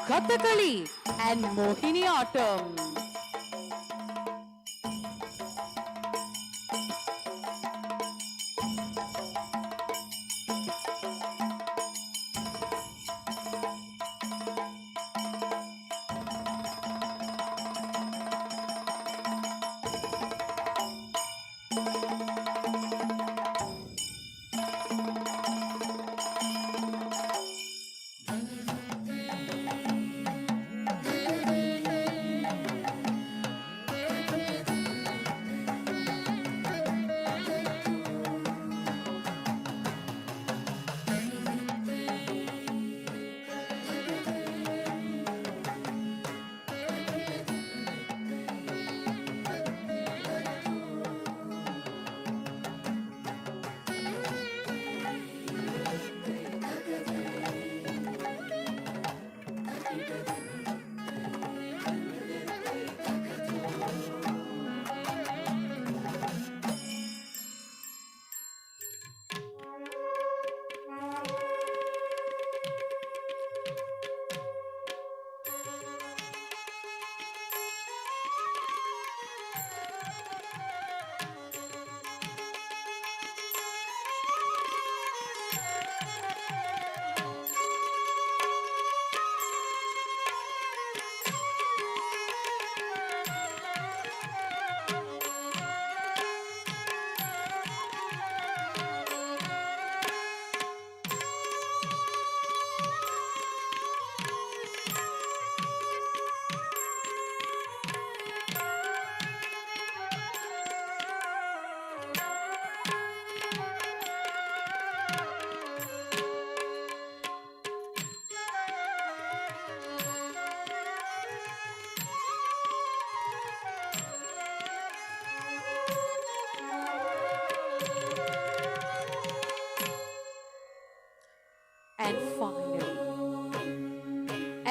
Kathakali and Mohiniyattam.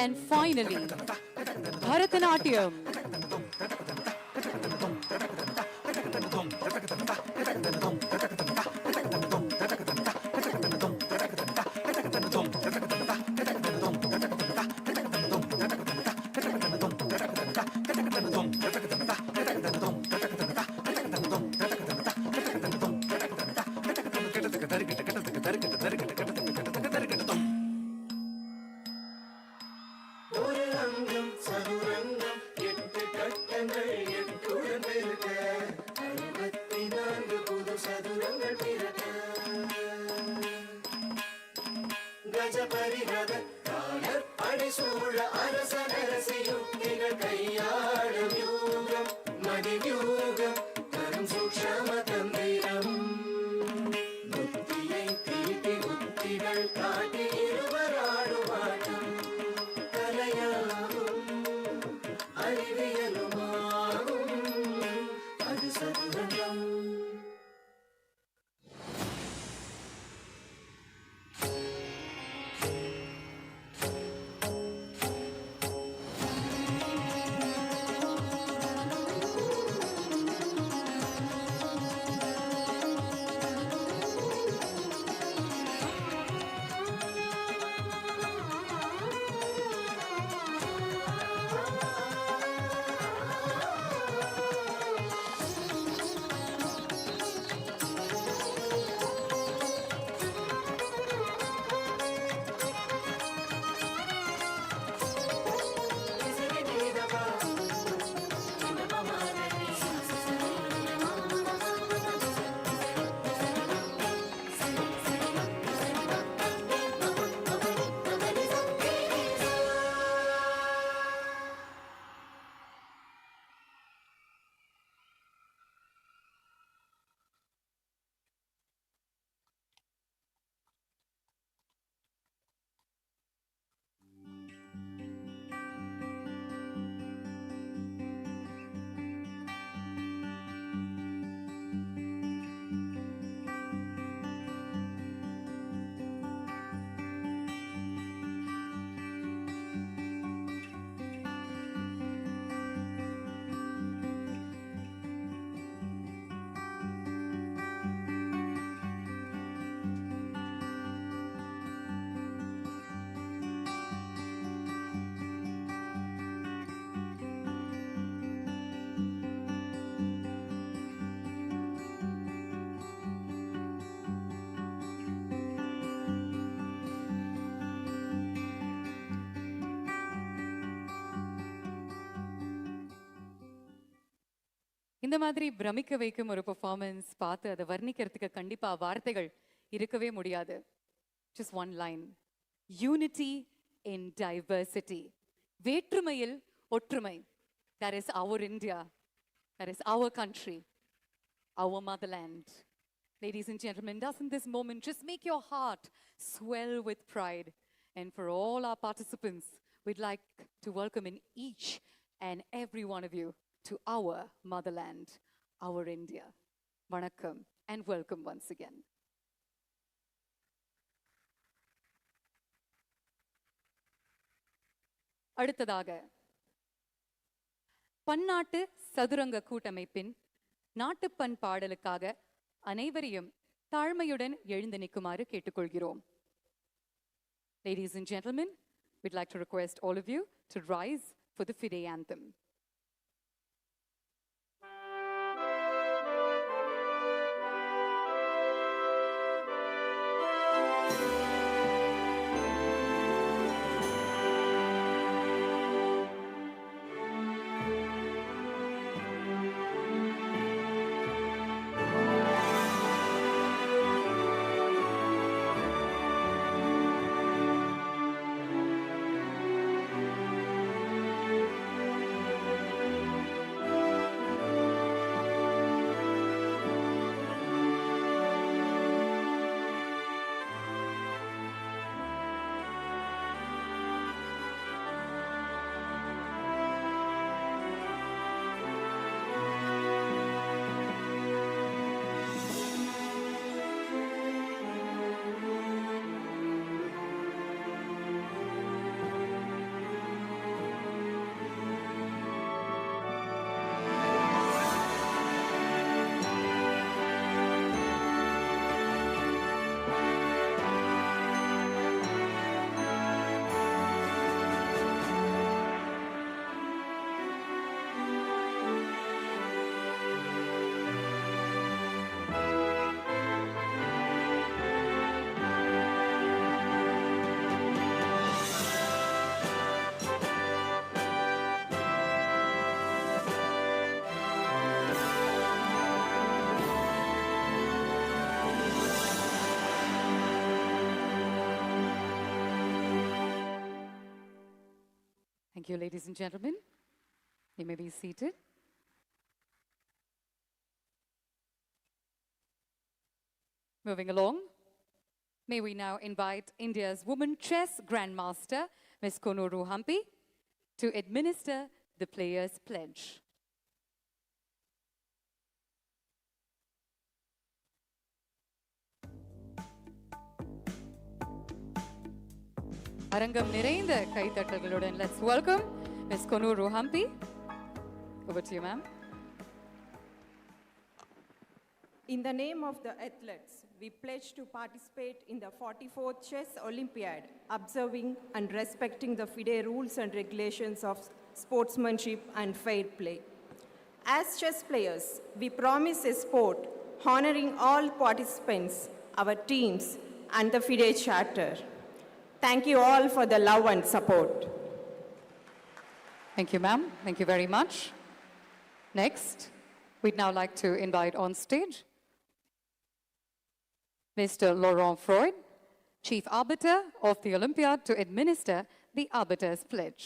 And finally, Bharatanatyam. சதுரங்கம் 8 கட்டங்கள் 8 உடன் பெருக 64 இந்த மாதிரி பிரமிக்க வைக்கும் ஒரு பெர்ஃபார்மன்ஸ் பார்த்து அதை வர்ணிக்கிறதுக்கு கண்டிப்பா வார்த்தைகள் இருக்கவே முடியாது. Just one line. Unity in diversity. வேற்றுமையில் ஒற்றுமை. That is our India. That is our country. Our motherland. Ladies and gentlemen, doesn't this moment just make your heart swell with pride? And for all our participants, we'd like to welcome in each and every one of you to our motherland, our India. Vanakkam and welcome once again. அடுத்ததாக பன்னாட்டு சதுரங்க கூட்டமைப்பின் நாட்டுப்பண் பாடலுக்காக அனைவரையும் தாழ்மையுடன் எழுந்து நிற்குமாறு கேட்டுக்கொள்கிறோம். Ladies and gentlemen, we'd like to request all of you to rise for the FIDE anthem. Thank you, ladies and gentlemen. You may be seated. Moving along, may we now invite India's Women Chess Grandmaster, Ms. Konuru Hampi, to administer the Players' Pledge. அரங்கம் நிறைந்த கைத்தட்டல்களுடன் let's welcome Ms. Konuru Hampi. Over to you, ma'am. In the name of the athletes, we pledge to participate in the 44th Chess Olympiad, observing and respecting the FIDE rules and regulations of sportsmanship and fair play. As chess players, we promise a sport honoring all participants, our teams, and the FIDE Charter. Thank you all for the love and support. Thank you, ma'am. Thank you very much. Next, we'd now like to invite on stage Mr. Laurent Freud, Chief Arbiter of the Olympiad, to administer the Arbiter's Pledge.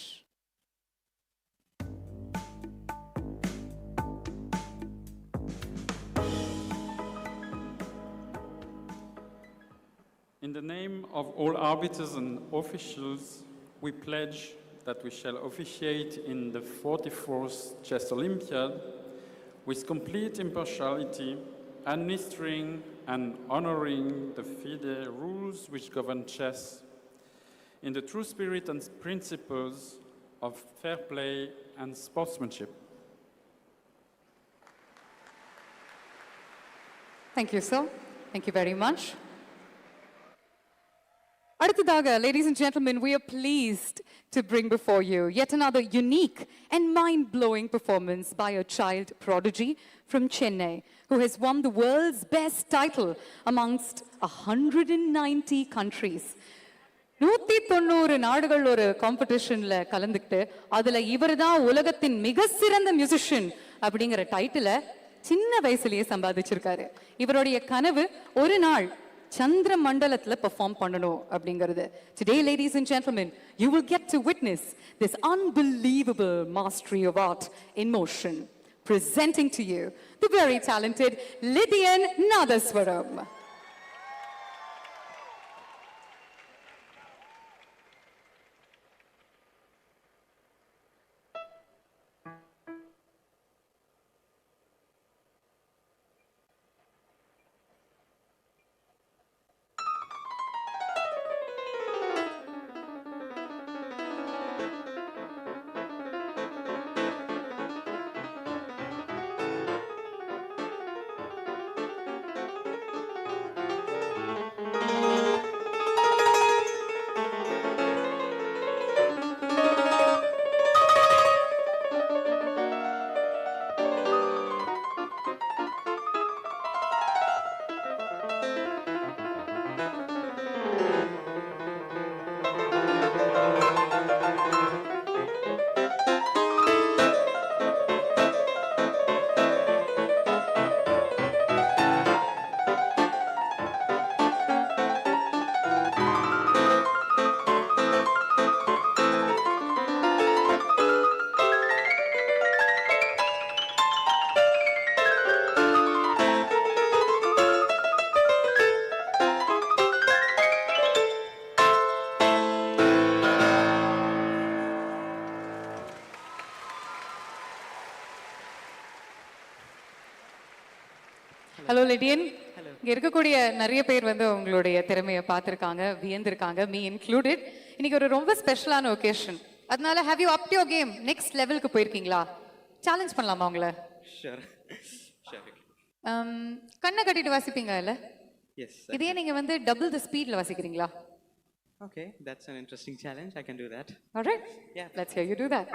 In the name of all arbiters and officials, we pledge that we shall officiate in the 44th Chess Olympiad with complete impartiality, administering and honoring the FIDE rules which govern chess in the true spirit and principles of fair play and sportsmanship. Thank you, sir. Thank you very much. அடுத்ததாக, ladies and gentlemen, we are pleased to bring before you yet another unique and mind-blowing performance by a child prodigy from Chennai, who has won the world's best title amongst 190 countries. 190 நாடுகள் ஒரு காம்படிஷன்ல கலந்துக்கிட்டு அதுல இவர்தான் உலகத்தின் மிக சிறந்த musician அப்படிங்கிற டைட்டிலை சின்ன வயசுலயே சம்பாதிச்சிருக்காரு. இவருடைய கனவு ஒரு நாள் சந்திர மண்டலத்துல பெர்ஃபார்ம் பண்ணணும் அப்படிங்கிறது. Today, ladies and gentlemen, you will get to witness this unbelievable mastery of art in motion. Presenting to you the very talented Lydian Nadaswaram. Hello Lydian. இங்க இருக்கக்கூடிய நிறைய பேர் வந்து உங்களுடைய திறமையை பார்த்துருக்காங்க, வியந்திருக்காங்க, மீ இன்க்ளூடட். இன்னைக்கு ஒரு ரொம்ப ஸ்பெஷலான ஒகேஷன். அதனால have you up to your game? Next லெவலுக்கு போயிருக்கீங்களா? சேலஞ்ச் பண்ணலாமா உங்களை? Sure sure. கண்ணை கட்டிட்டு வாசிப்பீங்க இல்ல? எஸ். இதே நீங்க வந்து டபுள் தி ஸ்பீட்ல வாசிக்கிறீங்களா? Okay, that's an interesting challenge. I can do that. All right. Yeah. Let's hear you do that.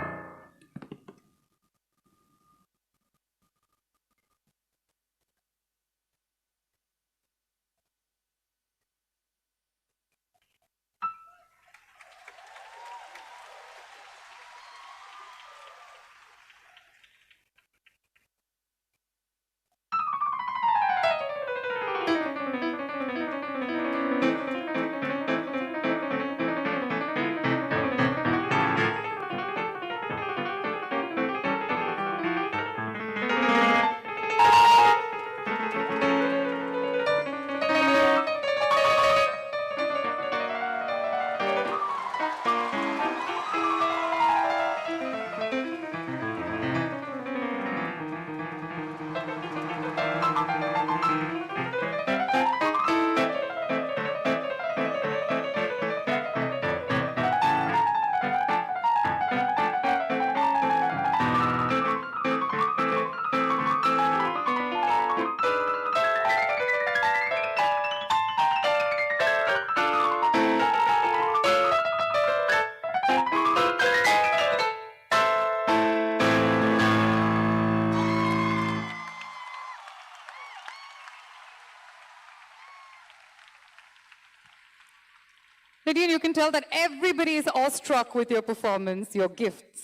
Lydian, you can tell that everybody is awestruck with your performance, your gifts.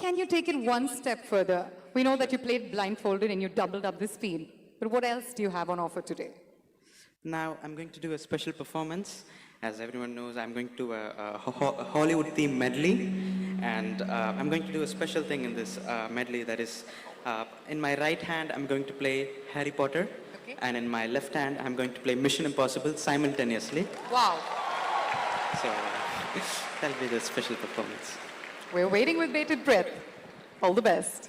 Can you take it one step further? We know that you played blindfolded and you doubled up the speed. But what else do you have on offer today? Now I'm going to do a special performance. As everyone knows, I'm going to do a Hollywood theme medley. And I'm going to do a special thing in this medley. That is, in my right hand, I'm going to play Harry Potter. Okay. And in my left hand, I'm going to play Mission Impossible simultaneously. Wow. So that'll be the special performance. We're waiting with bated breath. All the best.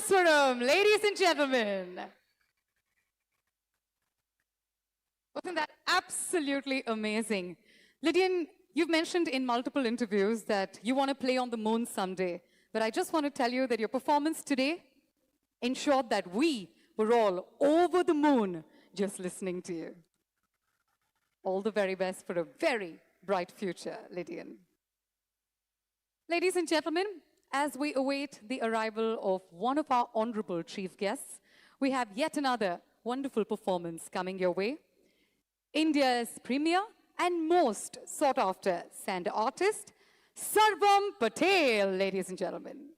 Mahabalipuram, ladies and gentlemen. Wasn't that absolutely amazing? Lydian, you've mentioned in multiple interviews that you want to play on the moon someday. But I just want to tell you that your performance today ensured that we were all over the moon just listening to you. All the very best for a very bright future, Lydian. Ladies and gentlemen, as we await the arrival of one of our honorable chief guests, we have yet another wonderful performance coming your way. India's premier and most sought-after sand artist, Sarvam Patel, ladies and gentlemen.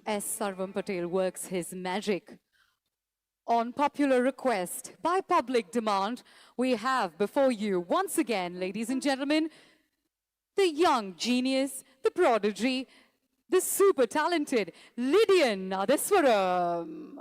S. Sarvam Patel works his magic. On popular request, by public demand, we have before you, once again, ladies and gentlemen, the young genius, the prodigy, the super talented Lydian Nadeswaram.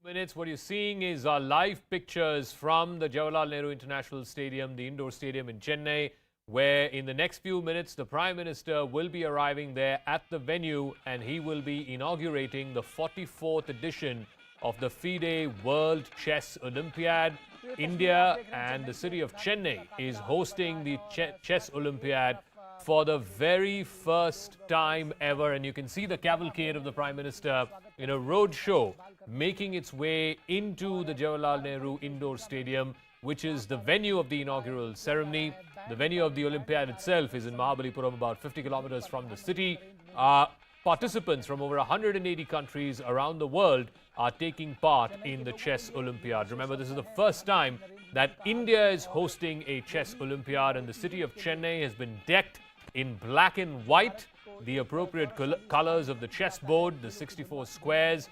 Minutes. What you're seeing is live pictures from the Jawaharlal Nehru International Stadium, the indoor stadium in Chennai, where in the next few minutes the Prime Minister will be arriving there at the venue and he will be inaugurating the 44th edition of the FIDE World Chess Olympiad. India and the city of Chennai is hosting the Chess Olympiad for the very first time ever, and you can see the cavalcade of the Prime Minister in a road show making its way into the Jawaharlal Nehru Indoor Stadium, which is the venue of the inaugural ceremony. The venue of the Olympiad itself is in Mahabalipuram, about 50 kilometers from the city. Participants from over 180 countries around the world are taking part in the Chess Olympiad. Remember, this is the first time that India is hosting a Chess Olympiad, and the city of Chennai has been decked in black and white, the appropriate colors of the chessboard, the 64 squares.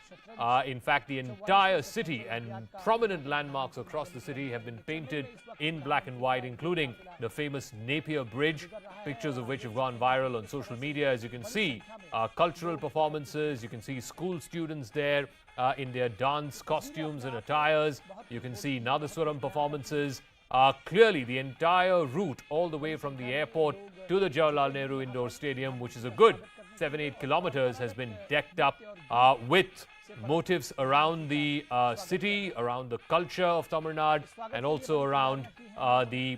In fact, the entire city and prominent landmarks across the city have been painted in black and white, including the famous Napier Bridge, pictures of which have gone viral on social media. As you can see, cultural performances, you can see school students there in their dance costumes and attires. You can see Nadaswaram performances. Clearly, the entire route all the way from the airport to the Jawaharlal Nehru Indoor Stadium, which is a good 7-8 kilometers, has been decked up with motifs around the city, around the culture of Tamil Nadu, and also around the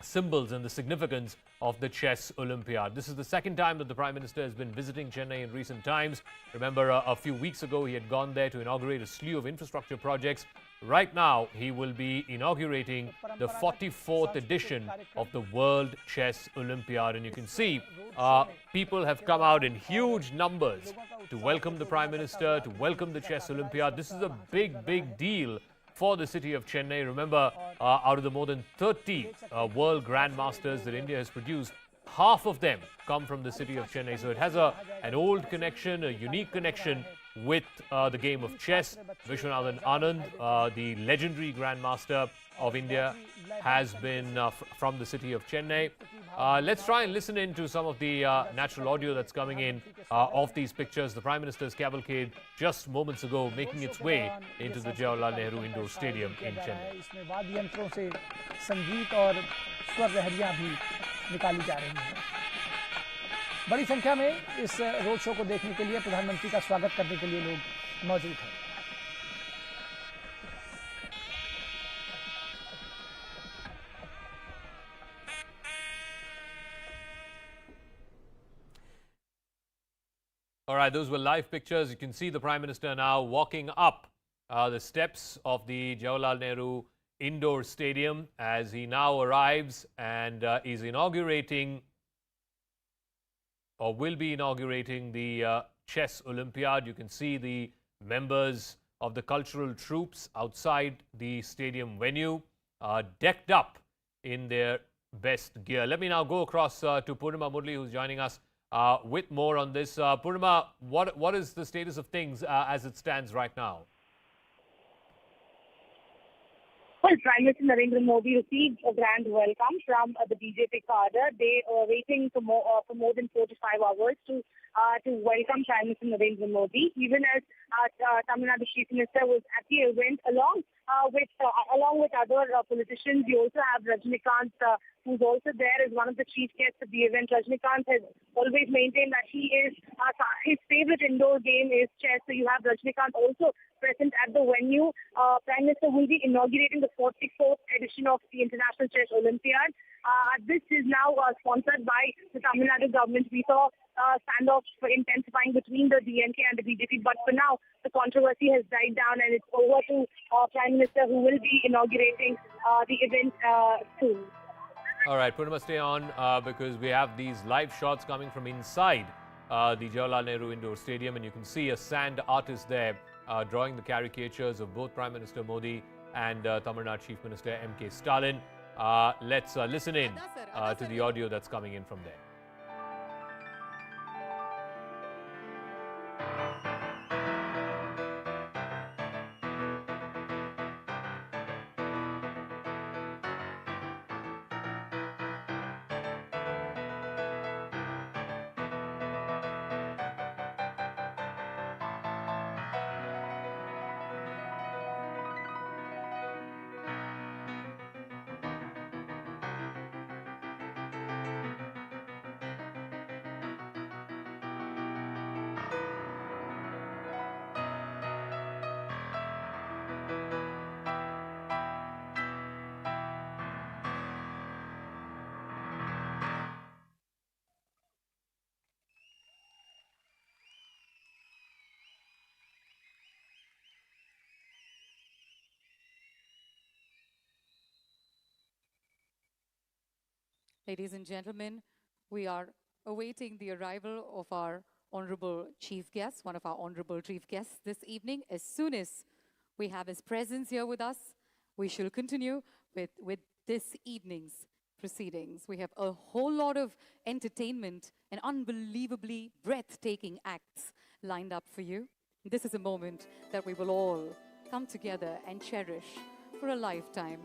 symbols and the significance of the Chess Olympiad. This is the second time that the Prime Minister has been visiting Chennai in recent times. Remember, a few weeks ago, he had gone there to inaugurate a slew of infrastructure projects. Right now, he will be inaugurating the 44th edition of the World Chess Olympiad. And you can see people have come out in huge numbers to welcome the Prime Minister, to welcome the Chess Olympiad. This is a big, big deal for the city of Chennai. Remember, out of the more than 30 world grandmasters that India has produced, half of them come from the city of Chennai. So it has an old connection, a unique connection with the game of chess. Vishwanathan Anand, the legendary grandmaster of India, has been from the city of Chennai. Let's try and listen in to some of the natural audio that's coming in of these pictures. The Prime Minister's cavalcade just moments ago making its way into the Jawaharlal Nehru Indoor Stadium in Chennai. इसमें वाद्य यंत्रों से संगीत और स्वर लहरियां भी निकाली जा रही हैं। बड़ी संख्या में इस रोड शो को देखने के लिए, प्रधानमंत्री का स्वागत करने के लिए लोग मौजूद हैं। All right, those were live pictures. You can see the Prime Minister now walking up the steps of the Jawaharlal Nehru Indoor Stadium as he now arrives and is inaugurating, or will be inaugurating, the Chess Olympiad. You can see the members of the cultural troops outside the stadium venue, decked up in their best gear. Let me now go across to Purnima Murli, who's joining us with more on this. Purnima, what is the status of things as it stands right now? Well, Prime Minister Narendra Modi received a grand welcome from the BJP cadre. They were waiting for more than 4 to 5 hours to welcome Prime Minister Narendra Modi. Even as Tamil Nadu Chief Minister was at the event along with other politicians. You also have Rajnikant, who's also there as one of the chief guests of the event. Rajnikant has always maintained that his favorite indoor game is chess. So you have Rajnikant also present at the venue. Prime Minister will be inaugurating the 44th edition of the International Chess Olympiad. This is now sponsored by the Tamil Nadu government. We saw standoffs intensifying between the DMK and the BJP, but for now the controversy has died down and it's over to Prime Minister, who will be inaugurating the event soon. All right, Purnima, stay on because we have these live shots coming from inside the Jawaharlal Nehru Indoor Stadium, and you can see a sand artist there drawing the caricatures of both Prime Minister Modi and Tamil Nadu Chief Minister M.K. Stalin. Let's listen in to the audio that's coming in from there. Ladies and gentlemen, we are awaiting the arrival of our honorable chief guest, one of our honorable chief guests this evening. As soon as we have his presence here with us, we shall continue with this evening's proceedings. We have a whole lot of entertainment and unbelievably breathtaking acts lined up for you. This is a moment that we will all come together and cherish for a lifetime.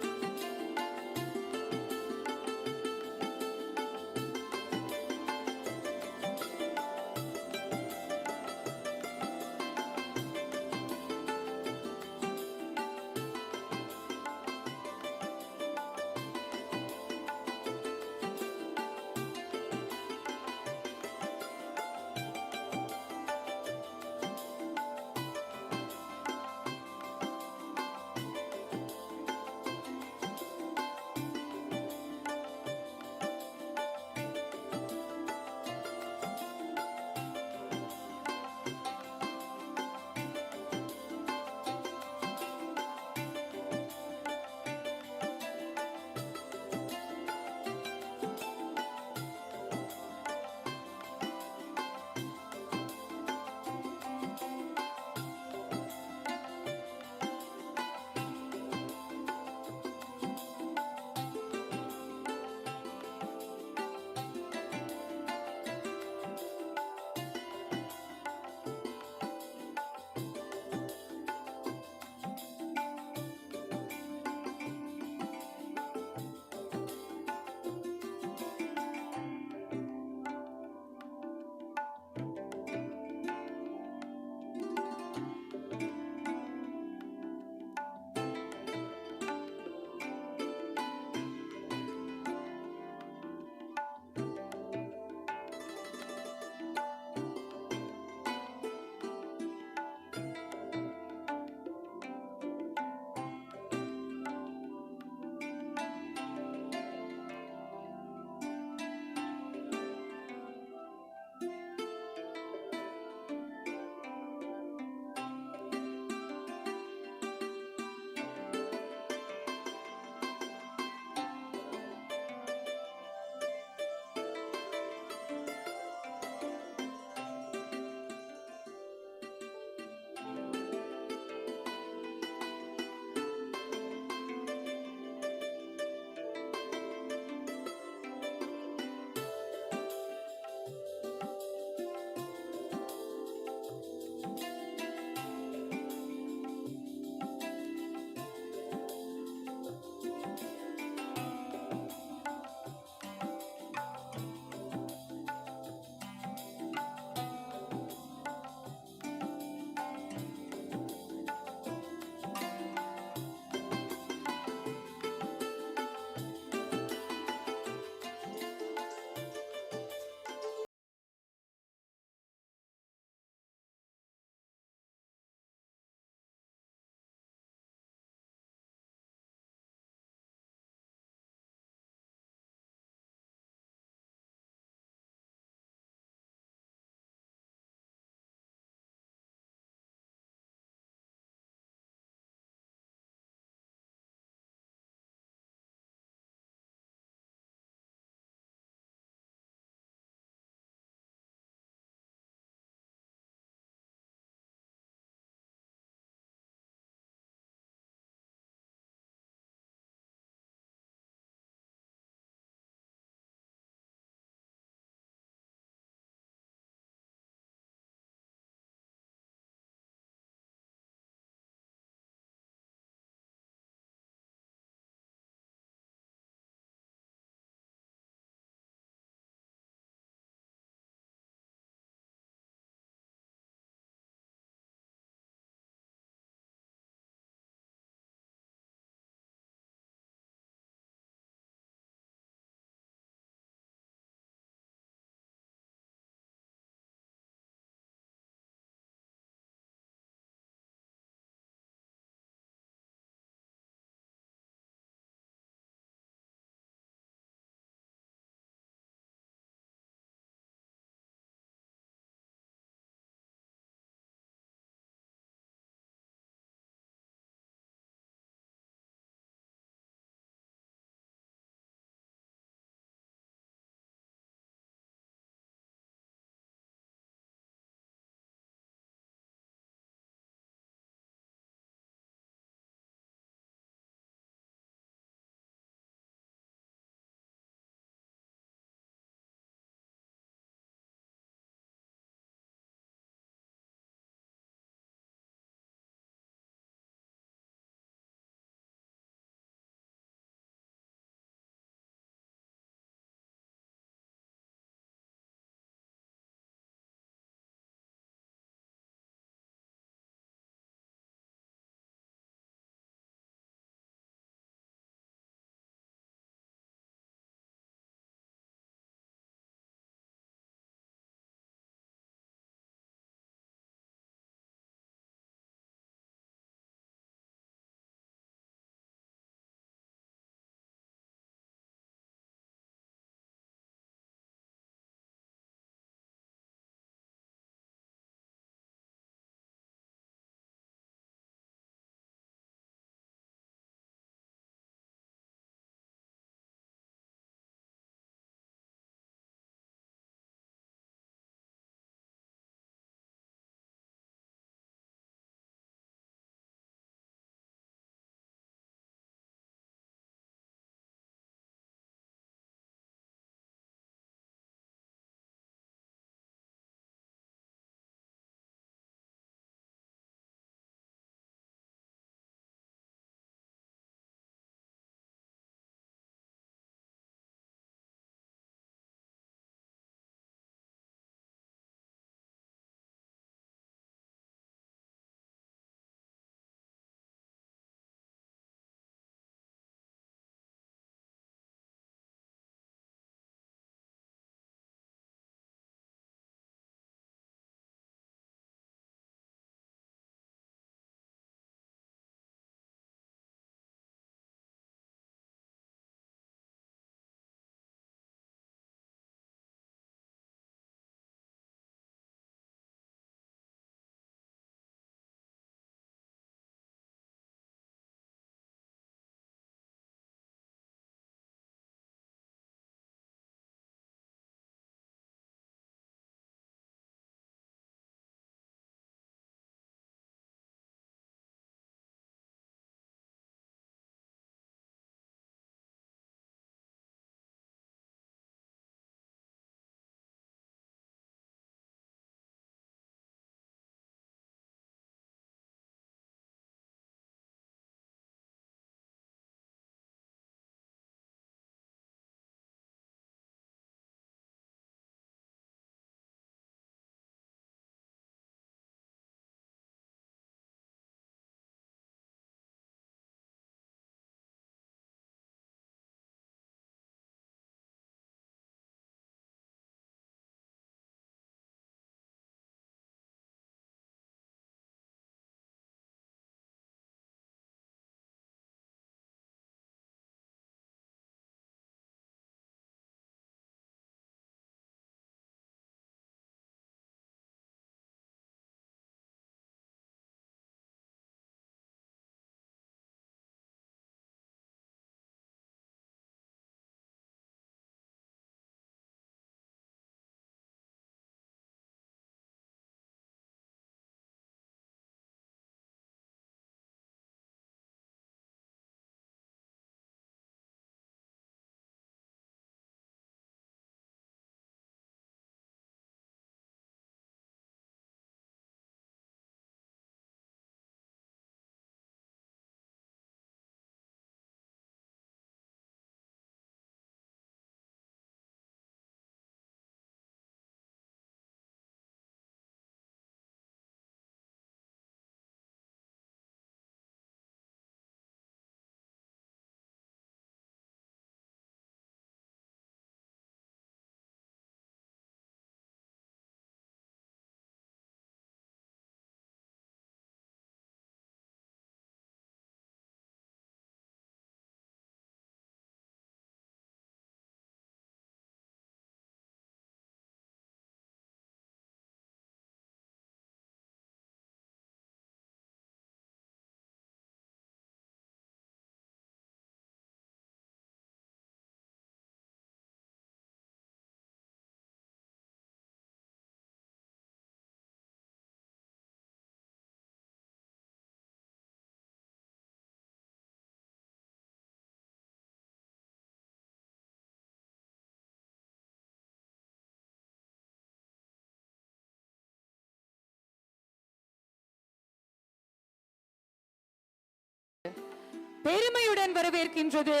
பெருமையுடன் வரவேற்கின்றது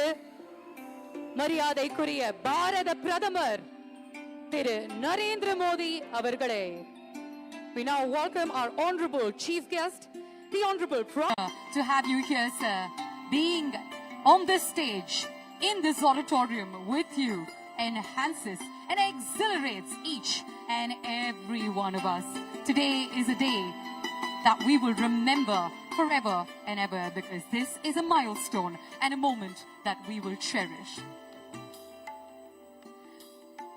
மரியாதைக்குரிய பாரத பிரதமர் திரு நரேந்திர மோடி அவர்களே. We now welcome our honorable chief guest, the honorable to have you here, sir. Being on this stage in this auditorium with you enhances and exhilarates each and every one of us. Today is a day that we will remember forever and ever, because this is a milestone and a moment that we will cherish.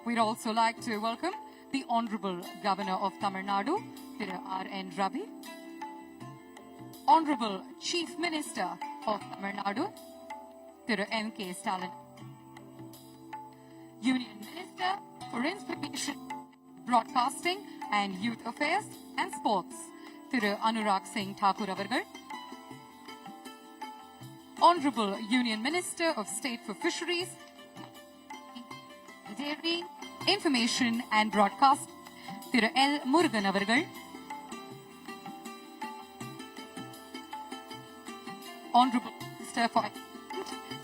We'd also like to welcome the Honorable Governor of Tamil Nadu, Thiru R.N. Ravi, Honorable Chief Minister of Tamil Nadu, Thiru M.K. Stalin, Union Minister for Information, Broadcasting and Youth Affairs and Sports, Thiru Anurag Singh Thakur avargal, Honorable Union Minister of State for Fisheries, Dairy, Information and Broadcast, Thiru L. Murugan avargal, Honorable Minister for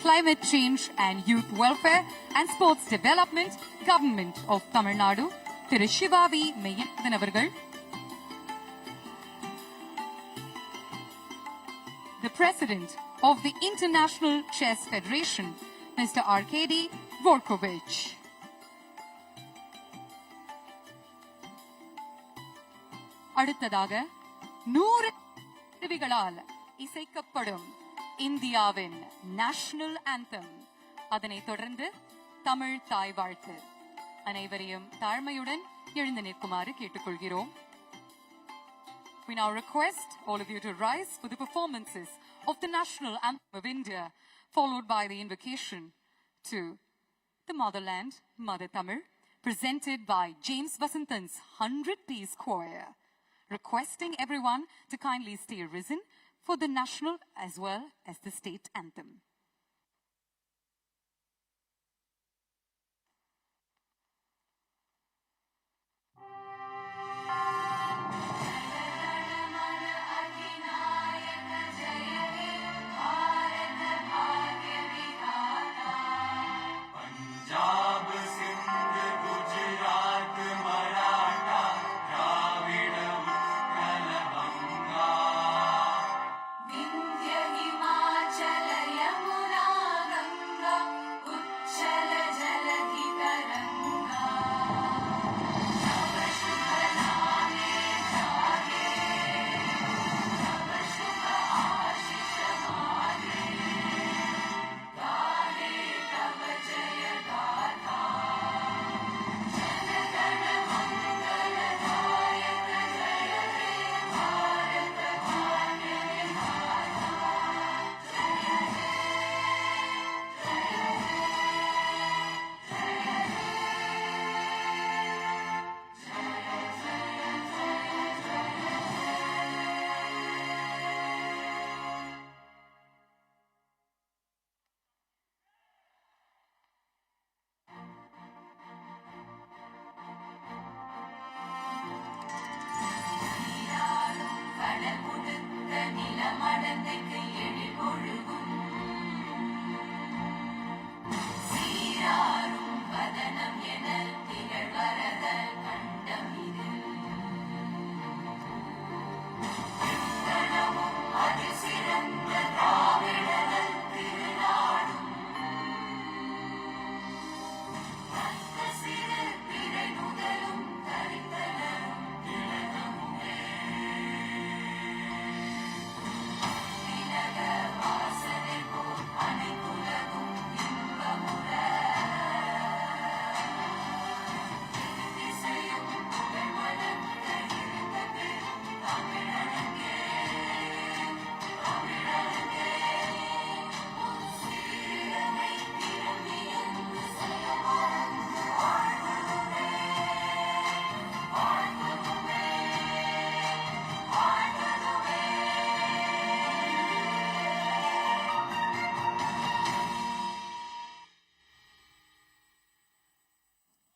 Climate Change and Youth Welfare and Sports Development, Government of Tamil Nadu, Thiru Shiva V. Meyyappan avargal, the President of the International Chess Federation, Mr. Arkady Dvorkovich. அடுத்ததாக 100 கருவிகளால் இசைக்கப்படும் இந்தியாவின் national anthem, அதனைத் தொடர்ந்து தமிழ் தாய் வாழ்த்து. அனைவரையும் தாழ்மையுடன் எழுந்து நிற்குமாறு கேட்டுக்கொள்கிறோம். We now request all of you to rise for the performances of the national anthem of India, followed by the invocation to the motherland, Mother Tamil, presented by James Vasantan's 100-piece choir, requesting everyone to kindly stay risen for the national as well as the state anthem.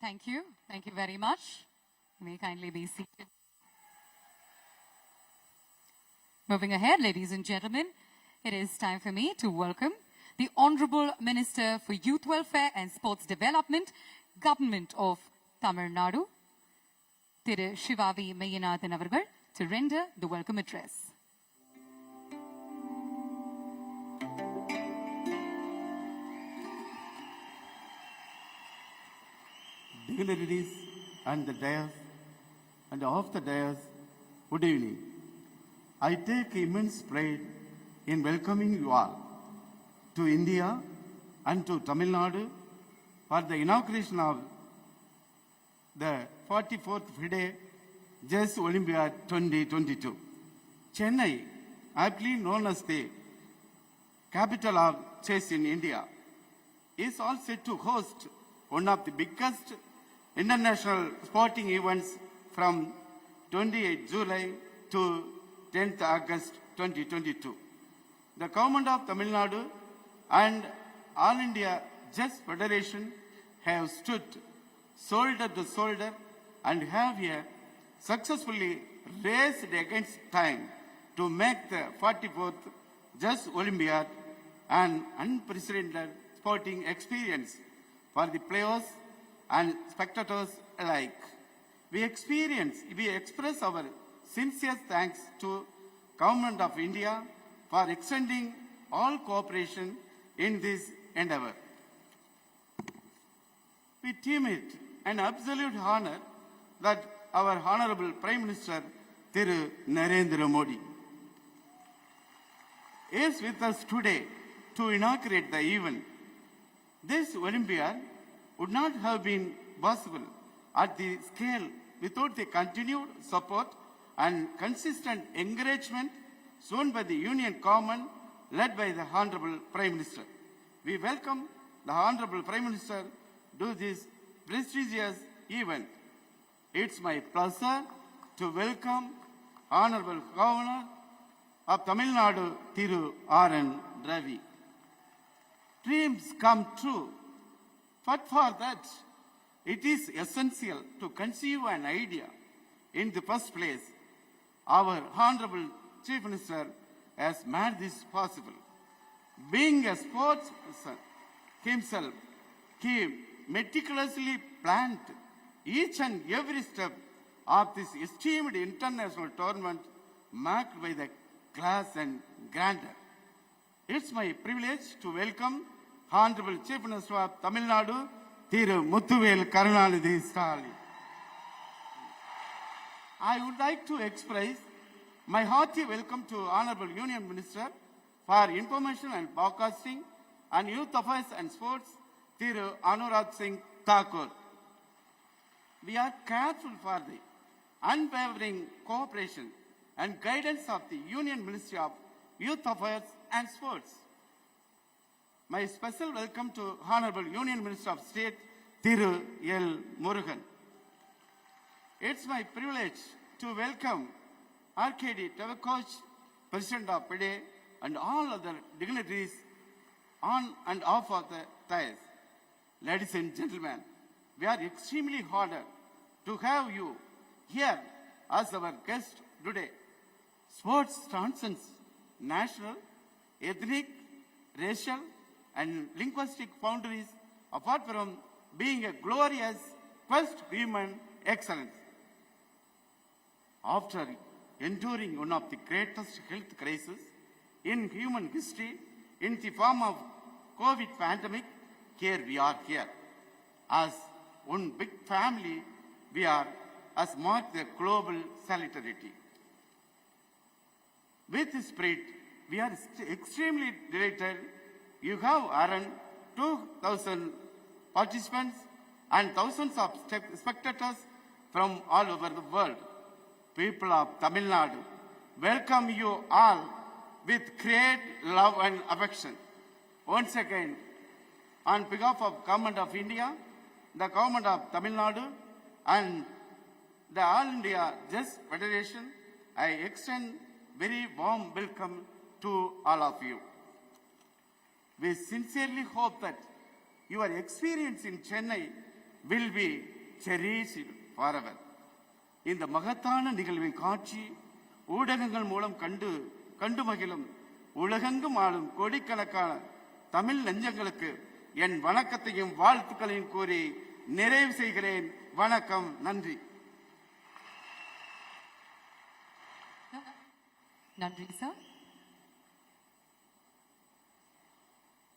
Thank you. Thank you very much. You may kindly be seated. Moving ahead, ladies and gentlemen, It is time for me to welcome the Honorable Minister for Youth Welfare and Sports Development, Government of Tamil Nadu, Thiru Shivavi Mayyanathan avargal, to render the welcome address. Dignitaries and the dais and off the dais, good evening. I take immense pride in welcoming you all to India and to Tamil Nadu for the inauguration of the 44th FIDE Chess Olympiad 2022. Chennai, aptly known as the capital of chess in India, is all set to host one of the biggest international sporting events from 28 July to 10th August 2022. The government of Tamil Nadu and All India Chess Federation have stood shoulder to shoulder and have here successfully raced against time to make the 44th Chess Olympiad an unprecedented sporting experience for the players and spectators alike. We express our sincere thanks to Government of India for extending all cooperation in this endeavor. We deem it an absolute honor that our Honorable Prime Minister Thiru Narendra Modi is with us today to inaugurate the event. This Olympiad would not have been possible at the scale without the continued support and consistent encouragement shown by the Union government led by the Honorable Prime Minister. We welcome the Honorable Prime Minister to this prestigious event. It's my pleasure to welcome Honorable Governor of Tamil Nadu, Thiru R.N. Ravi. Dreams come true, but for that, it is essential to conceive an idea in the first place. Our Honorable Chief Minister has made this possible. Being a sportsman himself, he meticulously planned each and every step of this esteemed international tournament marked by the class and grandeur. It's my privilege to welcome Honorable Chief Minister of Tamil Nadu, Thiru Muthuvel Karunanidhi Stalin. I would like to express my hearty welcome to Honorable Union Minister for Information and Broadcasting and Youth Affairs and Sports, Thiru Anurag Singh Thakur. We are grateful for the unwavering cooperation and guidance of the Union Ministry of Youth Affairs and Sports. My special welcome to Honorable Union Minister of State, Thiru L. Murugan. It's my privilege to welcome RKD Tavakoch, President of FIDE, and all other dignitaries on and off of the dais. Ladies and gentlemen, we are extremely honored to have you here as our guest today. Sports transcends national, ethnic, racial, and linguistic boundaries apart from being a glorious quest for human excellence. After enduring one of the greatest health crises in human history in the form of COVID pandemic, here we are here. As one big family, we are as marked the global solidarity. With this spirit, we are extremely delighted you have around 2,000 participants and thousands of spectators from all over the world. People of Tamil Nadu, welcome you all with great love and affection. Once again, on behalf of Government of India, the Government of Tamil Nadu, and the All India Chess Federation, I extend very warm welcome to all of you. We sincerely hope that your experience in Chennai will be cherished forever. இந்த மகத்தான நிகழ்வின் காட்சி ஊடகங்கள் மூலம் கண்டு மகிழும் உலகெங்கும் ஆளும் கோடிக்கணக்கான தமிழ் நெஞ்சங்களுக்கு என் வணக்கத்தையும் வாழ்த்துக்களையும் கூறி நிறைவு செய்கிறேன். வணக்கம், நன்றி. Nandri, sir.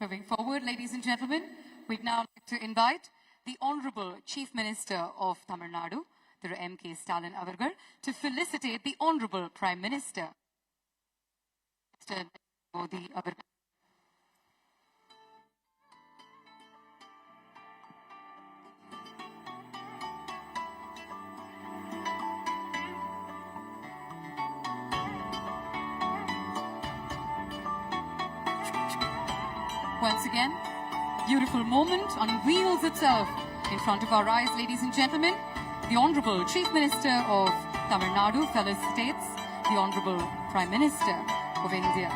Moving forward, ladies and gentlemen, we'd now like to invite the Honorable Chief Minister of Tamil Nadu, Thiru M.K. Stalin Avargal, to felicitate the Honorable Prime Minister, Minister Narendra Modi Avargal. Once again, beautiful moment on wheels itself in front of our eyes, ladies and gentlemen. The Honorable Chief Minister of Tamil Nadu felicitates the Honorable Prime Minister of India.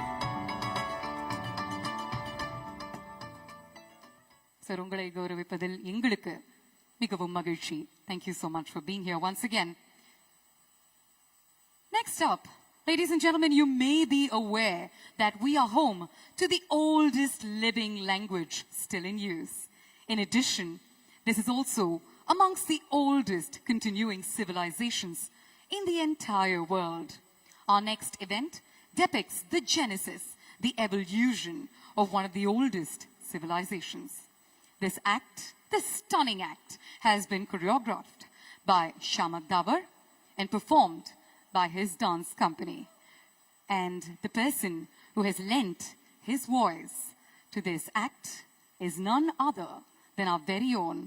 Sir, ungalai gauravipadil engalukku migavum magizhchi. Thank you so much for being here once again. Next up, ladies and gentlemen, you may be aware that we are home to the oldest living language still in use. In addition, this is also amongst the oldest continuing civilizations in the entire world. Our next event depicts the genesis, the evolution of one of the oldest civilizations. This act, this stunning act, has been choreographed by Shamak Davar and performed by his dance company. And the person who has lent his voice to this act is none other than our very own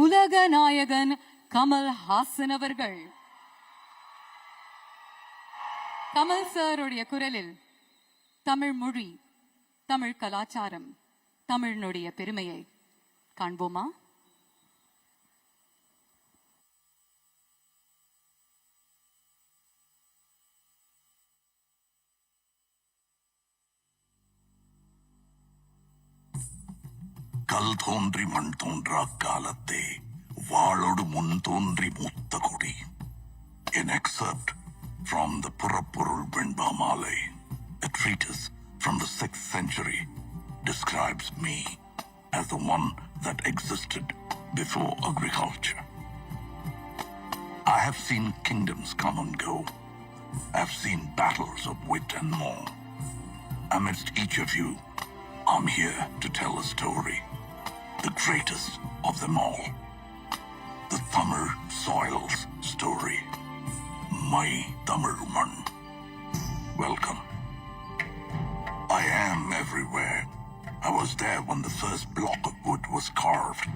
Ulaga Nayagan Kamal Hassan Avargal. Kamal sir uடைய குரலில் தமிழ் மொழி, தமிழ் கலாச்சாரம், தமிழினுடைய பெருமையை காண்போமா? கல் தோன்றி மண் தோன்றா காலத்தே வாளோடு முன் தோன்றி மூத்த கொடி. An excerpt from the Purapporul Venbamalai, a treatise from the 6th century, describes me as the one that existed before agriculture. I have seen kingdoms come and go. I have seen battles of wit and more. Amidst each of you, I'm here to tell a story, the greatest of them all. The Tamil soil's story. My Tamil man. Welcome. I am everywhere. I was there when the first block of wood was carved.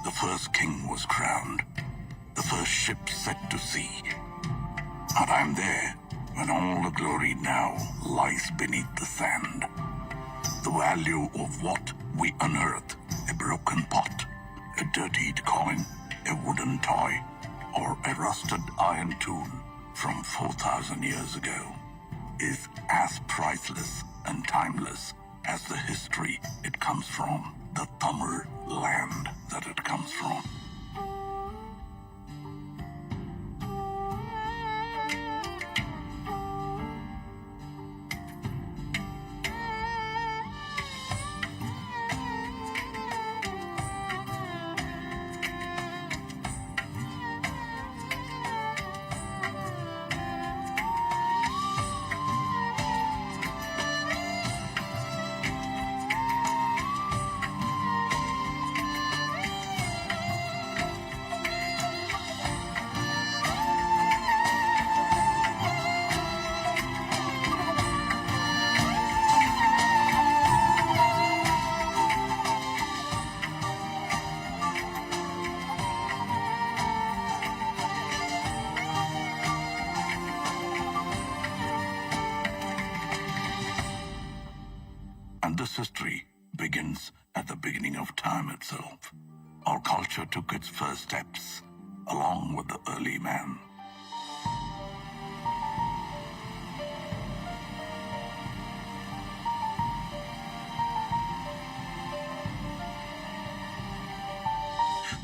The first king was crowned. The first ship set to sea. And I'm there when all the glory now lies beneath the sand. The value of what we unearth, a broken pot, a dirtied coin, a wooden toy, or a rusted iron tool from 4,000 years ago, is as priceless and timeless as the history it comes from, the Tamil land that it comes from. And this history begins at the beginning of time itself. Our culture took its first steps along with the early man.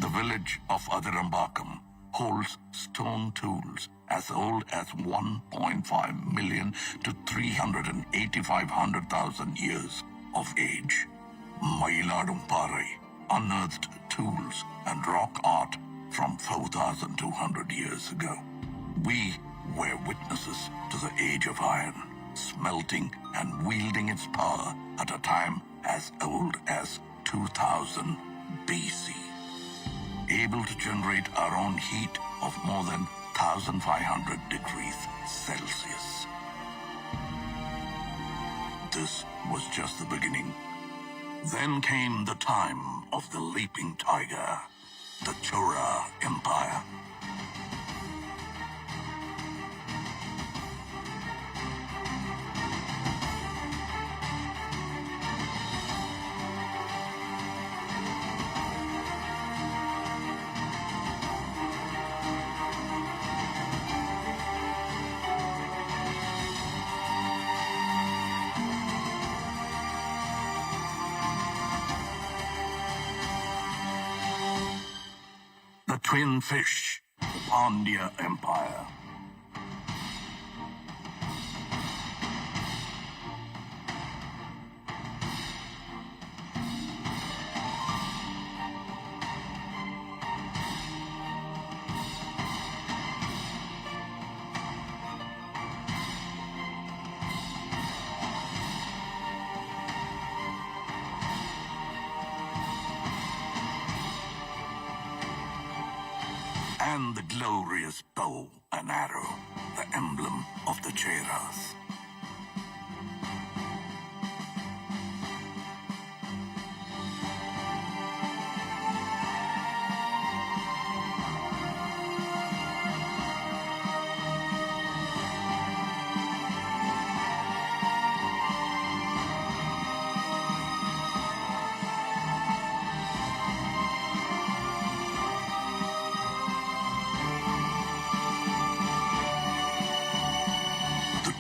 The village of Adirambakam holds stone tools as old as 1.5 million to 385,000 years of age. Mailadumparai unearthed tools and rock art from 4,200 years ago. We were witnesses to the age of iron, smelting and wielding its power at a time as old as 2000 BC. Able to generate our own heat of more than 1,500 degrees Celsius. This was just the beginning. Then came the time of the leaping tiger, the Chola Empire. The twin fish, the Pandya Empire. And the glorious bow and arrow, the emblem of the Cheras.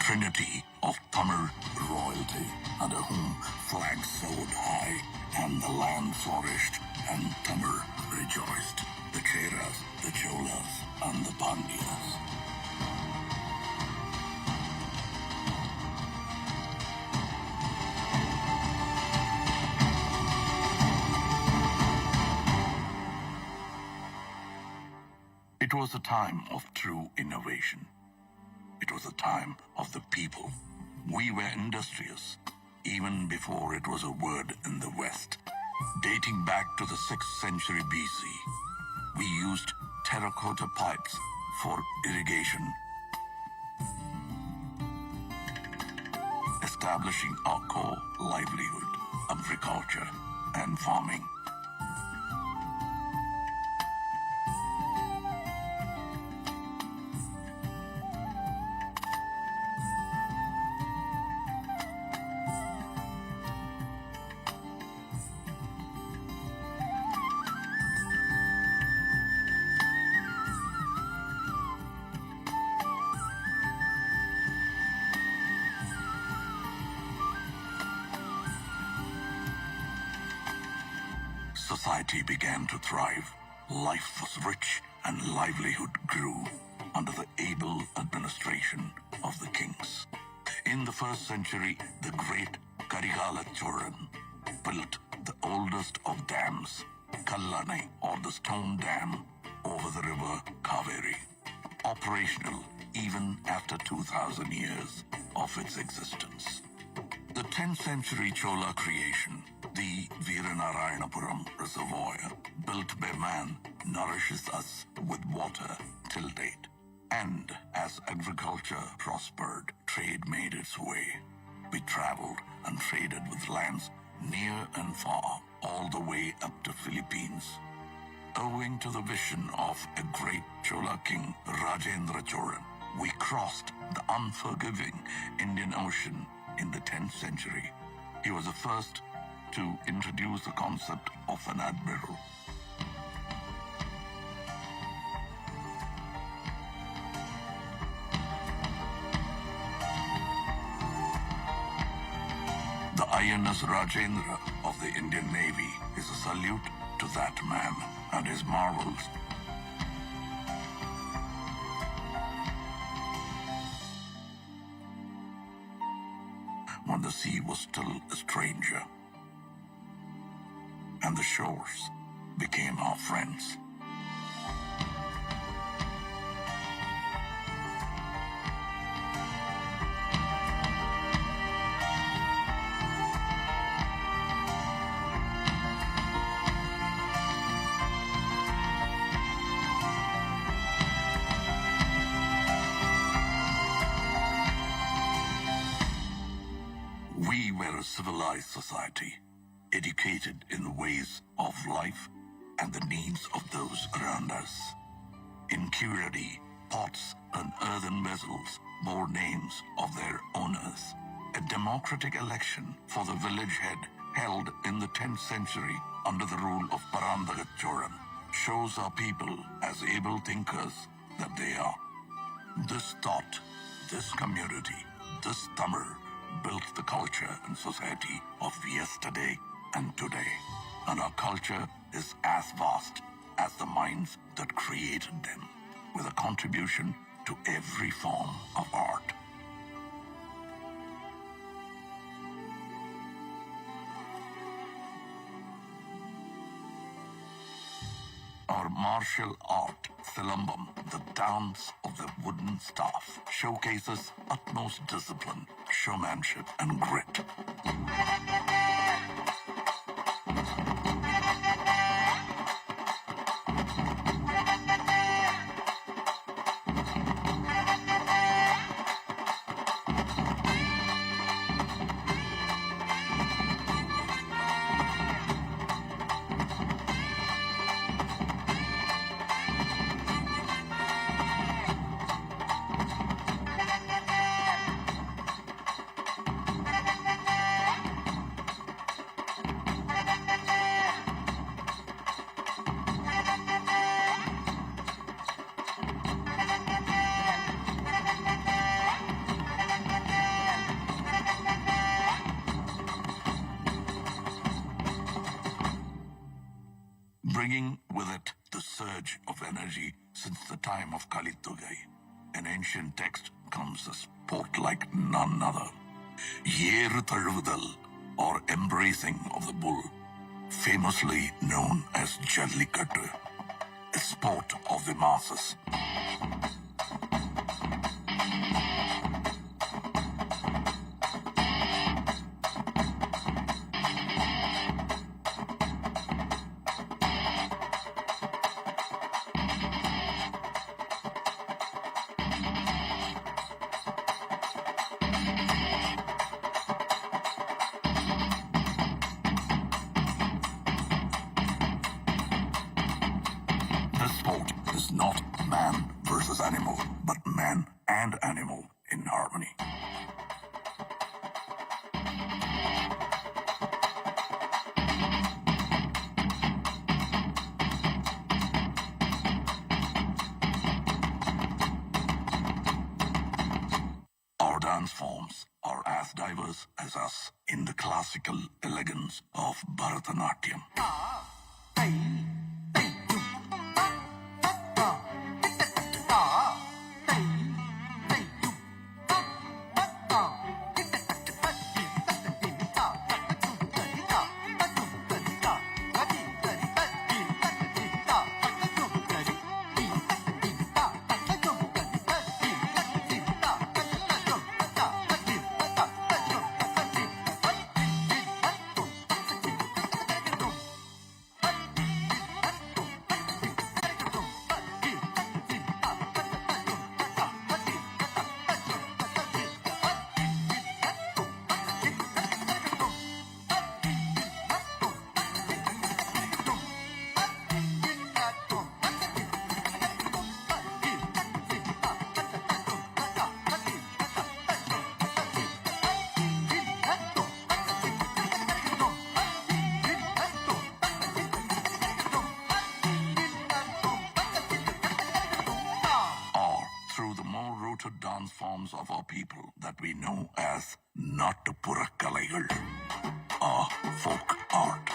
Trinity of Tamil royalty, under whom flags soared high and the land flourished and Tamil rejoiced. The Cheras, the Cholas, and the Pandyas. It was a time of true innovation. It was a time of the people. We were industrious, even before it was a word in the West. Dating back to the 6th century BC, we used terracotta pipes for irrigation, establishing our core livelihood, agriculture and farming. Society began to thrive. Life was rich and livelihood grew under the able administration of the kings. In the 1st century, the great Karigala Cholan built the oldest of dams, Kallane, or the stone dam, over the river Kaveri, operational even after 2,000 years of its existence. The 10th century Chola creation, the Viranarayapuram Reservoir, built by man, nourishes us with water till date. And as agriculture prospered, trade made its way. We traveled and traded with lands near and far, all the way up to Philippines. Owing to the vision of a great Chola king, Rajendra Cholan, we crossed the unforgiving Indian Ocean in the 10th century. He was the first to introduce the concept of an admiral. The INS Rajendra of the Indian Navy is a salute to that man and his marvels. when the sea was still a stranger. And the shores became our friends. We were a civilized society, educated in the ways of life and the needs of those around us. In curedy, pots and earthen vessels bore names of their owners. A democratic election for the village head held in the 10th century under the rule of Parandagat Choran shows our people as able thinkers that they are. This thought, this community, this Tamil built the culture and society of yesterday and today. And our culture is as vast as the minds that created them, with a contribution to every form of art. Our martial art, Silambam, the dance of the wooden staff, showcases utmost discipline, showmanship, and grit. Bringing with it the surge of energy since the time of Kalitugai. An ancient text comes a sport like none other. Yeru Tazhuvudal, or embracing of the bull, famously known as Jallikattu, a sport of the masses. This sport is not man versus animal, but man and animal in harmony. Our dance forms are as diverse as us in the classical elegance of Bharatanatyam. Dance forms of our people that we know as Nattupurakkalaikal, our folk art.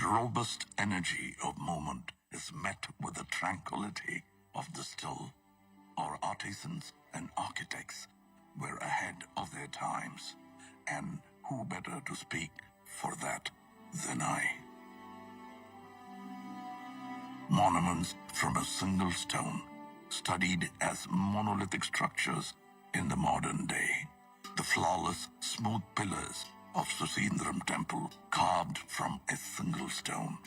robust energy of movement is met with the tranquility of the still. Our artisans and architects were ahead of their times, and who better to speak for that than I? Monuments from a single stone, studied as monolithic structures in the modern day. The flawless, smooth pillars of Susindram temple carved from a single stone.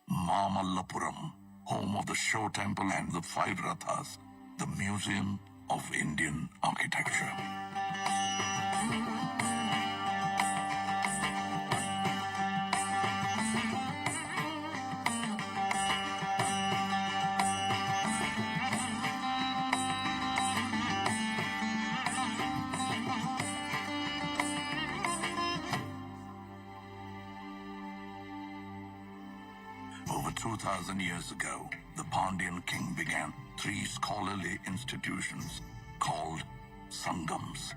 Mahabalipuram, home of the Show Temple and the Five Rathas, the Museum of Indian Architecture. Over 2,000 years ago, the Pandyan king began 3 scholarly institutions called Sangams.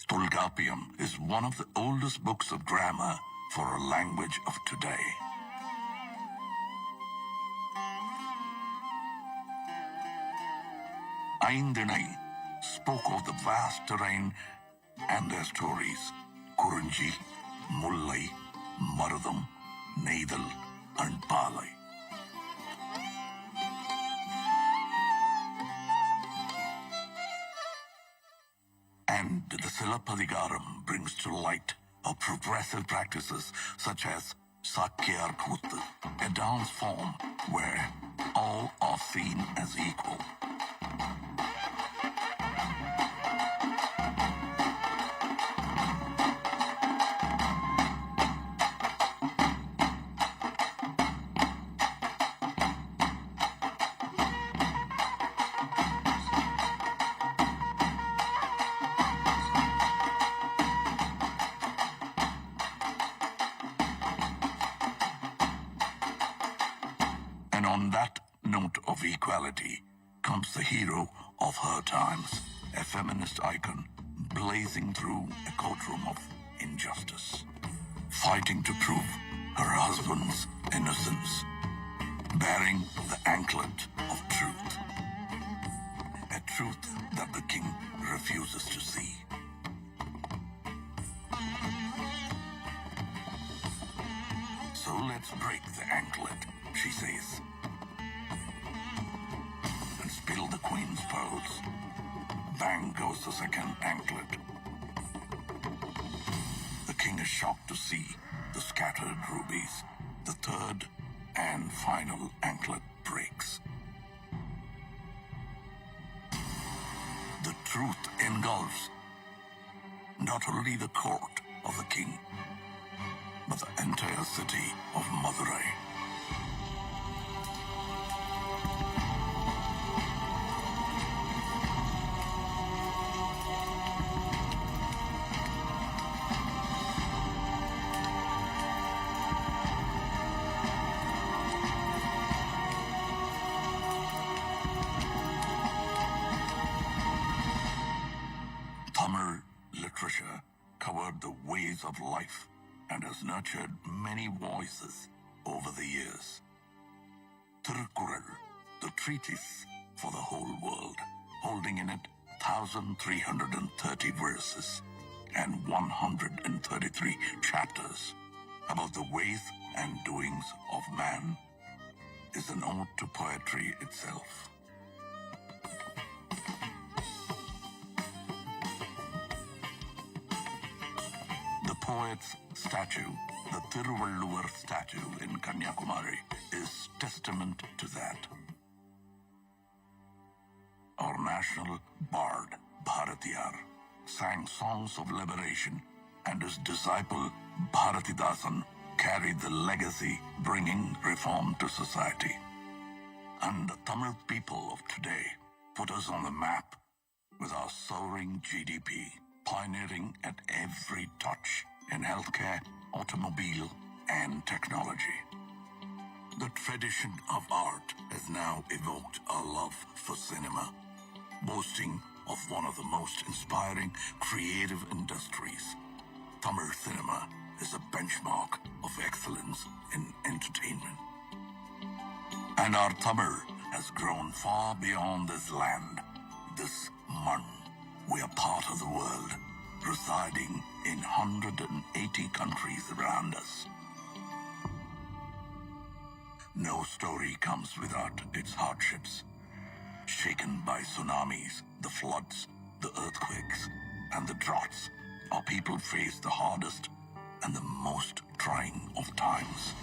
Tolkappiyam is one of the oldest books of grammar for a language of today. Aindinai spoke of the vast terrain and their stories. Kurunji, Mullai, Marudam, Neidal, and Palai. And the Silapadigaram brings to light of progressive practices such as Sakyar Kuttu, a dance form where all are seen as equal. And on that note of equality comes the hero of her times, a feminist icon blazing through a courtroom of injustice, fighting to prove her husband's innocence, bearing the anklet of truth, a truth that the king refuses to see. So let's break the anklet, she says, and spill the queen's pearls. Bang goes the second anklet. The king is shocked to see the scattered rubies. The third and final anklet breaks. The truth engulfs not only the court of the king, but the entire city of Madurai. Tamil literature covered the ways of life and has nurtured many voices over the years. Tirukkural, the treatise for the whole world, holding in it 1,330 verses and 133 chapters about the ways and doings of man, is an ode to poetry itself. The poet's statue, the Thiruvalluvar statue in Kanyakumari, is testament to that. Our national bard, Bharatiyar, sang songs of liberation, and his disciple, Bharatidasan, carried the legacy, bringing reform to society. And the Tamil people of today put us on the map with our soaring GDP, pioneering at every touch in healthcare, automobile, and technology. The tradition of art has now evoked a love for cinema, boasting of one of the most inspiring creative industries. Tamil cinema is a benchmark of excellence in entertainment. And our Tamil has grown far beyond this land, this man. We are part of the world, residing in 180 countries around us. No story comes without its hardships. Shaken by tsunamis, the floods, the earthquakes, and the droughts, our people face the hardest and the most trying of times.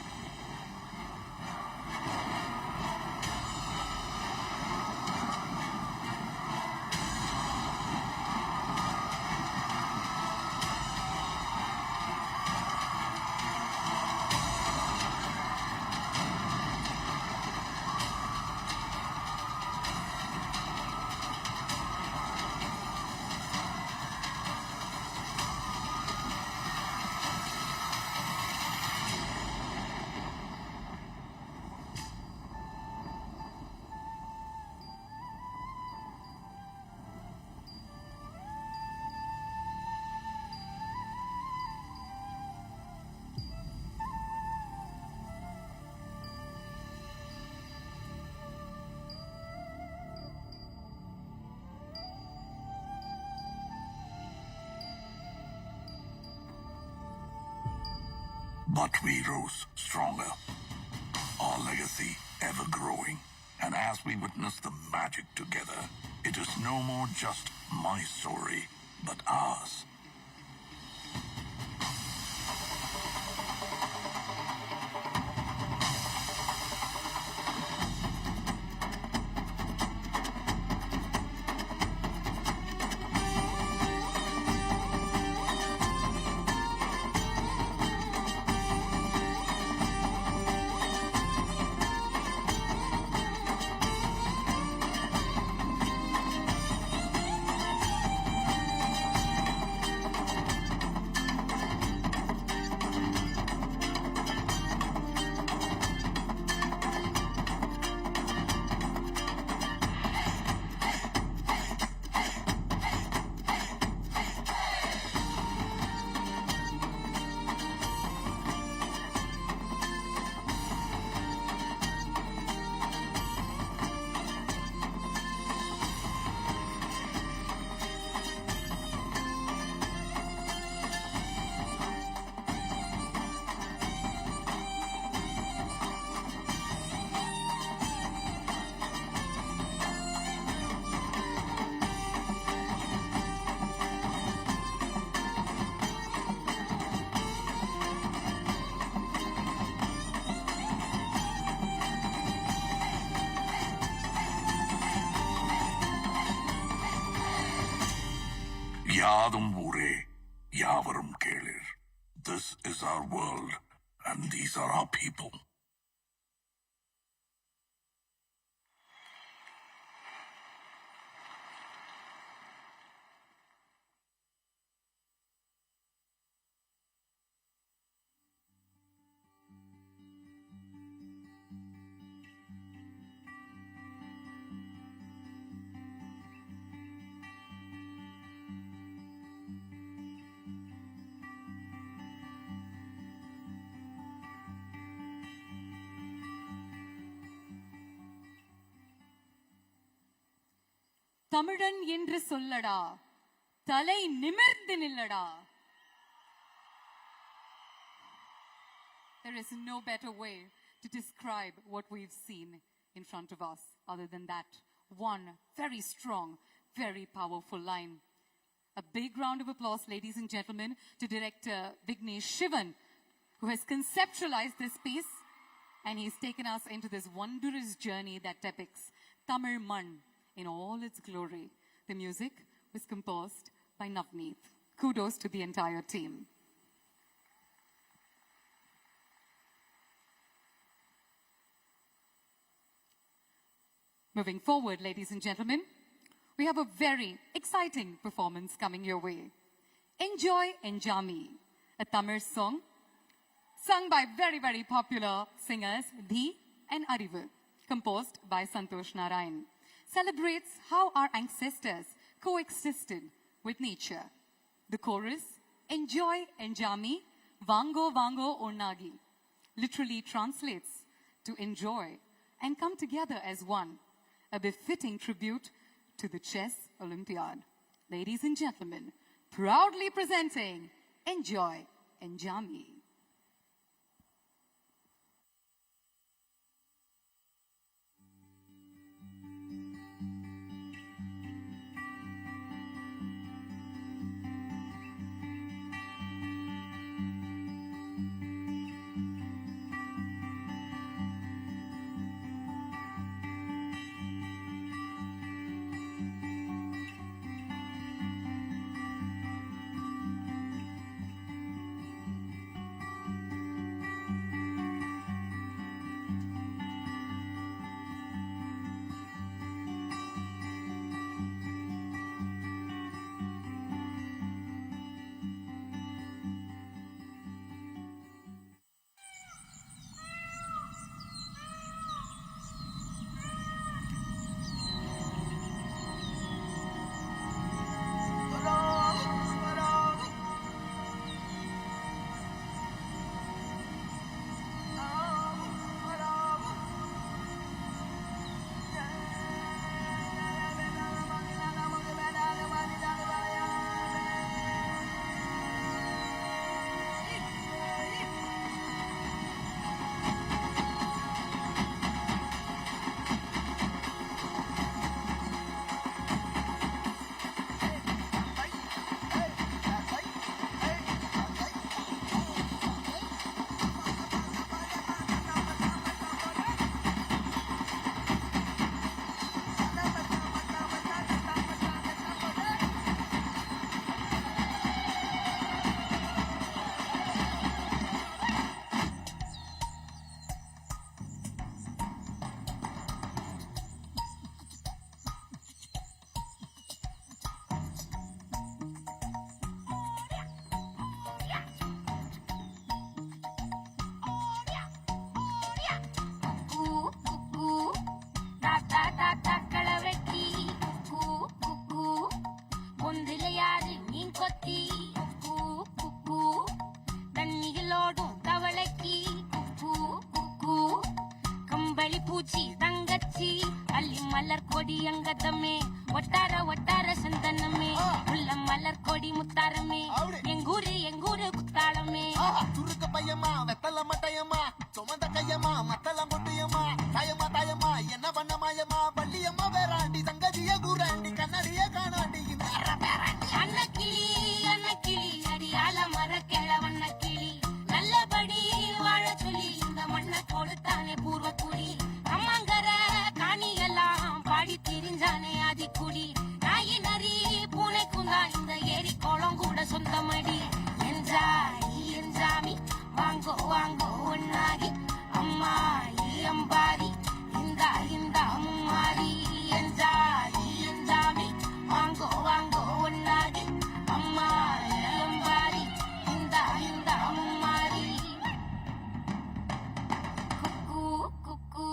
But we rose stronger, our legacy ever growing. And as we witness the magic together, it is no more just my story, but ours. Yadum Ure, Yavarum Kelir. This is our world, and these are our people. தமிழன் என்று சொல்லடா தலை நிமிர்ந்து நில்லடா. There is no better way to describe what we've seen in front of us other than that one very strong, very powerful line. A big round of applause, ladies and gentlemen, to director Vignesh Shivan, who has conceptualized this piece, and he's taken us into this wondrous journey that depicts Tamil Man in all its glory. The music was composed by Navneet. Kudos to the entire team. Moving forward, ladies and gentlemen, we have a very exciting performance coming your way. Enjoy Enjami, a Tamil song sung by very, very popular singers, the and Arivu, composed by Santosh Narayan, celebrates how our ancestors coexisted with nature. The chorus, Enjoy Enjami, Vango Vango Onnagi, literally translates to enjoy and come together as one, a befitting tribute to the Chess Olympiad. Ladies and gentlemen, proudly presenting Enjoy Enjami. அங்கதமே ஒட்டார ஒட்டார சந்தனமே உள்ள மலர் கொடி முத்தாரமே எங்கூரு குத்தாளமே சுருக்க பையமா வெத்தல மட்டையம்மா சுமந்த கையம்மா மத்தளம் கொட்டியம்மா தாயம்மா என்ன பண்ண மாயம்மா பள்ளியம்மா வேறாண்டி தங்கதிய கூறாண்டி கண்ணடிய காணாண்டி அன்னக்கிளி அடியால மர கிழவண்ண கிளி நல்லபடி வாழ சொல்லி இந்த மண்ணை கொடுத்தானே பூர்வ குடி அம்மங்கர காணியெல்லாம் பாடி திரிஞ்சானே ஆதிக்குடி நாயி நரி பூனைக்கும் தான் இந்த ஏரி குளம் கூட சொந்தமடி என்ஜாமி வாங்கோ வாங்கோ ஒன்னாகி அம்மா அம்பாரி இந்த அம்மாரி என்ஜாமி வாங்கோ வாங்கோ ஒன்னாகி அம்மா அம்பாரி இந்த அம்மாரி குக்கு குக்கு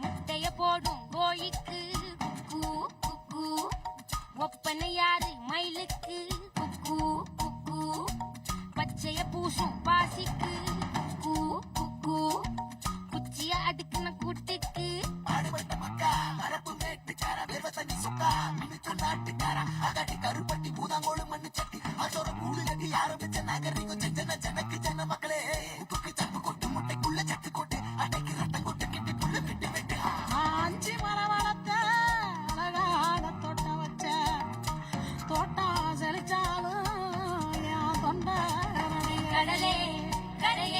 முட்டைய போடும் கோழிக்கு குக்கு குக்கு ஒப்பனை யாரு மயிலுக்கு குக்கு குக்கு பச்சைய பூசும் பாசிக்கு குக்கு குக்கு குச்சிய அடுக்குன கூட்டுக்கு பாடுபட்ட மக்கா மரப்பு மேட்டுக்கார வேர்வ தண்ணி சொக்கா மினுக்கு நாட்டுக்கார அகாட்டி கருப்பட்டி பூதாங்கோடு மண்ணு சட்டி அதோட கூடு கட்டி ஆரம்பிச்ச நாகரிகம் செஞ்சன ஜனக்கு ஜன மக்களே உப்புக்கு சப்பு கொட்டு முட்டைக்குள்ள சத்து கொட்டு அட்டைக்கு ரத்தம் கொட்டு கிட்டி புள்ள வெட்டு வெட்டு ஆஞ்சி மரம் வளர்த்த அழகான தோட்டம் வச்ச தோட்டம் செழிச்சாலும் என் தொண்டை கடலே கரைய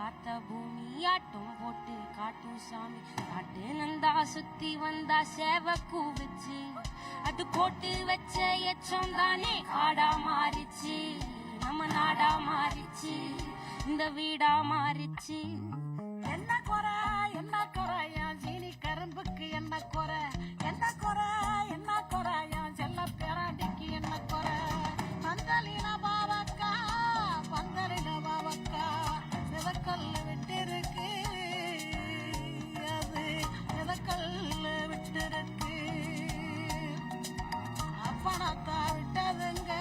காத்த பூமி ஆட்டம் போட்டு காட்டும் சாமி காட்டு நந்தா சுத்தி வந்தா சேவ கூவிச்சு அது போட்டு வச்ச எச்சம் தானே காடா மாறிச்சு நம்ம நாடா மாறிச்சு இந்த வீடா மாறிச்சு என்ன குறை என் சீனி கரும்புக்கு என்ன குறை என்ன குறை என் செல்ல பேராண்டிக்கு என்ன குறை பந்தலின பாவக்கா மிதக்கல்ல விட்டிருக்கு அது மிதக்கல்ல விட்டிருக்கு அப்பனாத்தா விட்டதுங்க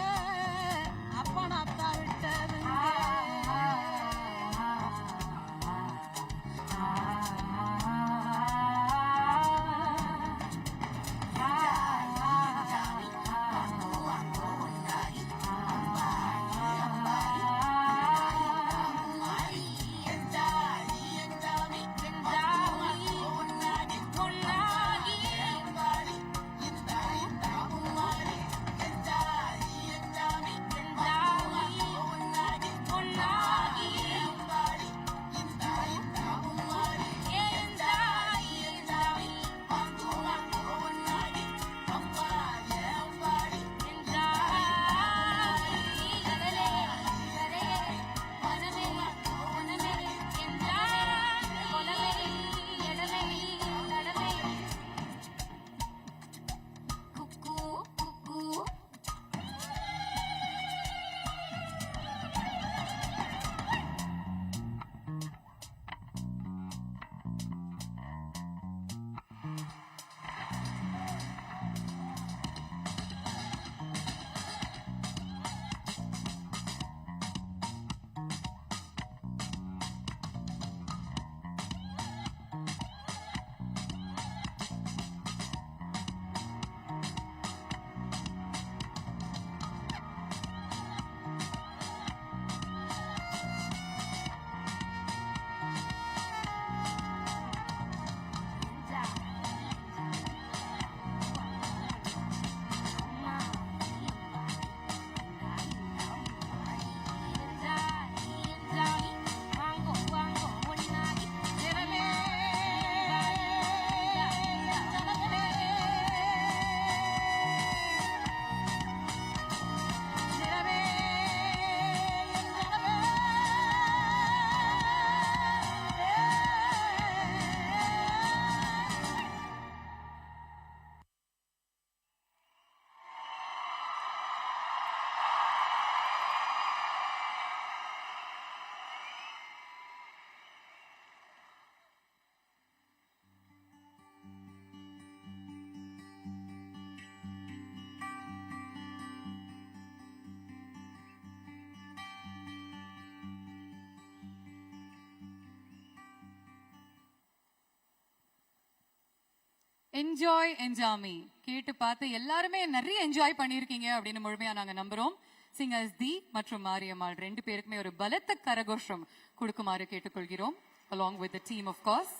என்ஜாய் என்ஜாமி கேட்டு பார்த்து எல்லாருமே நிறைய என்ஜாய் பண்ணியிருக்கீங்க அப்படின்னு முழுமையா நாங்க நம்புறோம். சிங்கர்ஸ் தி மற்றும் மாரியம்மாள் ரெண்டு பேருக்குமே ஒரு பலத்த கரகோஷம் கொடுக்குமாறு கேட்டுக்கொள்கிறோம். along with the team of course.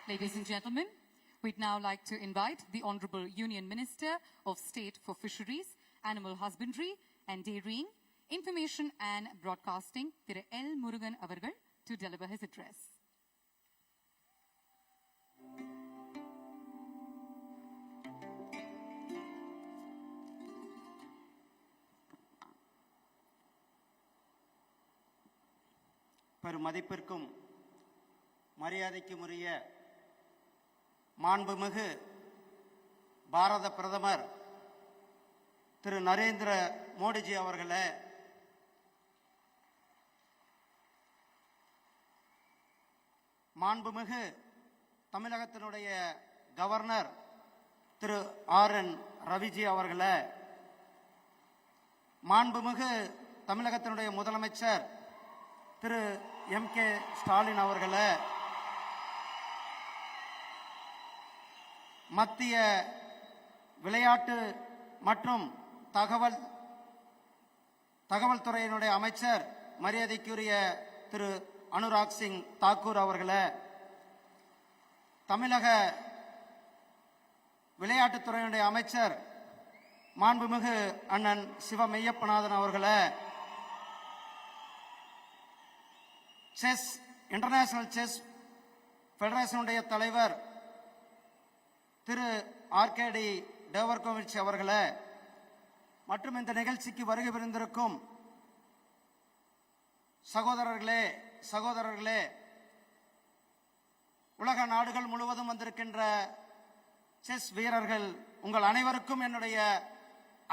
Ladies and gentlemen, we'd now like to invite the Honorable Union Minister of State for Fisheries, Animal Husbandry and Dairying, Information and Broadcasting, Thiru L. Murugan avargal to deliver his address. பெருமதிப்பிற்கும் மரியாதைக்கும் உரிய மாண்புமிகு பாரத பிரதமர் திரு நரேந்திர மோடிஜி அவர்களே, மாண்புமிகு தமிழகத்தினுடைய governor திரு R. N.. Raviji அவர்களே, மாண்புமிகு தமிழகத்தினுடைய முதலமைச்சர் திரு எம்.கே. ஸ்டாலின் அவர்களே, மத்திய விளையாட்டு மற்றும் தகவல் துறையினுடைய அமைச்சர் மரியாதைக்குரிய திரு அனுராக் சிங் தாக்கூர் அவர்களே, தமிழக விளையாட்டுத்துறையினுடைய அமைச்சர் மாண்புமிகு அண்ணன் சிவ மெய்யப்பநாதன் அவர்களே, செஸ் இன்டர்நேஷனல் செஸ் ஃபெடரேஷனுடைய தலைவர் திரு ஆர்கேடி டேவர்கோவிச் அவர்களே, மற்றும் இந்த நிகழ்ச்சிக்கு வருகை புரிந்திருக்கும் சகோதரர்களே, உலக நாடுகள் முழுவதும் வந்திருக்கின்ற செஸ் வீரர்கள், உங்கள் அனைவருக்கும் என்னுடைய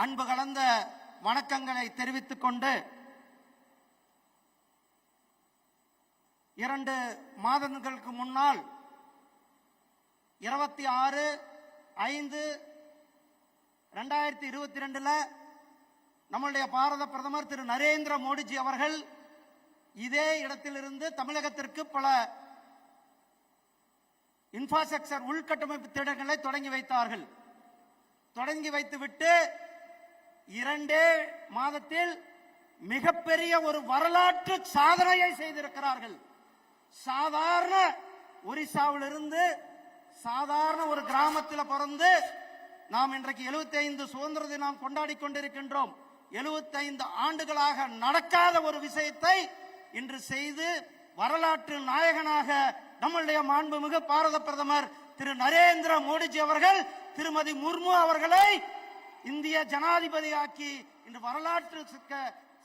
அன்பு கலந்த வணக்கங்களை தெரிவித்துக் கொண்டு, 2 மாதங்களுக்கு முன்னால் 26/5/2022 நம்முடைய பாரத பிரதமர் திரு நரேந்திர மோடிஜி அவர்கள் இதே இடத்திலிருந்து தமிழகத்திற்கு பல இன்ஃப்ராஸ்ட்ரக்சர் உள்கட்டமைப்பு திட்டங்களை தொடங்கி வைத்தார்கள். தொடங்கி வைத்துவிட்டு 2 மாதத்தில் மிகப்பெரிய ஒரு வரலாற்று சாதனையை செய்திருக்கிறார்கள். சாதாரண ஒரிசாவிலிருந்து சாதாரண ஒரு கிராமத்தில் பிறந்து நாம் இன்றைக்கு 75 சுதந்திர தினம் கொண்டாடி கொண்டிருக்கின்றோம். 75 ஆண்டுகளாக நடக்காத ஒரு விஷயத்தை இன்று செய்து வரலாற்று நாயகனாக நம்முடைய மாண்புமிகு பாரத பிரதமர் திரு நரேந்திர மோடிஜி அவர்கள் திருமதி முர்மு அவர்களை இந்திய ஜனாதிபதியாக்கி இன்று வரலாற்று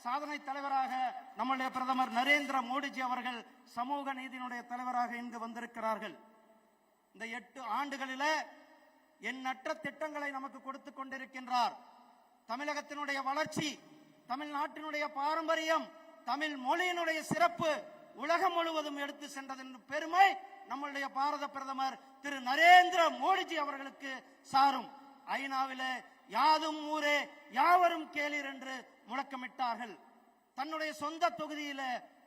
சாதனை தலைவராக நம்முடைய பிரதமர் நரேந்திர மோடிஜி அவர்கள் சமூக நீதியினுடைய தலைவராக இங்கு வந்திருக்கிறார்கள். இந்த 8 ஆண்டுகளில எண்ணற்ற திட்டங்களை நமக்கு கொடுத்துக் கொண்டிருக்கின்றார். தமிழகத்தினுடைய வளர்ச்சி, தமிழ்நாட்டினுடைய பாரம்பரியம், தமிழ் மொழியினுடைய சிறப்பு உலகம் முழுவதும் எடுத்து சென்றதன் பெருமை நம்முடைய பாரத பிரதமர் திரு நரேந்திர மோடிஜி அவர்களுக்கு சாரும். ஐநாவிலே யாதும் ஊரே யாவரும் கேளீர் என்று முழக்கமிட்டார்கள். தன்னுடைய சொந்த தொகுதியில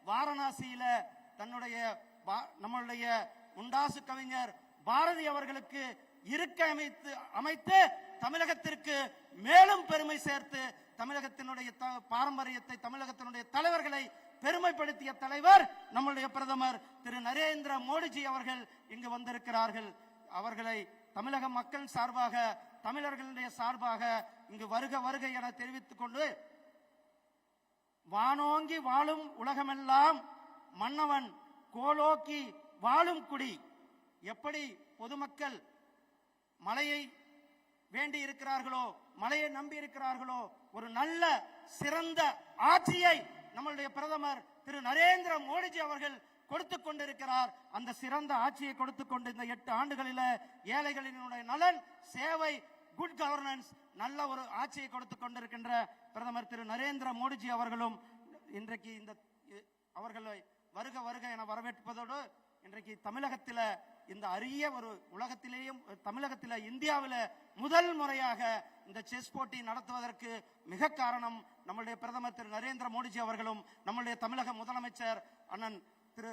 வாரணாசியில நம்முடைய உண்டாசு கவிஞர் பாரதி அவர்களுக்கு இருக்க அமைத்து தமிழகத்திற்கு மேலும் பெருமை சேர்த்து தமிழகத்தினுடைய பாரம்பரியத்தை, தமிழகத்தினுடைய தலைவர்களை பெருமைப்படுத்திய தலைவர் நம்முடைய பிரதமர் திரு நரேந்திர மோடிஜி அவர்கள் இங்கு வந்திருக்கிறார்கள். அவர்களை தமிழக மக்கள் சார்பாக, தமிழர்களுடைய சார்பாக இங்கு வருக வருகை என தெரிவித்துக் கொண்டு, வானோங்கி வாழும் உலகமெல்லாம் மன்னவன் கோலோக்கி வாழும் குடி. எப்படி பொதுமக்கள் மழையை வேண்டி இருக்கிறார்களோ, மழையை நம்பி இருக்கிறார்களோ, ஒரு நல்ல சிறந்த ஆட்சியை நம்முடைய பிரதமர் திரு நரேந்திர மோடிஜி அவர்கள் கொடுத்துக் கொண்டிருக்கிறார். அந்த சிறந்த ஆட்சியை கொடுத்துக் கொண்டு இந்த 8 ஆண்டுகளில ஏழைகளினுடைய நலன், சேவை, குட் கவர்னன்ஸ், நல்ல ஒரு ஆட்சியை கொடுத்துக் கொண்டிருக்கின்ற பிரதமர் திரு நரேந்திர மோடிஜி அவர்களும் இன்றைக்கு அவர்களை வருக வருக என வரவேற்பதோடு, இன்றைக்கு தமிழகத்தில இந்த அரிய ஒரு உலகத்திலேயும் தமிழகத்தில இந்தியாவில முதல் முறையாக இந்த செஸ் போட்டி நடத்துவதற்கு மிக காரணம் நம்முடைய பிரதமர் திரு நரேந்திர மோடிஜி அவர்களும் நம்முடைய தமிழக முதலமைச்சர் அண்ணன் திரு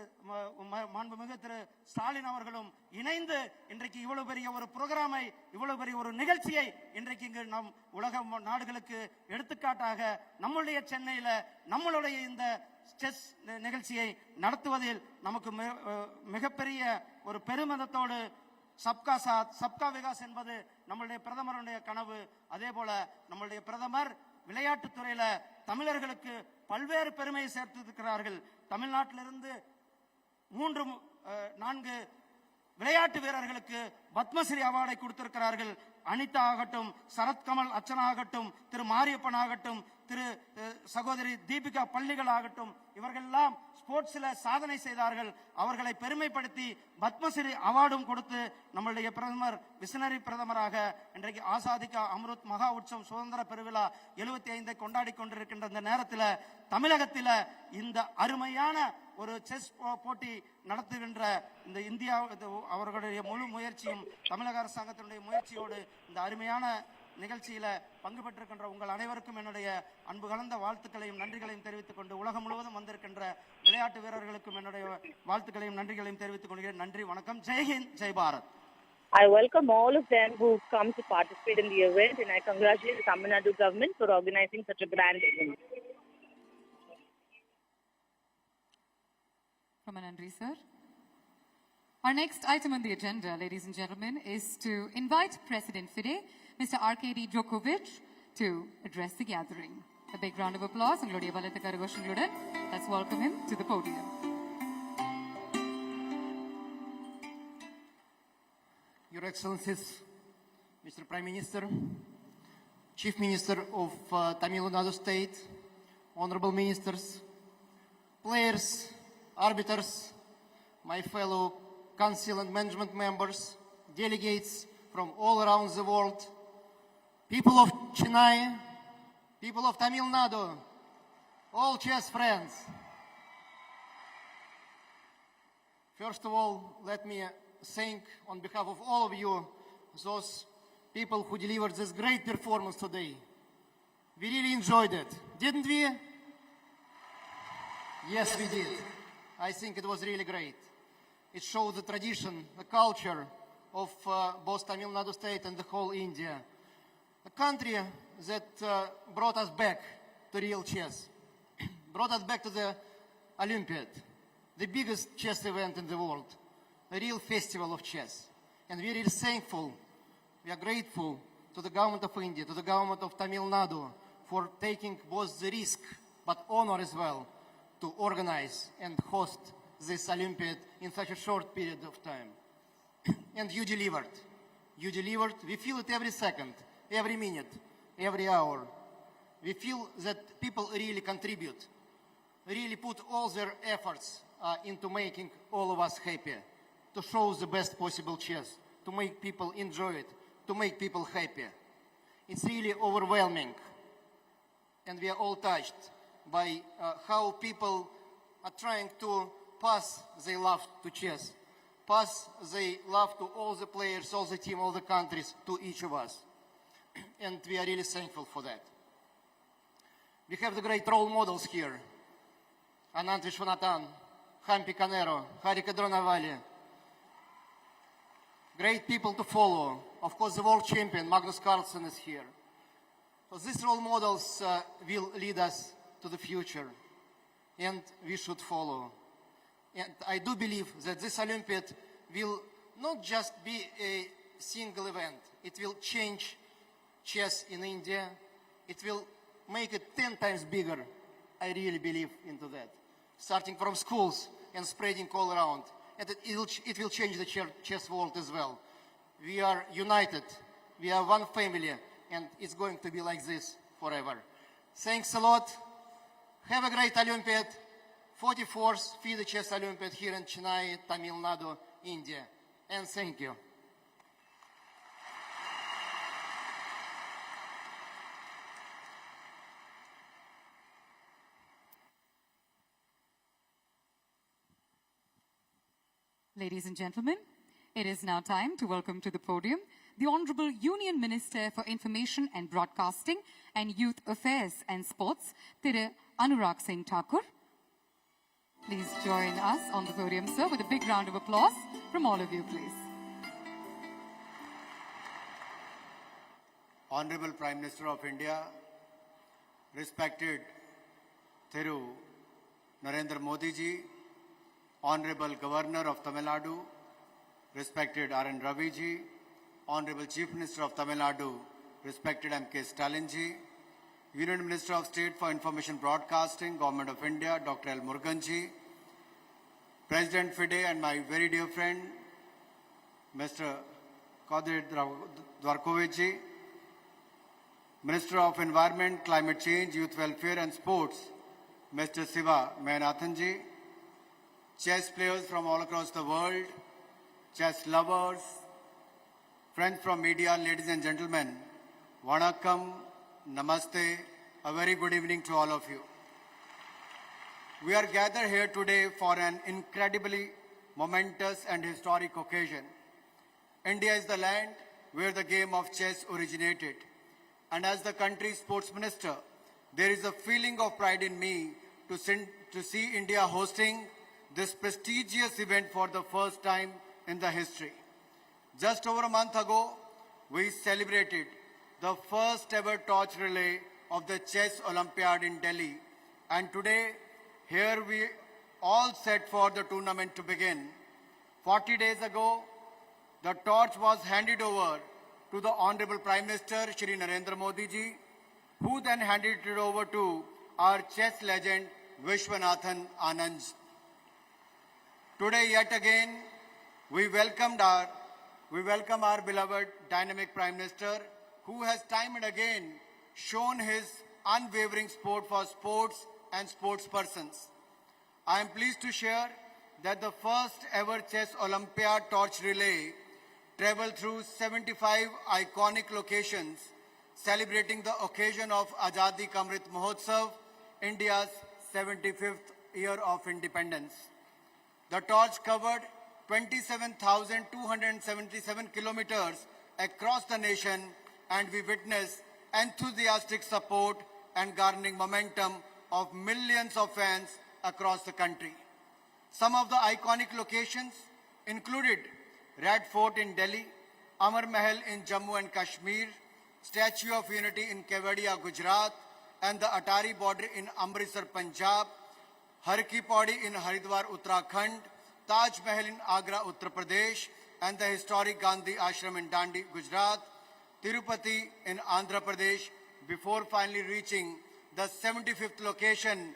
மாண்புமிகு திரு ஸ்டாலின் அவர்களும் இணைந்து இன்றைக்கு இவ்வளவு பெரிய ஒரு புரோகிராமை, இவ்வளவு பெரிய ஒரு நிகழ்ச்சியை இன்றைக்கு இங்கு நம் உலக நாடுகளுக்கு எடுத்துக்காட்டாக நம்முடைய சென்னையில நம்மளுடைய இந்த செஸ் நிகழ்ச்சியை நடத்துவதில் நமக்கு மிகப்பெரிய ஒரு பெருமிதத்தோடு சப்கா சாத் சப்கா விகாஸ் என்பது நம்மளுடைய பிரதமருடைய கனவு. அதே போல நம்மளுடைய பிரதமர் விளையாட்டுத்துறையில தமிழர்களுக்கு பல்வேறு பெருமையை சேர்த்திருக்கிறார்கள். தமிழ்நாட்டிலிருந்து 3-4 விளையாட்டு வீரர்களுக்கு பத்மஸ்ரீ அவார்டை கொடுத்திருக்கிறார்கள். அனிதா ஆகட்டும், சரத்கமல் அர்ச்சனா ஆகட்டும், திரு மாரியப்பன் ஆகட்டும், திரு சகோதரி தீபிகா பள்ளிகள் ஆகட்டும், இவர்களெல்லாம் ஸ்போர்ட்ஸ்ல சாதனை செய்தார்கள். அவர்களை பெருமைப்படுத்தி பத்மஸ்ரீ அவார்டும் கொடுத்து நம்மளுடைய பிரதமர் விசனரி பிரதமராக இன்றைக்கு ஆசாதிகா அம்ருத் மகா உற்சவம் சுதந்திர பெருவிழா 75 கொண்டாடி கொண்டிருக்கின்ற இந்த நேரத்தில் தமிழகத்தில் இந்த அருமையான ஒரு செஸ் போட்டி நடத்துகின்ற இந்த இந்தியா அவர்களுடைய முழு முயற்சியும் தமிழக அரசாங்கத்தினுடைய முயற்சியோடு இந்த அருமையான நிகழ்ச்சியில பங்கு பெற்றிருக்கின்ற உங்கள் அனைவருக்கும் என்னுடைய அன்பு கலந்த வாழ்த்துக்களையும் நன்றிகளையும் தெரிவித்துக் கொண்டு, உலகம் முழுவதும் வந்திருக்கின்ற விளையாட்டு வீரர்களுக்கும் என்னுடைய வாழ்த்துக்களையும் நன்றிகளையும் தெரிவித்துக் கொள்கிறேன். நன்றி, வணக்கம். Jai Hind, Jai Bharat. I welcome all of them who come to participate in the event, and I congratulate the Tamil Nadu government for organizing such a grand event. Ramanandri sir. Our next item on the agenda, ladies and gentlemen, is to invite President FIDE, Mr. Arkady Djokovic, to address the gathering. A big round of applause and let's welcome him to the podium. Your Excellencies, Mr. Prime Minister, Chief Minister of Tamil Nadu State, Honorable Ministers, players, arbiters, my fellow Council and Management members, delegates from all around the world, people of Chennai, people of Tamil Nadu, all chess friends. First of all, let me thank on behalf of all of you those people who delivered this great performance today. We really enjoyed it, didn't we? Yes, we did. I think it was really great. It showed the tradition, the culture of both Tamil Nadu state and the whole India. A country that brought us back to real chess, brought us back to the Olympiad, the biggest chess event in the world, a real festival of chess. And we're really thankful, we are grateful to the government of India, to the government of Tamil Nadu for taking both the risk but honor as well to organize and host this Olympiad in such a short period of time. And you delivered. You delivered. We feel it every second, every minute, every hour. We feel that people really contribute, really put all their efforts into making all of us happy, to show the best possible chess, to make people enjoy it, to make people happy. It's really overwhelming. And we are all touched by how people are trying to pass their love to chess, pass their love to all the players, all the team, all the countries, to each of us. And we are really thankful for that. We have the great role models here. Anand Vishwanathan, Hampi Canero, Harika Dronavali. Great people to follow. Of course, the world champion, Magnus Carlsen, is here. So these role models will lead us to the future, and we should follow. And I do believe that this Olympiad will not just be a single event. It will change chess in India. It will make it 10 times bigger. I really believe into that. Starting from schools and spreading all around. And it will change the chess world as well. We are united. We are one family. And it's going to be like this forever. Thanks a lot. Have a great Olympiad. 44th FIDE Chess Olympiad here in Chennai, Tamil Nadu, India. And thank you. Ladies and gentlemen, it is now time to welcome to the podium the Honorable Union Minister for Information and Broadcasting and Youth Affairs and Sports, Thiru Anurag Singh Thakur. Please join us on the podium, sir, with a big round of applause from all of you, please. Honorable Prime Minister of India, respected Thiru Narendra Modi ji, Honorable Governor of Tamil Nadu, respected R.N. Ravi ji, Honorable Chief Minister of Tamil Nadu, respected M.K. Stalin ji, Union Minister of State for Information Broadcasting, Government of India, Dr. L. Murugan ji, President FIDE and my very dear friend, Mr. Kadir Dwarkovich ji, Minister of Environment, Climate Change, Youth Welfare and Sports, Mr. Siva Mayanathan ji, chess players from all across the world, chess lovers, friends from media, ladies and gentlemen, Vanakkam, Namaste, a very good evening to all of you. We are gathered here today for an incredibly momentous and historic occasion. India is the land where the game of chess originated. And as the country's sports minister, there is a feeling of pride in me to see India hosting this prestigious event for the first time in the history. Just over a month ago, we celebrated the first ever torch relay of the Chess Olympiad in Delhi. And today, here we all set for the tournament to begin. 40 days ago, the torch was handed over to the Honorable Prime Minister, Shri Narendra Modi ji, who then handed it over to our chess legend, Vishwanathan Anand. Today, yet again, we welcomed our we welcome our beloved dynamic Prime Minister, who has time and again shown his unwavering support for sports and sportspersons. I am pleased to share that the first ever Chess Olympiad torch relay traveled through 75 iconic locations, celebrating the occasion of Azadi Ka Amrit Mahotsav, India's 75th year of independence. The torch covered 27,277 kilometers across the nation, and we witnessed enthusiastic support and garnering momentum of millions of fans across the country. Some of the iconic locations included Red Fort in Delhi, Amar Mahal in Jammu and Kashmir, Statue of Unity in Kevadia, Gujarat, and the Atari border in Amritsar, Punjab, Har Ki Pauri in Haridwar, Uttarakhand, Taj Mahal in Agra, Uttar Pradesh, and the historic Gandhi Ashram in Dandi, Gujarat, Tirupati in Andhra Pradesh, before finally reaching the 75th location,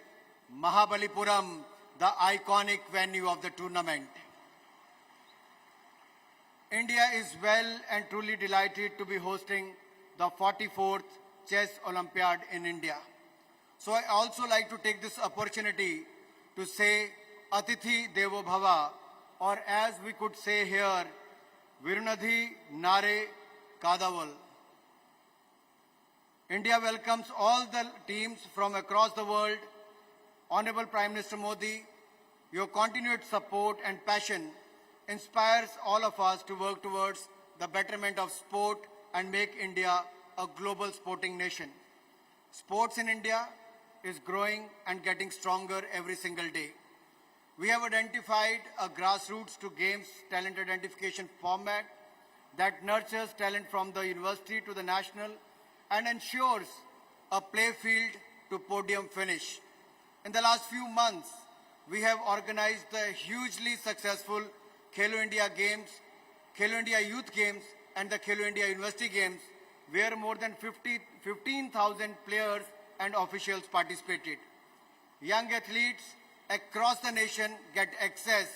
Mahabalipuram, the iconic venue of the tournament. India is well and truly delighted to be hosting the 44th Chess Olympiad in India. So I also like to take this opportunity to say Atithi Devo Bhava, or as we could say here, Virunadhi Nare Kadaval. India welcomes all the teams from across the world. Honorable Prime Minister Modi, your continued support and passion inspires all of us to work towards the betterment of sport and make India a global sporting nation. Sports in India is growing and getting stronger every single day. We have identified a grassroots to games talent identification format that nurtures talent from the university to the national and ensures a play field to podium finish. In the last few months, we have organized the hugely successful Khelo India Games, Khelo India Youth Games, and the Khelo India University Games, where more than 15,000 players and officials participated. Young athletes across the nation get access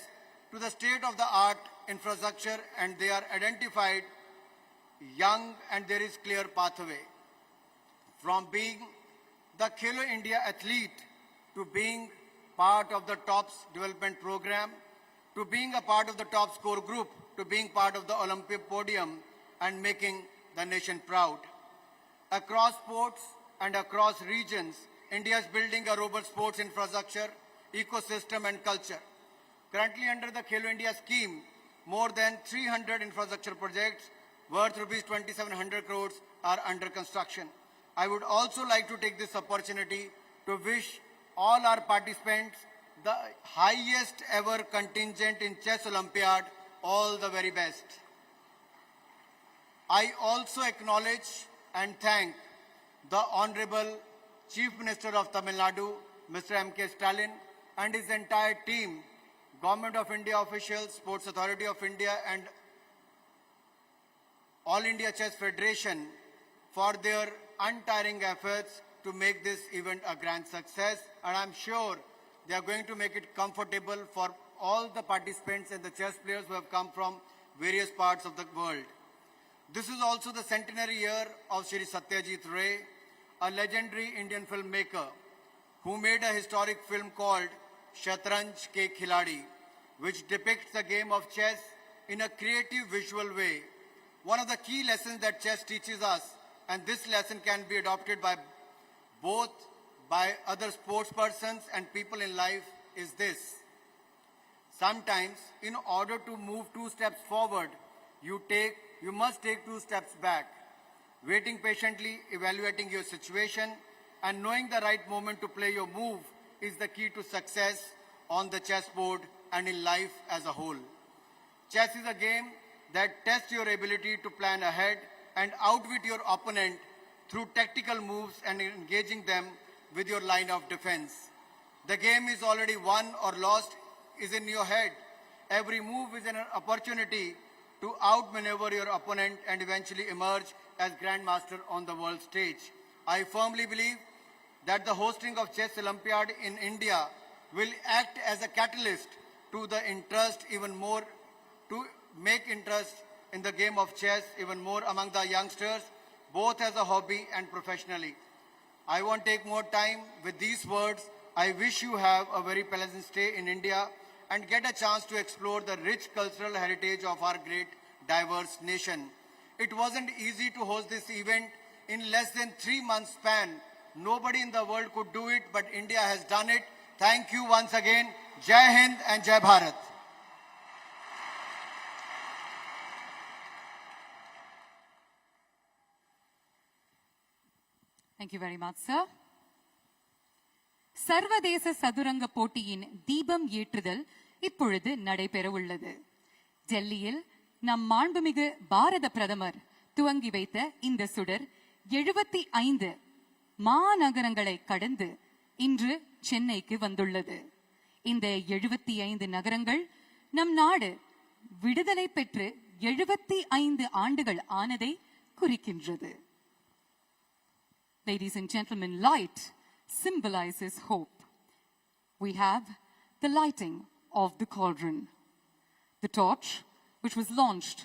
to the state-of-the-art infrastructure, and they are identified young, and there is clear pathway. From being the Khelo India athlete to being part of the TOPS development program, to being a part of the top score group, to being part of the Olympic podium and making the nation proud. Across sports and across regions, India is building a robust sports infrastructure, ecosystem and culture. Currently under the Khelo India scheme, more than 300 infrastructure projects worth rupees 2,700 crores are under construction. I would also like to take this opportunity to wish all our participants, the highest ever contingent in Chess Olympiad, all the very best. I also acknowledge and thank the Honorable Chief Minister of Tamil Nadu, Mr. M.K. Stalin, and his entire team, Government of India officials, Sports Authority of India, and All India Chess Federation for their untiring efforts to make this event a grand success. And I'm sure they are going to make it comfortable for all the participants and the chess players who have come from various parts of the world. This is also the centenary year of Shri Satyajit Ray, a legendary Indian filmmaker who made a historic film called Shatranj Ke Khiladi, which depicts the game of chess in a creative visual way. One of the key lessons that chess teaches us, and this lesson can be adopted by both by other sports persons and people in life, is this. Sometimes, in order to move 2 steps forward, you must take 2 steps back. Waiting patiently, evaluating your situation, and knowing the right moment to play your move is the key to success on the chessboard and in life as a whole. Chess is a game that tests your ability to plan ahead and outwit your opponent through tactical moves and engaging them with your line of defense. The game is already won or lost is in your head. Every move is an opportunity to outmaneuver your opponent and eventually emerge as grandmaster on the world stage. I firmly believe that the hosting of Chess Olympiad in India will act as a catalyst to the interest even more, to make interest in the game of chess, even more among the youngsters, both as a hobby and professionally. I won't take more time. With these words, I wish you have a very pleasant stay in India and get a chance to explore the rich cultural heritage of our great diverse nation. It wasn't easy to host this event in less than 3 months span. Nobody in the world could do it, but India has done it. Thank you once again. Jai Hind and Jai Bharat. Thank you very much, sir. சர்வதேச சதுரங்க போட்டியின் தீபம் ஏற்றுதல் இப்பொழுது நடைபெற உள்ளது. டெல்லியில் நம் மாண்புமிகு பாரத பிரதமர் துவங்கி வைத்த இந்த சுடர் 75 மாநகரங்களை கடந்து இன்று சென்னைக்கு வந்துள்ளது. இந்த 75 நகரங்கள் நம் நாடு விடுதலை பெற்று 75 ஆண்டுகள் ஆனதை குறிக்கின்றது. Ladies and gentlemen, light symbolizes hope. We have the lighting of the cauldron. The torch, which was launched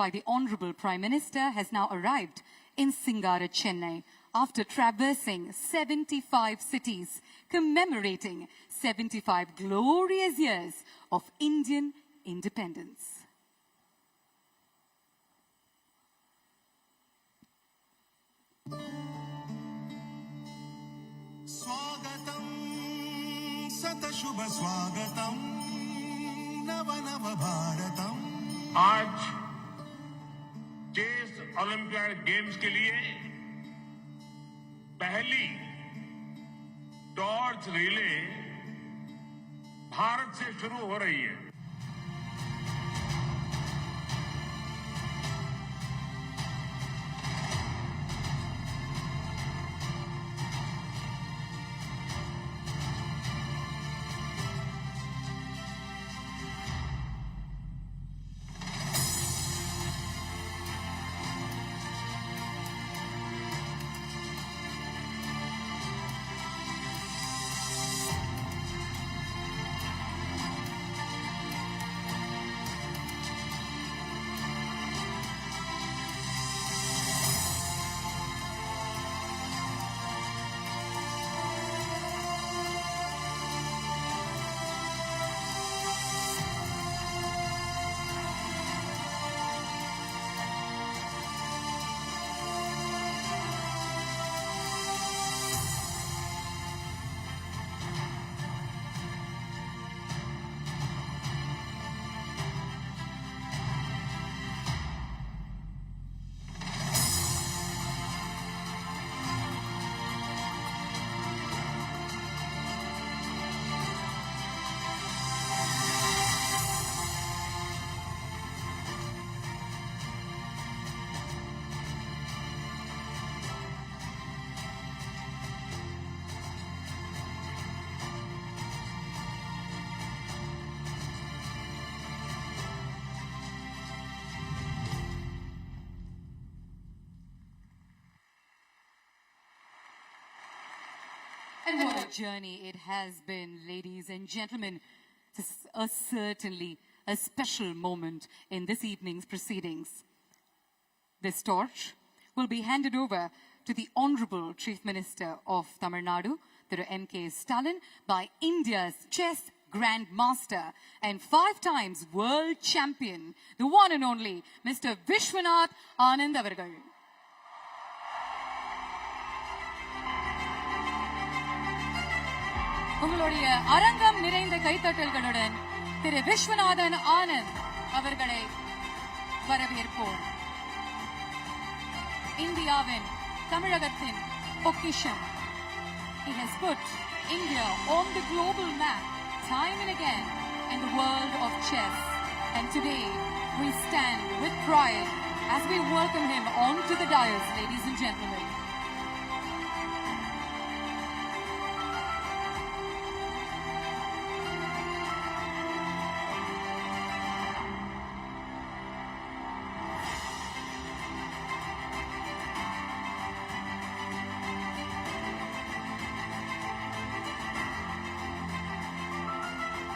by the Honorable Prime Minister, has now arrived in Inaugurate, Chennai, after traversing 75 cities, commemorating 75 glorious years of Indian independence. स्वागतम सतशुभ स्वागतम नव नव भारतम। आज chess olympiad games के लिए पहली torch relay Bharat से शुरू हो रही है। And what a journey it has been, ladies and gentlemen. This is certainly a special moment in this evening's proceedings. This torch will be handed over to the Honorable Chief Minister of Tamil Nadu, Thiru M.K. Stalin, by India's chess Grand Master and 5 times world champion, the one and only Mr. Vishwanath Anand avargal. உங்களுடைய அரங்கம் நிறைந்த கைத்தட்டல்களுடன் திரு விஸ்வநாதன் ஆனந்த் அவர்களை வரவேற்போம். இந்தியாவின் தமிழகத்தின் பொக்கிஷம். He has put India on the global map time and again in the world of chess. And today we stand with pride as we welcome him onto the dais, ladies and gentlemen.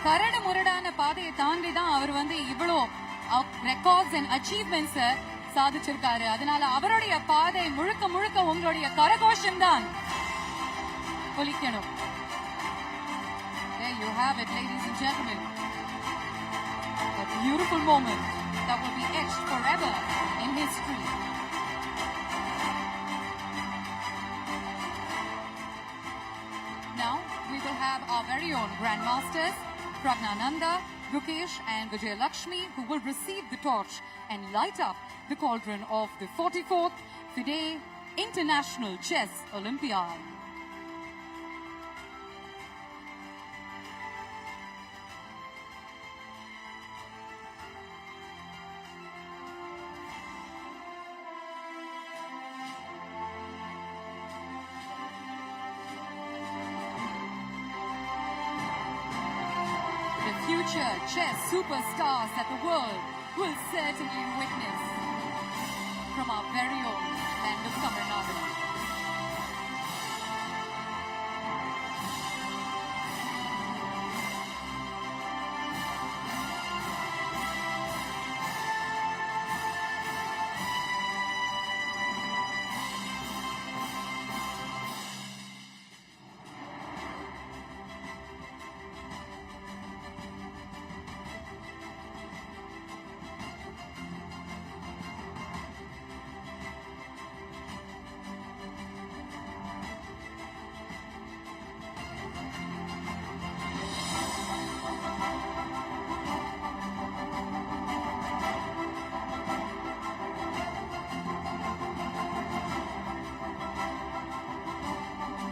கரடு முரடான பாதையை தாண்டி தான் அவர் இவ்வளோ records and achievements சாதிச்சிருக்காரு. அதனால அவருடைய பாதை முழுக்க முழுக்க உங்களுடைய கரகோஷம் தான் ஒலிக்கணும். There you have it, ladies and gentlemen. A beautiful moment that will be etched forever in history. Now we will have our very own grandmasters, Pragnananda, Rukesh and Vijayalakshmi, who will receive the torch and light up the cauldron of the 44th FIDE International Chess Olympiad. Future chess superstars that the world will certainly witness from our very own land of Tamil Nadu.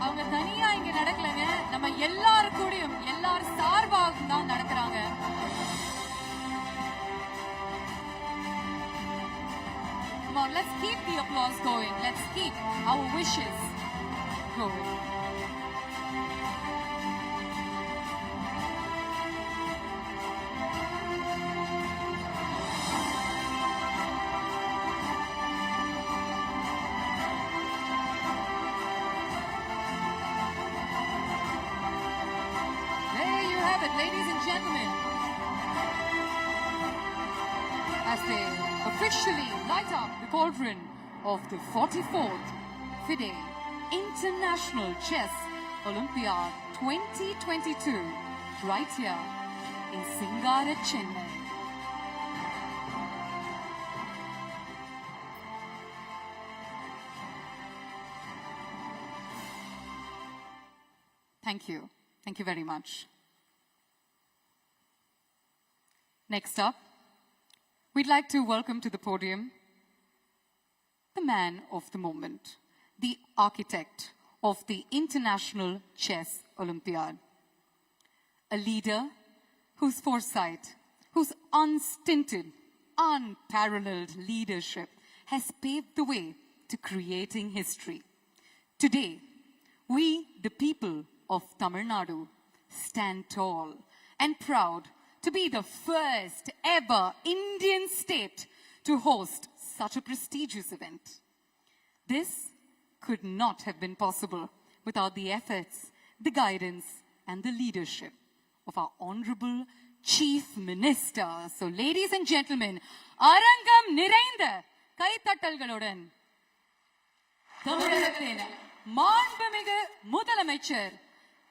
அவங்க தனியா இங்க நடக்கலங்க, நம்ம எல்லாரும் கூடயும் எல்லாரும் சார்பாக தான் நடக்கிறாங்க. Come on, let's keep the applause going. Let's keep our wishes going. Ladies and gentlemen, as they officially light up the cauldron of the 44th FIDE International Chess Olympiad 2022 right here in Inaugurate, Chennai. Thank you. Thank you very much. Next up, we'd like to welcome to the podium the man of the moment, the architect of the International Chess Olympiad, a leader whose foresight, whose unstinted, unparalleled leadership has paved the way to creating history. Today, we, the people of Tamil Nadu, stand tall and proud to be the first ever Indian state to host such a prestigious event. This could not have been possible without the efforts, the guidance, and the leadership of our Honorable Chief Minister. So, ladies and gentlemen, Arangam Nirainda Kaittattalgaludan Tamilnaduthin மாண்புமிகு முதலமைச்சர்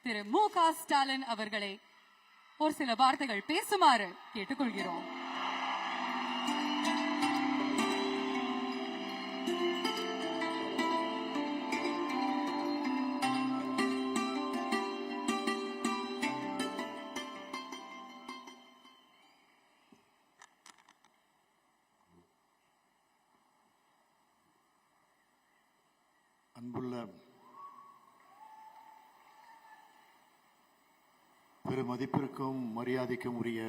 திரு மு.க. ஸ்டாலின் அவர்களை ஒரு சில வார்த்தைகள் பேசுமாறு கேட்டுக்கொள்கிறோம். அன்புள்ள பெருமதிப்பிற்கும் மரியாதைக்கும் உரிய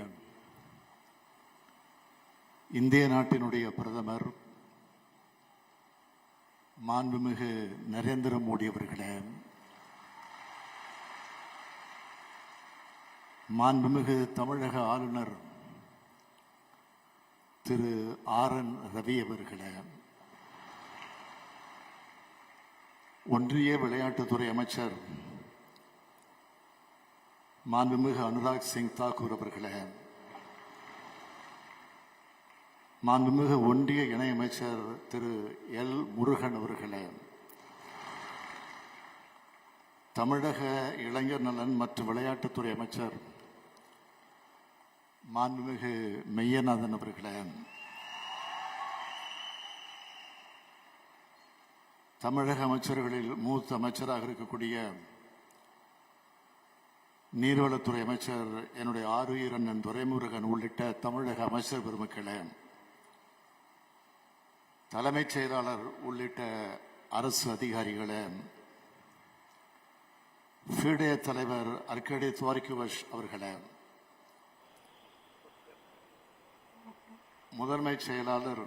இந்திய நாட்டினுடைய பிரதமர் மாண்புமிகு நரேந்திர மோடி அவர்களே, மாண்புமிகு தமிழக ஆளுநர் திரு ஆர்.என். ரவி அவர்களே, ஒன்றிய விளையாட்டுத்துறை அமைச்சர் மாண்புமிகு அனுராக் சிங் தாக்கூர் அவர்களே, மாண்புமிகு ஒன்றிய இணையமைச்சர் திரு எல் முருகன் அவர்களே, தமிழக இளைஞர் நலன் மற்றும் விளையாட்டுத்துறை அமைச்சர் மாண்புமிகு மெய்யநாதன் அவர்களே, தமிழக அமைச்சர்களில் மூத்த அமைச்சராக இருக்கக்கூடிய நீர்வளத்துறை அமைச்சர் என்னுடைய ஆருயிர் அண்ணன் துரைமுருகன் உள்ளிட்ட தமிழக அமைச்சர் பெருமக்களே, தலைமைச் செயலாளர் உள்ளிட்ட அரசு அதிகாரிகளே, ஃபீடே தலைவர் அர்கடி துவாரிகுவஷ் அவர்களே, முதன்மைச் செயலாளர்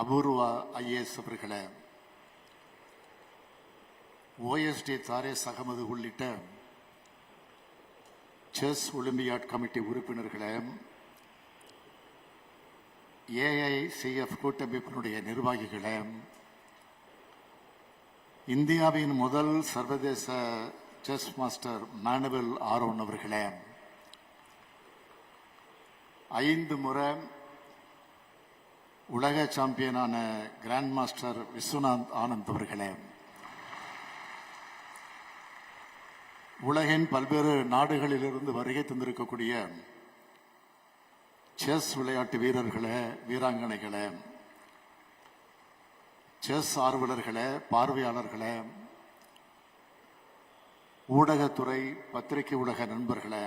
அபூர்வா ஐஏஎஸ் அவர்களே, ஓஎஸ்டி தாரேஸ் அகமது உள்ளிட்ட செஸ் ஒலிம்பியாட் கமிட்டி உறுப்பினர்களே, ஏஐசிஎஃப் கூட்டமைப்பினுடைய நிர்வாகிகளே, இந்தியாவின் முதல் சர்வதேச செஸ் மாஸ்டர் மானுவல் ஆரோன் அவர்களே, 5 முறை உலக சாம்பியனான கிராண்ட் மாஸ்டர் விஸ்வநாத் ஆனந்த் அவர்களே, உலகின் பல்வேறு நாடுகளிலிருந்து வருகை தந்திருக்கக்கூடிய செஸ் விளையாட்டு வீரர்களே, வீராங்கனைகளே, செஸ் ஆர்வலர்களே, பார்வையாளர்களே, ஊடகத்துறை பத்திரிகை உலக நண்பர்களே,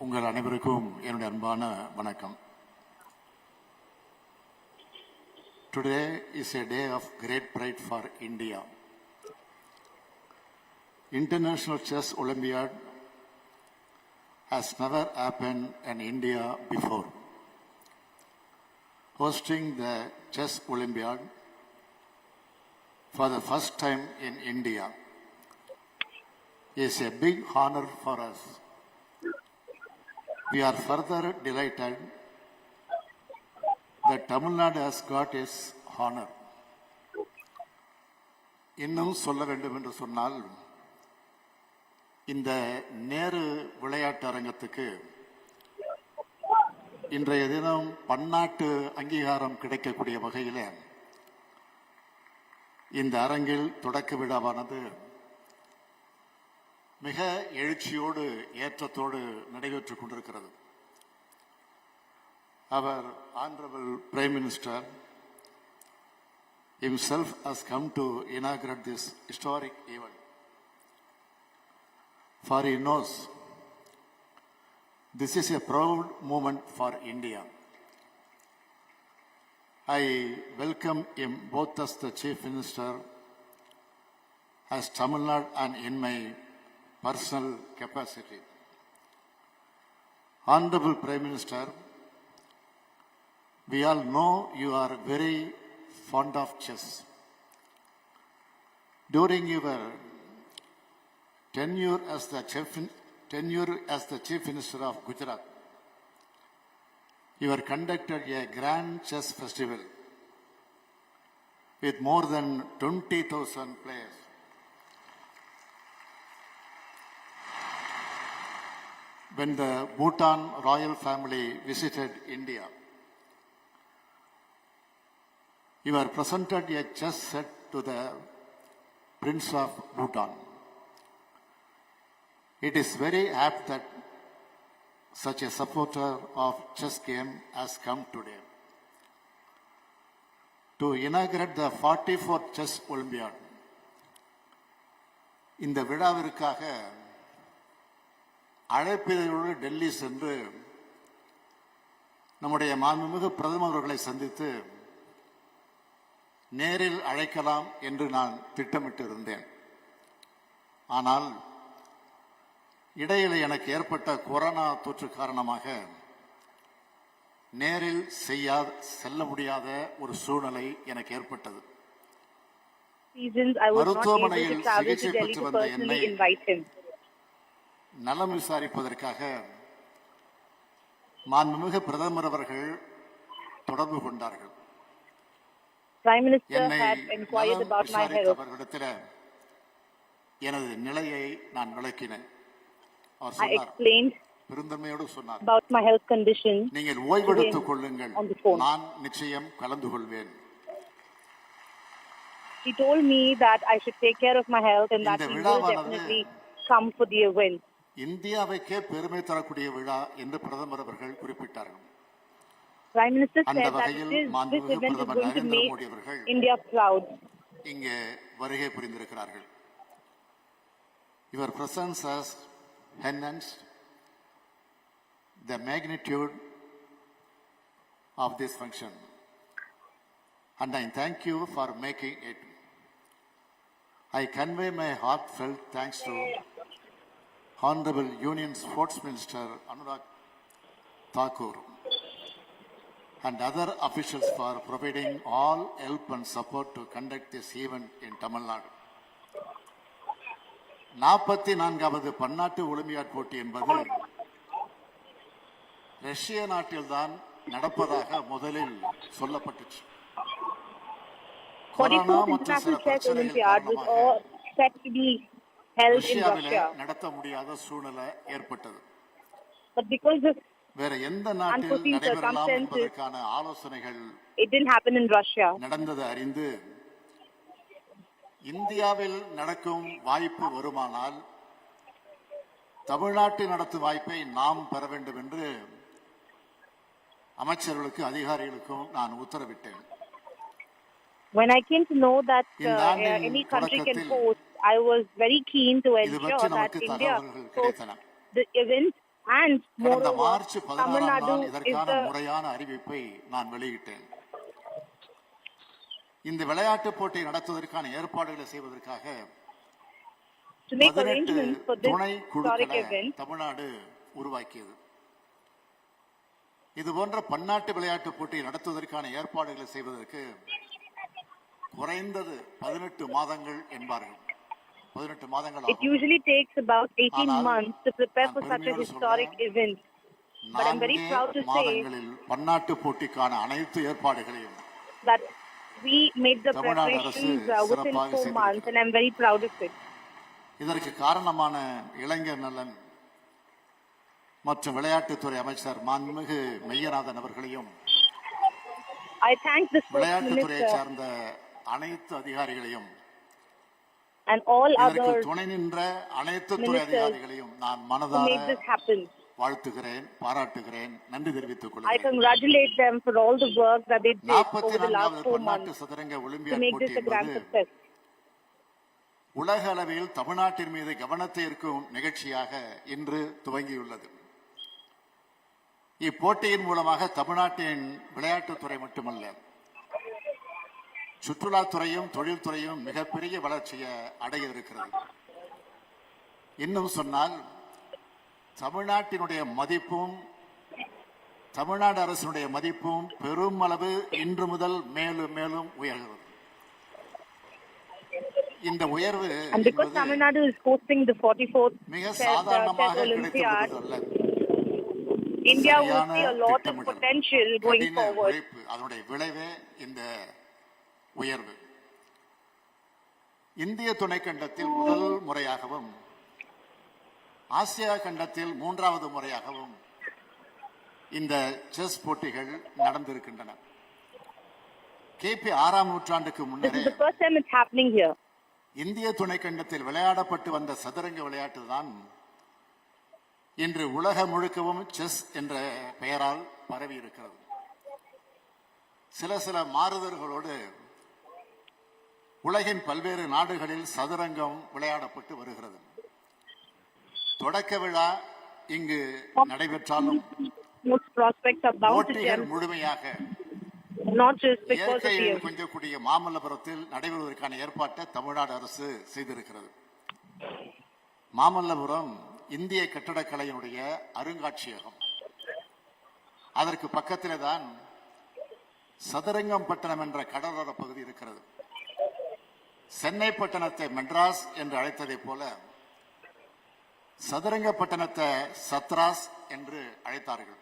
உங்கள் அனைவருக்கும் என்னுடைய அன்பான வணக்கம். Today is a day of great pride for India. International Chess Olympiad has never happened in India before. Hosting the Chess Olympiad for the first time in India is a big honor for us. We are further delighted that Tamil Nadu has got its honor. இன்னும் சொல்ல வேண்டும் என்று சொன்னால், இந்த நேரு விளையாட்டு அரங்கத்துக்கு இன்றைய தினம் பன்னாட்டு அங்கீகாரம் கிடைக்கக்கூடிய வகையில் இந்த அரங்கில் தொடக்க விழாவானது மிக எழுச்சியோடு ஏற்றத்தோடு நடைபெற்றுக் கொண்டிருக்கிறது. Our Honorable Prime Minister himself has come to inaugurate this historic event. For he knows this is a proud moment for India. I welcome him both as the Chief Minister, as Tamil Nadu, and in my personal capacity. Honorable Prime Minister, we all know you are very fond of chess. During your tenure as the Chief Minister of Gujarat, you have conducted a grand chess festival with more than 20,000 players. When the Bhutan royal family visited India, you are presented a chess set to the Prince of Bhutan. It is very apt that such a supporter of chess game has come today to inaugurate the 44th Chess Olympiad. இந்த விழாவிற்காக அழைப்பிதழோடு டெல்லி சென்று நம்முடைய மாண்புமிகு பிரதமர் அவர்களை சந்தித்து நேரில் அழைக்கலாம் என்று நான் திட்டமிட்டு இருந்தேன். ஆனால் இடையில் எனக்கு ஏற்பட்ட கொரோனா தொற்று காரணமாக நேரில் செல்ல முடியாத ஒரு சூழ்நிலை எனக்கு ஏற்பட்டது. மருத்துவமனையில் சிகிச்சை பெற்று வந்த என்னை நலம் விசாரிப்பதற்காக மாண்புமிகு பிரதமர் அவர்கள் தொடர்பு கொண்டார்கள். என்னை நலம் விசாரித்தவர்களிடத்தில் எனது நிலையை நான் விளக்கினேன். அவர் சொன்னார், பெருந்தன்மையோடு சொன்னார், about my health condition. நீங்கள் ஓய்வெடுத்துக் கொள்ளுங்கள், on the phone. நான் நிச்சயம் கலந்து கொள்வேன். He told me that I should take care of my health and that இந்த he will விழாவானது definitely come for the event. இந்தியாவுக்கே பெருமை தரக்கூடிய விழா என்று பிரதமர் அவர்கள் குறிப்பிட்டார்கள். Prime Minister அந்த said that வகையில் this மாண்புமிகு event is பிரதமர் going to Narendra make Modi அவர்கள் India proud. இங்கே வருகை புரிந்திருக்கிறார்கள். Your presence has enhanced the magnitude of this function, and I thank you for making it. I convey my heartfelt thanks to Honorable Union Sports Minister Anurag Thakur and other officials for providing all help and support to conduct this event in Tamil Nadu. 44வது பன்னாட்டு olympiad போட்டி என்பது ரஷ்ய நாட்டில்தான் நடப்பதாக முதலில் சொல்லப்பட்டுச்சு. Corona மற்றும் சில பிரச்சனைகள் காரணமாக ரஷ்யாவிலே நடத்த முடியாத சூழ்நிலை ஏற்பட்டது. வேற எந்த நாட்டில் நடைபெறலாம் என்பதற்கான ஆலோசனைகள் நடந்தது அறிந்து இந்தியாவில் நடக்கும் வாய்ப்பு வருமானால் தமிழ்நாட்டில் நடத்தும் வாய்ப்பை நாம் பெற வேண்டும் என்று அமைச்சர்களுக்கு அதிகாரிகளுக்கும் நான் உத்தரவிட்டேன். When I came to know that any country can host, I was very keen to ensure that India hosts the event, and moreover, March 16 Nadu இதற்கான முறையான அறிவிப்பை நான் வெளியிட்டேன். இந்த விளையாட்டு போட்டி நடத்துவதற்கான ஏற்பாடுகளை செய்வதற்காக 18 துணை குழுக்களை தமிழ்நாடு உருவாக்கியது. இது போன்ற பன்னாட்டு விளையாட்டு போட்டி நடத்துவதற்கான ஏற்பாடுகளை செய்வதற்கு குறைந்தது 18 மாதங்கள் என்பார்கள். 18 மாதங்கள் It usually takes about 18 months to prepare for such a historic event. But I'm very proud to say பன்னாட்டு போட்டிக்கான அனைத்து ஏற்பாடுகளையும் that we made the preparations within 4 months, and I'm very proud of it. இதற்கு காரணமான இளைஞர் நலன் மற்றும் விளையாட்டுத்துறை அமைச்சர் மாண்புமிகு மெய்யநாதன் அவர்களையும் I thank the sports விளையாட்டுத்துறையை minister சார்ந்த அனைத்து அதிகாரிகளையும் and all இதற்கு other துணை நின்ற அனைத்து துறை அதிகாரிகளையும் நான் who மனதார made this happen. வாழ்த்துகிறேன், பாராட்டுகிறேன், நன்றி தெரிவித்துக் I கொள்கிறேன். congratulate them for all the work that they did over the last 4 பன்னாட்டு months சதுரங்க to ஒலிம்பியாட் make போட்டி this a grand என்பது success. உலக அளவில் தமிழ்நாட்டின் மீது கவனத்தை ஈர்க்கும் நிகழ்ச்சியாக இன்று துவங்கியுள்ளது. இப்போட்டியின் மூலமாக தமிழ்நாட்டின் விளையாட்டுத்துறை மட்டுமல்ல, சுற்றுலாத்துறையும் தொழில்துறையும் மிகப்பெரிய வளர்ச்சியை அடைய இருக்கிறது. இன்னும் சொன்னால் தமிழ்நாட்டினுடைய மதிப்பும் தமிழ்நாடு அரசினுடைய மதிப்பும் பெரும் அளவு இன்று முதல் மேலும் மேலும் உயர்கிறது. இந்த உயர்வு And because Tamil Nadu is hosting the 44th மிக Chess சாதாரணமாக Olympiad, கிடைத்துள்ளது அல்ல. India will சரியான see a lot of திட்டமிடல், potential going கடின forward. உழைப்பு, அதனுடைய விளைவே இந்த உயர்வு. இந்திய துணைக்கண்டத்தில் முதல் முறையாகவும் ஆசியா கண்டத்தில் 3வது முறையாகவும் இந்த செஸ் போட்டிகள் நடந்திருக்கின்றன. கிபி 6ஆம் நூற்றாண்டுக்கு This முன்னரே is the first time it's happening here. இந்திய துணைக்கண்டத்தில் விளையாடப்பட்டு வந்த சதுரங்க விளையாட்டு தான் இன்று உலகம் முழுக்கவும் செஸ் என்ற பெயரால் பரவி இருக்கிறது. சில மாறுதல்களோடு உலகின் பல்வேறு நாடுகளில் சதுரங்கம் விளையாடப்பட்டு வருகிறது. தொடக்க விழா இங்கு நடைபெற்றாலும் போட்டிகள் முழுமையாக இயற்கையில் கொஞ்சக்கூடிய மாமல்லபுரத்தில் நடைபெறுவதற்கான ஏற்பாட்டை தமிழ்நாடு அரசு செய்திருக்கிறது. மாமல்லபுரம் இந்திய கட்டடக்கலையினுடைய அருங்காட்சியகம். அதற்கு பக்கத்திலே தான் சதுரங்கம் பட்டணம் என்ற கடலோர பகுதி இருக்கிறது. சென்னை பட்டணத்தை மெட்ராஸ் என்று அழைத்ததை போல சதுரங்க பட்டணத்தை சத்ராஸ் என்று அழைத்தார்கள்.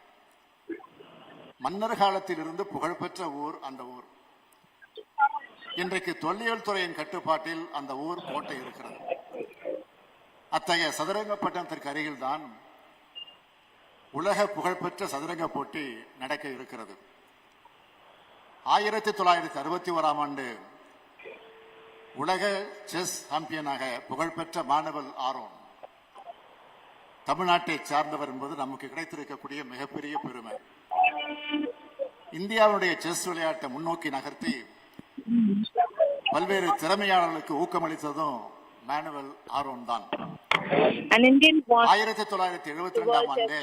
மன்னர் காலத்தில் இருந்து புகழ்பெற்ற ஊர் அந்த ஊர். இன்றைக்கு தொல்லியல் துறையின் கட்டுப்பாட்டில் அந்த ஊர் கோட்டை இருக்கிறது. அத்தகைய சதுரங்க பட்டணத்திற்கு அருகில் தான் உலக புகழ்பெற்ற சதுரங்க போட்டி நடக்க இருக்கிறது. 1961ஆம் ஆண்டு உலக செஸ் சாம்பியனாக புகழ்பெற்ற மாணவன் ஆரோன் தமிழ்நாட்டை சார்ந்தவர் என்பது நமக்கு கிடைத்திருக்கக்கூடிய மிகப்பெரிய பெருமை. இந்தியாவுடைய செஸ் விளையாட்டை முன்னோக்கி நகர்த்தி பல்வேறு திறமையாளர்களுக்கு ஊக்கமளித்ததும் மேனுவல் ஆரோன் தான். 1972ஆம் ஆண்டு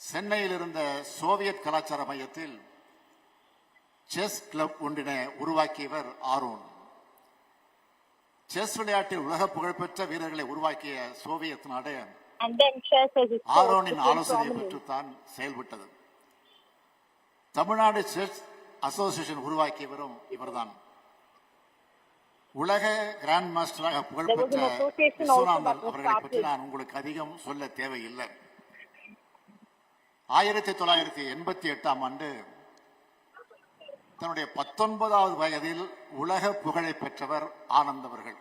சென்னையில் இருந்த சோவியத் கலாச்சார மையத்தில் செஸ் கிளப் ஒன்றினை உருவாக்கியவர் ஆரோன். செஸ் விளையாட்டில் உலக புகழ்பெற்ற வீரர்களை உருவாக்கிய சோவியத் நாடு ஆரோனின் ஆலோசனை பெற்றுத்தான் செயல்பட்டது. தமிழ்நாடு செஸ் அசோசியேஷன் உருவாக்கியவரும் இவர்தான். உலக கிராண்ட் மாஸ்டராக புகழ்பெற்ற விஸ்வநாதன் அவர்களை பற்றி நான் உங்களுக்கு அதிகம் சொல்ல தேவையில்லை. 1988ஆம் ஆண்டு தன்னுடைய 19வது வயதில் உலக புகழை பெற்றவர் ஆனந்த் அவர்கள்.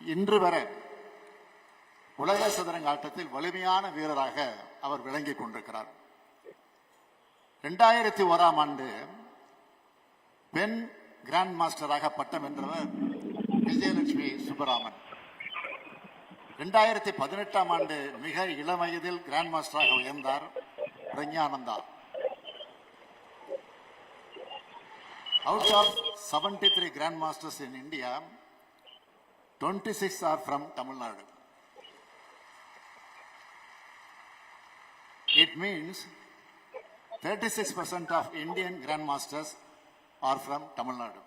இன்று வரை உலக சதுரங்க ஆட்டத்தில் வலிமையான வீரராக அவர் விளங்கிக் கொண்டிருக்கிறார். 2001ஆம் ஆண்டு பெண் கிராண்ட் மாஸ்டராக பட்டம் வென்றவர் விஜயலட்சுமி சுப்பராமன். 2018ஆம் ஆண்டு மிக இளம் வயதில் grand மாஸ்டராக உயர்ந்தார் Praggnanandhaa. Out of 73 grandmasters in India, 26 are from Tamil Nadu. It means 36% of Indian grandmasters are from Tamil Nadu.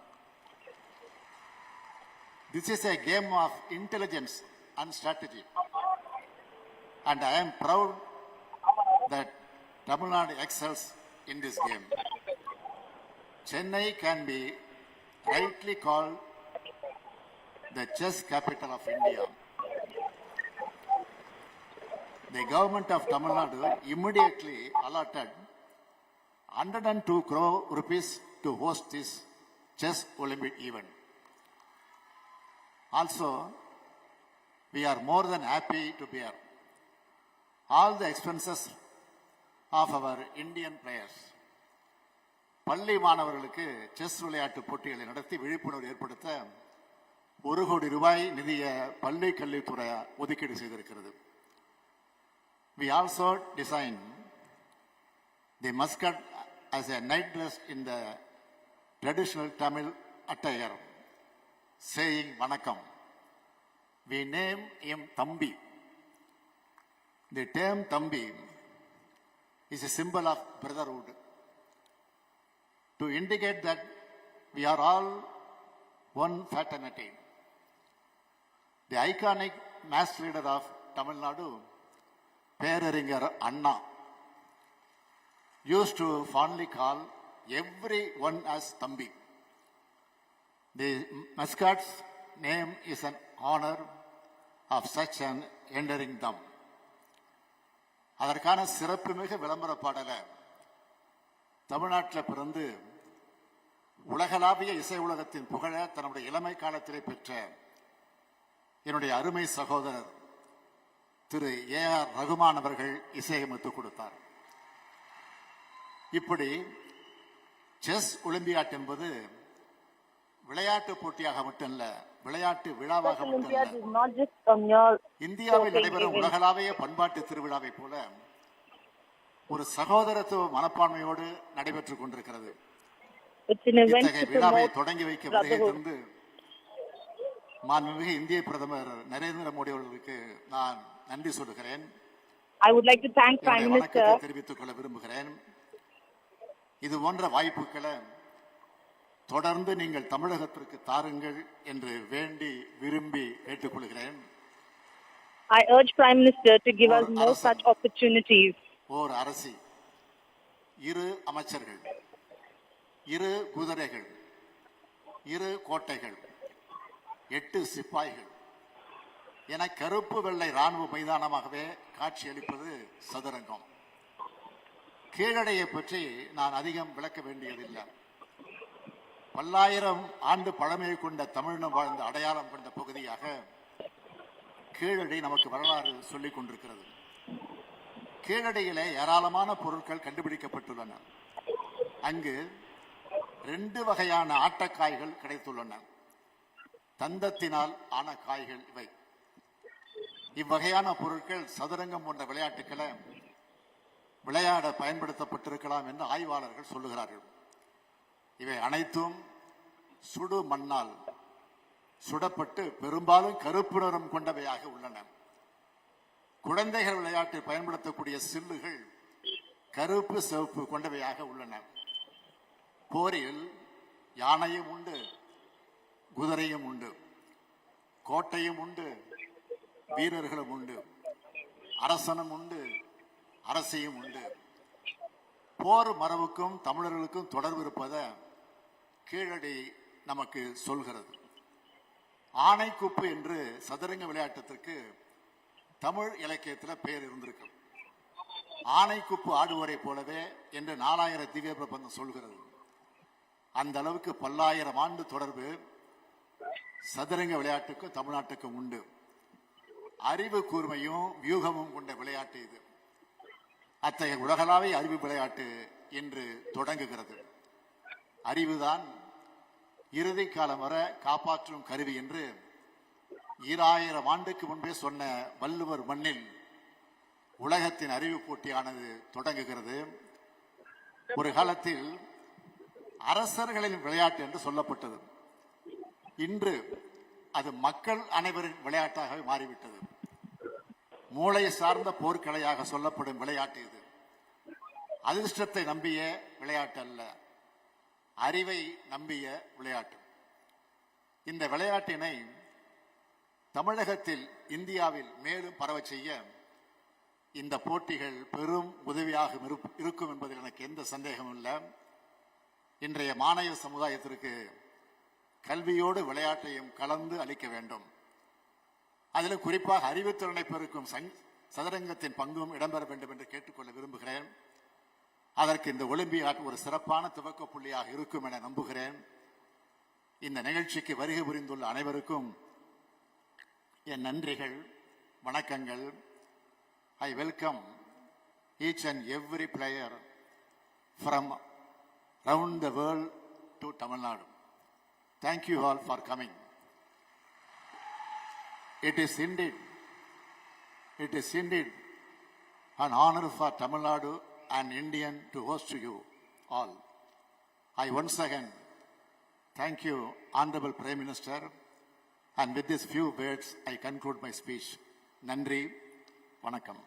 This is a game of intelligence and strategy, and I am proud that Tamil Nadu excels in this game. Chennai can be rightly called the chess capital of India. The government of Tamil Nadu immediately allotted 102 crore rupees to host this Chess Olympiad event. Also, we are more than happy to bear all the expenses of our Indian players. பள்ளி மாணவர்களுக்கு chess விளையாட்டு போட்டிகளை நடத்தி விழிப்புணர்வு ஏற்படுத்த 1 கோடி ரூபாய் நிதியை பள்ளி கல்வித்துறை ஒதுக்கீடு செய்திருக்கிறது. We also designed the mascot as a night dress in the traditional Tamil attire, saying Vanakkam. We name him Thambi. The term Thambi is a symbol of brotherhood, to indicate that we are all one fraternity. The iconic mass leader of Tamil Nadu, Peraringer Anna, used to fondly call everyone as Thambi. The mascot's name is an honor of such an enduring them. அதற்கான சிறப்புமிகு விளம்பர பாடலை தமிழ்நாட்டில் பிறந்து உலகளாவிய இசை உலகத்தின் புகழ தன்னுடைய இளமை காலத்திலே பெற்ற என்னுடைய அருமை சகோதரர் திரு ஏ.ஆர். ரகுமான் அவர்கள் இசையமைத்து கொடுத்தார். இப்படி செஸ் ஒலிம்பியாட் என்பது விளையாட்டு போட்டியாக மட்டுமல்ல, விளையாட்டு விழாவாக மட்டுமல்ல, இந்தியாவில் நடைபெறும் உலகளாவிய பண்பாட்டு திருவிழாவை போல ஒரு சகோதரத்துவ மனப்பான்மையோடு நடைபெற்றுக் கொண்டிருக்கிறது. இத்தகைய விழாவை தொடங்கி வைக்க வருகை தந்து மாண்புமிகு இந்திய பிரதமர் நரேந்திர மோடி அவர்களுக்கு நான் நன்றி சொல்லுகிறேன். வணக்கத்தை தெரிவித்துக் கொள்ள விரும்புகிறேன். இது போன்ற வாய்ப்புகளை தொடர்ந்து நீங்கள் தமிழகத்திற்கு தாருங்கள் என்று வேண்டி விரும்பி கேட்டுக்கொள்கிறேன். I urge Prime Minister to give us more such opportunities. ஓர் அரசி, 2 அமைச்சர்கள், 2 குதிரைகள், 2 கோட்டைகள், 8 சிப்பாய்கள் என கருப்பு வெள்ளை ராணுவ மைதானமாகவே காட்சியளிப்பது சதுரங்கம். கீழடையை பற்றி நான் அதிகம் விளக்க வேண்டியதில்லை. பல்லாயிரம் ஆண்டு பழமையை கொண்ட தமிழினம் வாழ்ந்த அடையாளம் கொண்ட பகுதியாக கீழடி நமக்கு வரலாறு சொல்லிக் கொண்டிருக்கிறது. கீழடியிலே ஏராளமான பொருட்கள் கண்டுபிடிக்கப்பட்டுள்ளன. அங்கு 2 வகையான ஆட்டக்காய்கள் கிடைத்துள்ளன. தந்தத்தினால் ஆன காய்கள் இவை. இவ்வகையான பொருட்கள் சதுரங்கம் போன்ற விளையாட்டுக்களை விளையாட பயன்படுத்தப்பட்டிருக்கலாம் என்று ஆய்வாளர்கள் சொல்லுகிறார்கள். இவை அனைத்தும் சுடு மண்ணால் சுடப்பட்டு பெரும்பாலும் கருப்பு நிறம் கொண்டவையாக உள்ளன. குழந்தைகள் விளையாட்டில் பயன்படுத்தக்கூடிய சில்லுகள் கருப்பு சிவப்பு கொண்டவையாக உள்ளன. போரில் யானையும் உண்டு, குதிரையும் உண்டு, கோட்டையும் உண்டு, வீரர்களும் உண்டு, அரசனும் உண்டு, அரசியும் உண்டு. போர் மரபுக்கும் தமிழர்களுக்கும் தொடர்பு இருப்பதை கீழடி நமக்கு சொல்கிறது. ஆனைக்குப்பு என்று சதுரங்க விளையாட்டத்திற்கு தமிழ் இலக்கியத்தில் பெயர் இருந்திருக்கு. ஆனைக்குப்பு ஆடுவரை போலவே என்று 4000 திவ்ய பிரபந்தம் சொல்கிறது. அந்த அளவுக்கு பல்லாயிரம் ஆண்டு தொடர்பு சதுரங்க விளையாட்டுக்கும் தமிழ்நாட்டுக்கும் உண்டு. அறிவு கூர்மையும் வியூகமும் கொண்ட விளையாட்டு இது. அத்தகைய உலகளாவிய அறிவு விளையாட்டு என்று தொடங்குகிறது. அறிவுதான் இறுதி காலம் வர காப்பாற்றும் கருவி என்று 2000 ஆண்டுக்கு முன்பே சொன்ன வள்ளுவர் மண்ணில் உலகத்தின் அறிவு போட்டியானது தொடங்குகிறது. ஒரு காலத்தில் அரசர்களின் விளையாட்டு என்று சொல்லப்பட்டது. இன்று அது மக்கள் அனைவரின் விளையாட்டாக மாறிவிட்டது. மூளை சார்ந்த போர்க்கலையாக சொல்லப்படும் விளையாட்டு இது. அதிர்ஷ்டத்தை நம்பிய விளையாட்டு அல்ல, அறிவை நம்பிய விளையாட்டு. இந்த விளையாட்டினை தமிழகத்தில் இந்தியாவில் மேலும் பரவ செய்ய இந்த போட்டிகள் பெரும் உதவியாக இருக்கும் என்பதில் எனக்கு எந்த சந்தேகமும் இல்லை. இன்றைய மாணவ சமுதாயத்திற்கு கல்வியோடு விளையாட்டையும் கலந்து அளிக்க வேண்டும். அதிலும் குறிப்பாக அறிவுத்திறனை பெருக்கும் சதுரங்கத்தின் பங்கும் இடம்பெற வேண்டும் என்று கேட்டுக்கொள்ள விரும்புகிறேன். அதற்கு இந்த ஒலிம்பியாட் ஒரு சிறப்பான துவக்க புள்ளியாக இருக்கும் என நம்புகிறேன். இந்த நிகழ்ச்சிக்கு வருகை புரிந்துள்ள அனைவருக்கும் என் நன்றிகள், வணக்கங்கள். I welcome each and every player from around the world to Tamil Nadu. Thank you all for coming. It is indeed an honor for Tamil Nadu and Indian to host you all. I once again thank you, Honorable Prime Minister, and with these few words I conclude my speech. Nandri, vanakkam.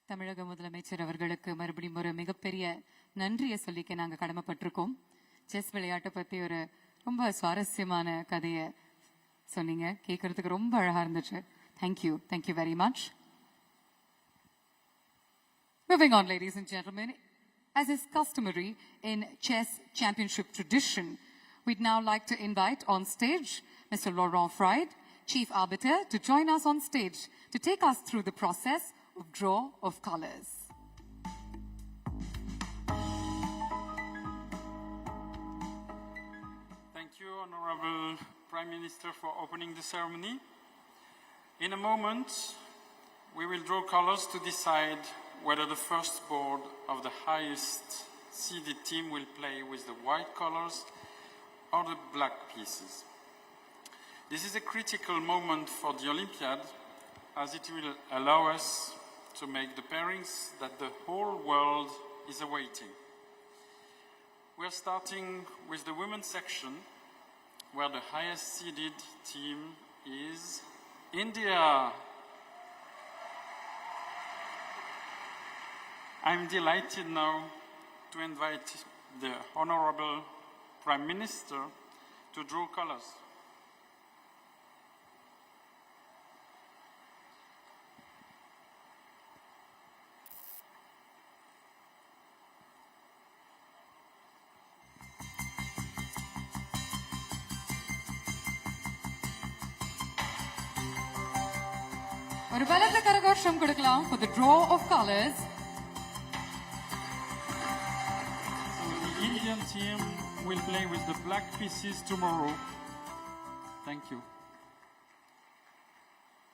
தமிழக முதலமைச்சர் அவர்களுக்கு மறுபடியும் ஒரு மிகப்பெரிய நன்றியை சொல்லிக்க நாங்க கடமைப்பட்டிருக்கோம். Chess விளையாட்டை பத்தி ஒரு ரொம்ப சுவாரஸ்யமான கதையை சொன்னீங்க. கேட்கறதுக்கு ரொம்ப அழகா இருந்துச்சு. Thank you very much. Moving on, ladies and gentlemen, as is customary in chess championship tradition, we'd now like to invite on stage Mr. Laurent Fried, Chief Arbiter, to join us on stage to take us through the process of draw of colors. Thank you, Honorable Prime Minister, for opening the ceremony. In a moment, we will draw colors to decide whether the first board of the highest seeded team will play with the white colors or the black pieces. This is a critical moment for the Olympiad, as it will allow us to make the pairings that the whole world is awaiting. We are starting with the women's section, where the highest seeded team is India. I'm delighted now to invite the Honorable Prime Minister to draw colors. ஒரு பலத்த கரகோஷம் கொடுக்கலாம் for the draw of colors. The Indian Indian team will play with the black pieces tomorrow. Thank you.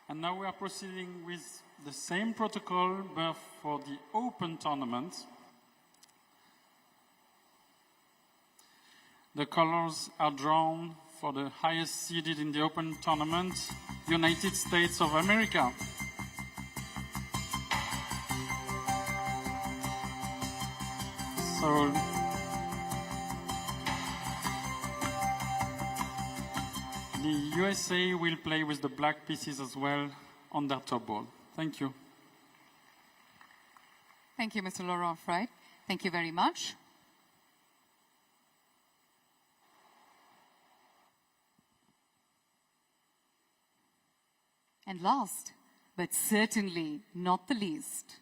And now we are proceeding with the same protocol, but for the open tournament. The colors are drawn for the highest seeded in the open tournament, United States of America. So the USA will play with the black pieces as well on their top board. Thank you. Thank you, Mr. Laurent Frey. Thank you very much. And last, but certainly not the least,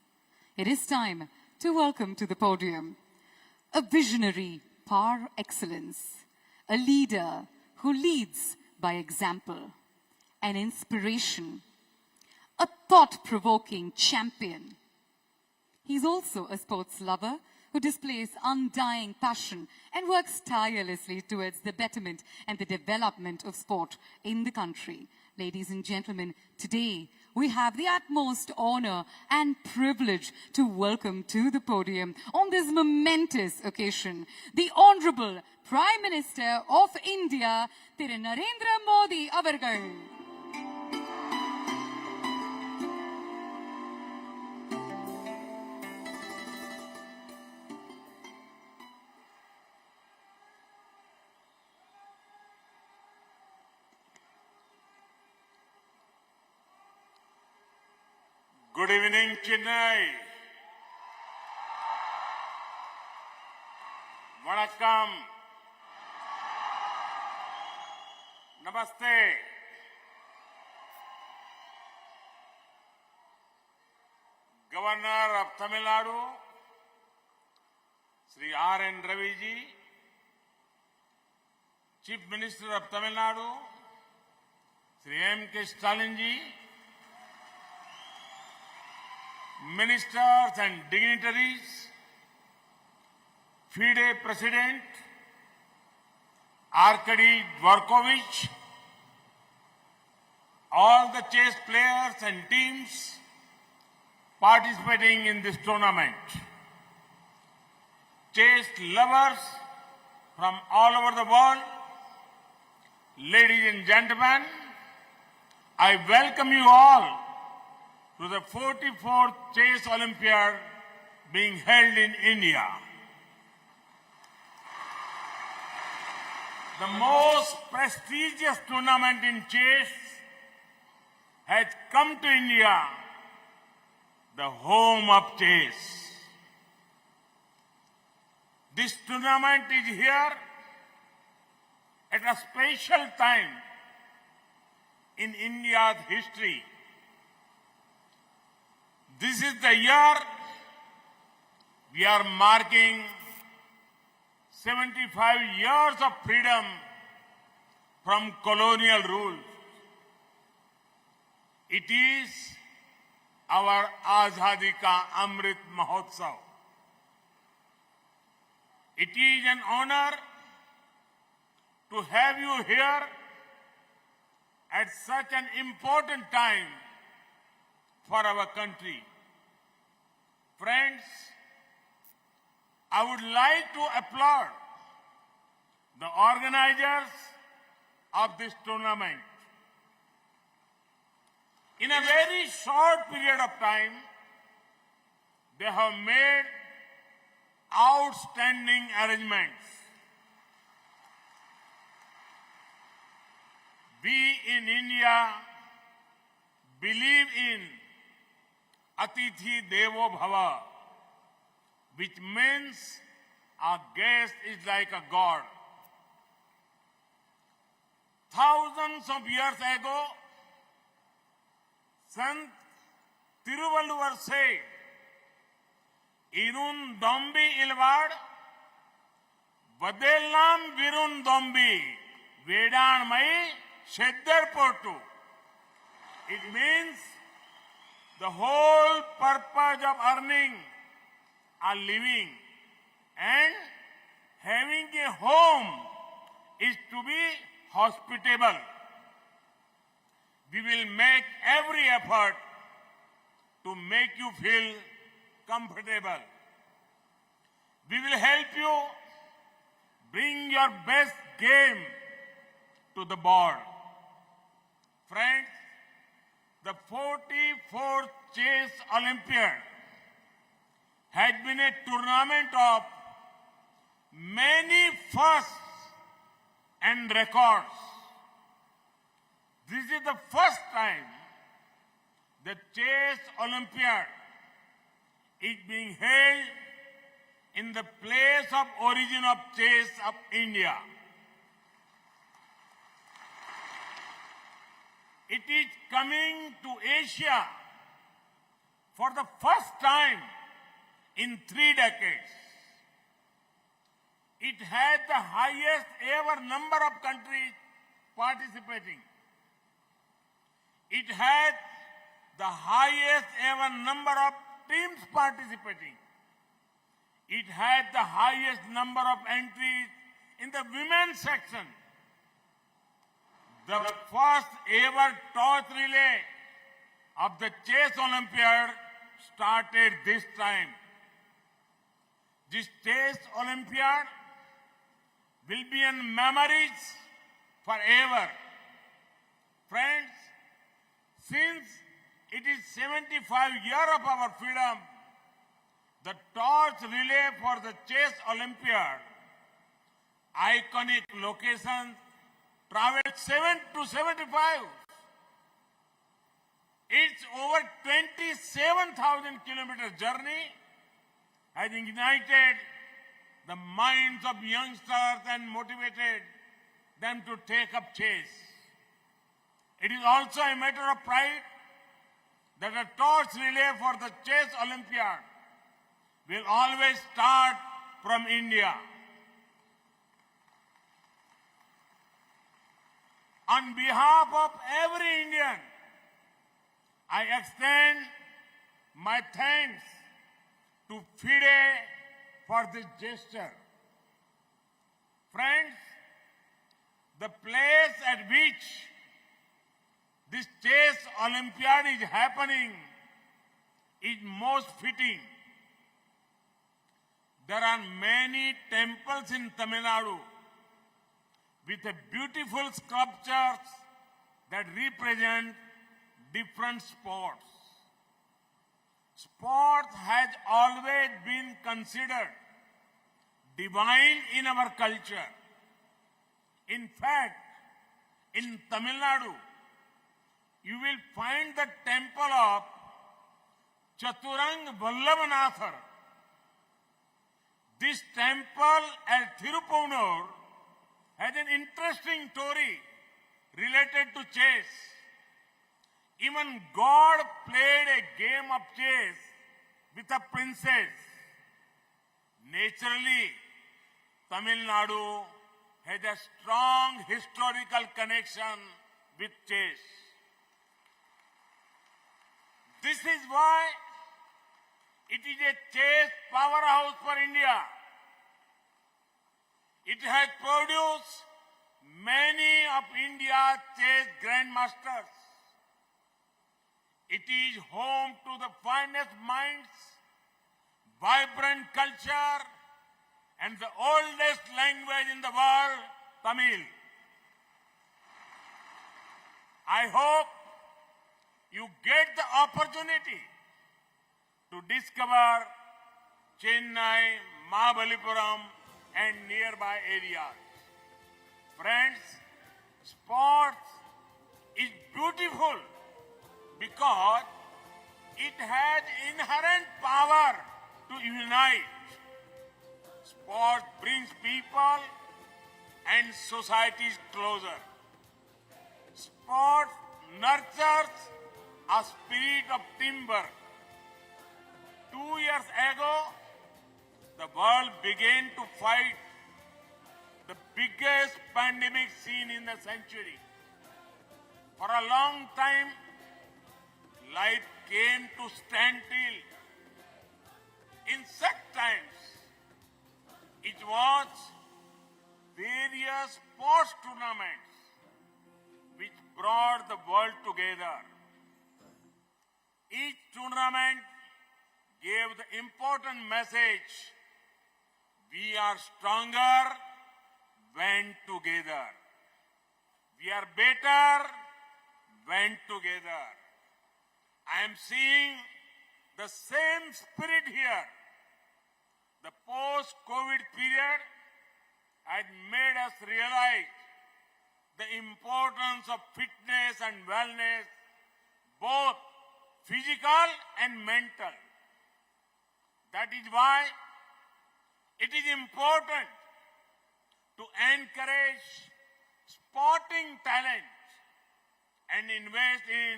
it is time to welcome to the podium a visionary par excellence, a leader who leads by example, an inspiration, a thought-provoking champion. He's also a sports lover who displays undying passion and works tirelessly towards the betterment and the development of sport in the country. Ladies and gentlemen, today we have the utmost honor and privilege to welcome to the podium on this momentous occasion the Honorable Prime Minister of India, Thiru Narendra Modi avargal. Good evening, Chennai. Vanakkam. Namaste. Governor of Tamil Nadu, Sri R.N. Ravi ji, Chief Minister of Tamil Nadu, Sri M.K. Stalin ji, Ministers and dignitaries, FIDE President, Arkady Dvorkovich, all the chess players and teams participating in this tournament, chess lovers from all over the world, ladies and gentlemen, I welcome you all to the 44th Chess Olympiad being held in India. The most prestigious tournament in chess has come to India, the home of chess. This tournament is here at a special time in India's history. This is the year we are marking 75 years of freedom from colonial rule. It is our Azadi Ka Amrit Mahotsav. It is an honor to have you here at such an important time for our country. Friends, I would like to applaud the organizers of this tournament. In a very short period of time, they have made outstanding arrangements. We in India believe in Atithi Devo Bhava, which means our guest is like a god. Thousands of years ago, Sant Tiruvalluvar said, Irun Dombi Ilvad, Vadellam Virun Dombi, Vedan Mai Sheddar Portu. It means the whole purpose of earning a living and having a home is to be hospitable. We will make every effort to make you feel comfortable. We will help you bring your best game to the board. Friends, the 44th Chess Olympiad had been a tournament of many firsts and records. This is the first time the Chess Olympiad is being held in the place of origin of chess of India. It is coming to Asia for the first time in 3 decades. It had the highest ever number of countries participating. It had the highest ever number of teams participating. It had the highest number of entries in the women's section. The first ever torch relay of the Chess Olympiad started this time. This Chess Olympiad will be in memories forever. Friends, since it is 75 years of our freedom, the torch relay for the Chess Olympiad, iconic locations, traveled 7 to 75. Its over 27,000 kilometer journey has ignited the minds of youngsters and motivated them to take up chess. It is also a matter of pride that a torch relay for the Chess Olympiad will always start from India. On behalf of every Indian, I extend my thanks to FIDE for this gesture. Friends, the place at which this Chess Olympiad is happening is most fitting. There are many temples in Tamil Nadu with a beautiful sculptures that represent different sports. Sports has always been considered divine in our culture. In fact, in Tamil Nadu, you will find the temple of Chaturang Vallabhanathar. This temple at Thirupunur has an interesting story related to chess. Even God played a game of chess with a princess. Naturally, Tamil Nadu has a strong historical connection with chess. This is why it is a chess powerhouse for India. It has produced many of India's chess grandmasters. It is home to the finest minds, vibrant culture, and the oldest language in the world, Tamil. I hope you get the opportunity to discover Chennai, Mahabalipuram, and nearby areas. Friends, sports is beautiful because it has inherent power to unite. Sport brings people and societies closer. Sport nurtures a spirit of teamwork. 2 years ago, the world began to fight the biggest pandemic seen in the century. For a long time, life came to stand still. In such times, it was major sports tournaments which brought the world together. Each tournament gave the important message: we are stronger when together. We are better when together. I am seeing the same spirit here. The post-COVID period had made us realize the importance of fitness and wellness, both physical and mental. That is why it is important to encourage sporting talent and invest in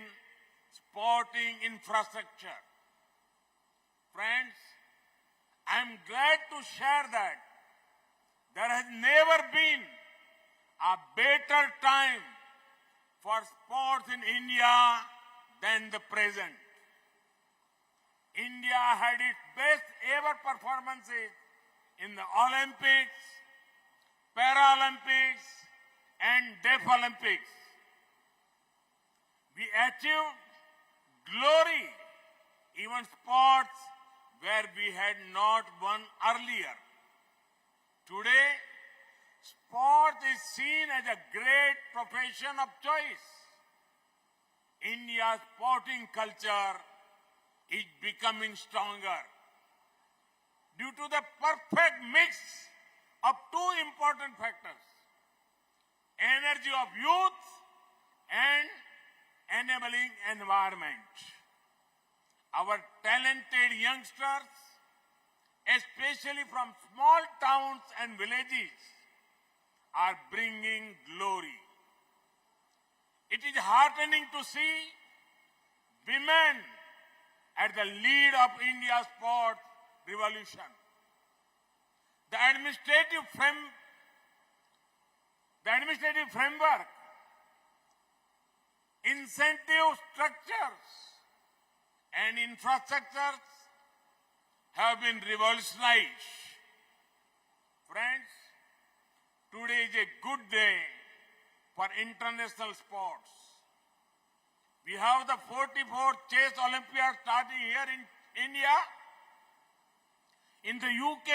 sporting infrastructure. Friends, I am glad to share that there has never been a better time for sports in India than the present. India had its best ever performances in the Olympics, Paralympics, and Deaf Olympics. We achieved glory, even sports where we had not won earlier. Today, sport is seen as a great profession of choice. India's sporting culture is becoming stronger due to the perfect mix of two important factors: energy of youth and enabling environment. Our talented youngsters, especially from small towns and villages, are bringing glory. It is heartening to see women at the lead of India's sport revolution. The administrative framework, incentive structures, and infrastructures have been revolutionized. Friends, today is a good day for international sports. We have the 44th Chess Olympiad starting here in India. In the UK,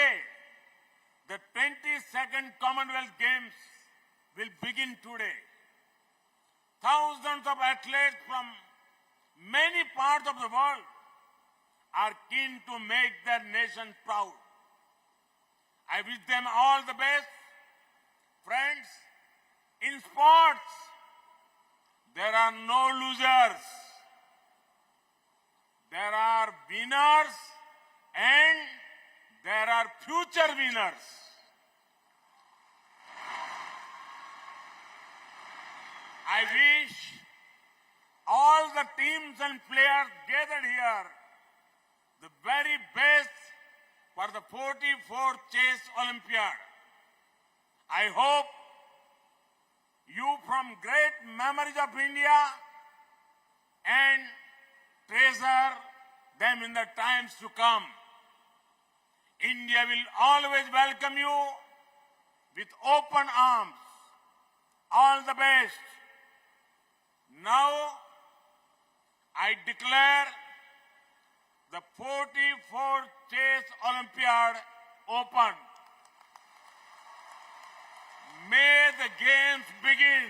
the 22nd Commonwealth Games will begin today. Thousands of athletes from many parts of the world are keen to make their nation proud. I wish them all the best. Friends, in sports, there are no losers. There are winners and there are future winners. I wish all the teams and players gathered here the very best for the 44th Chess Olympiad. I hope you from great memories of India and treasure them in the times to come. India will always welcome you with open arms. All the best. Now, I declare the 44th Chess Olympiad open. May the games begin.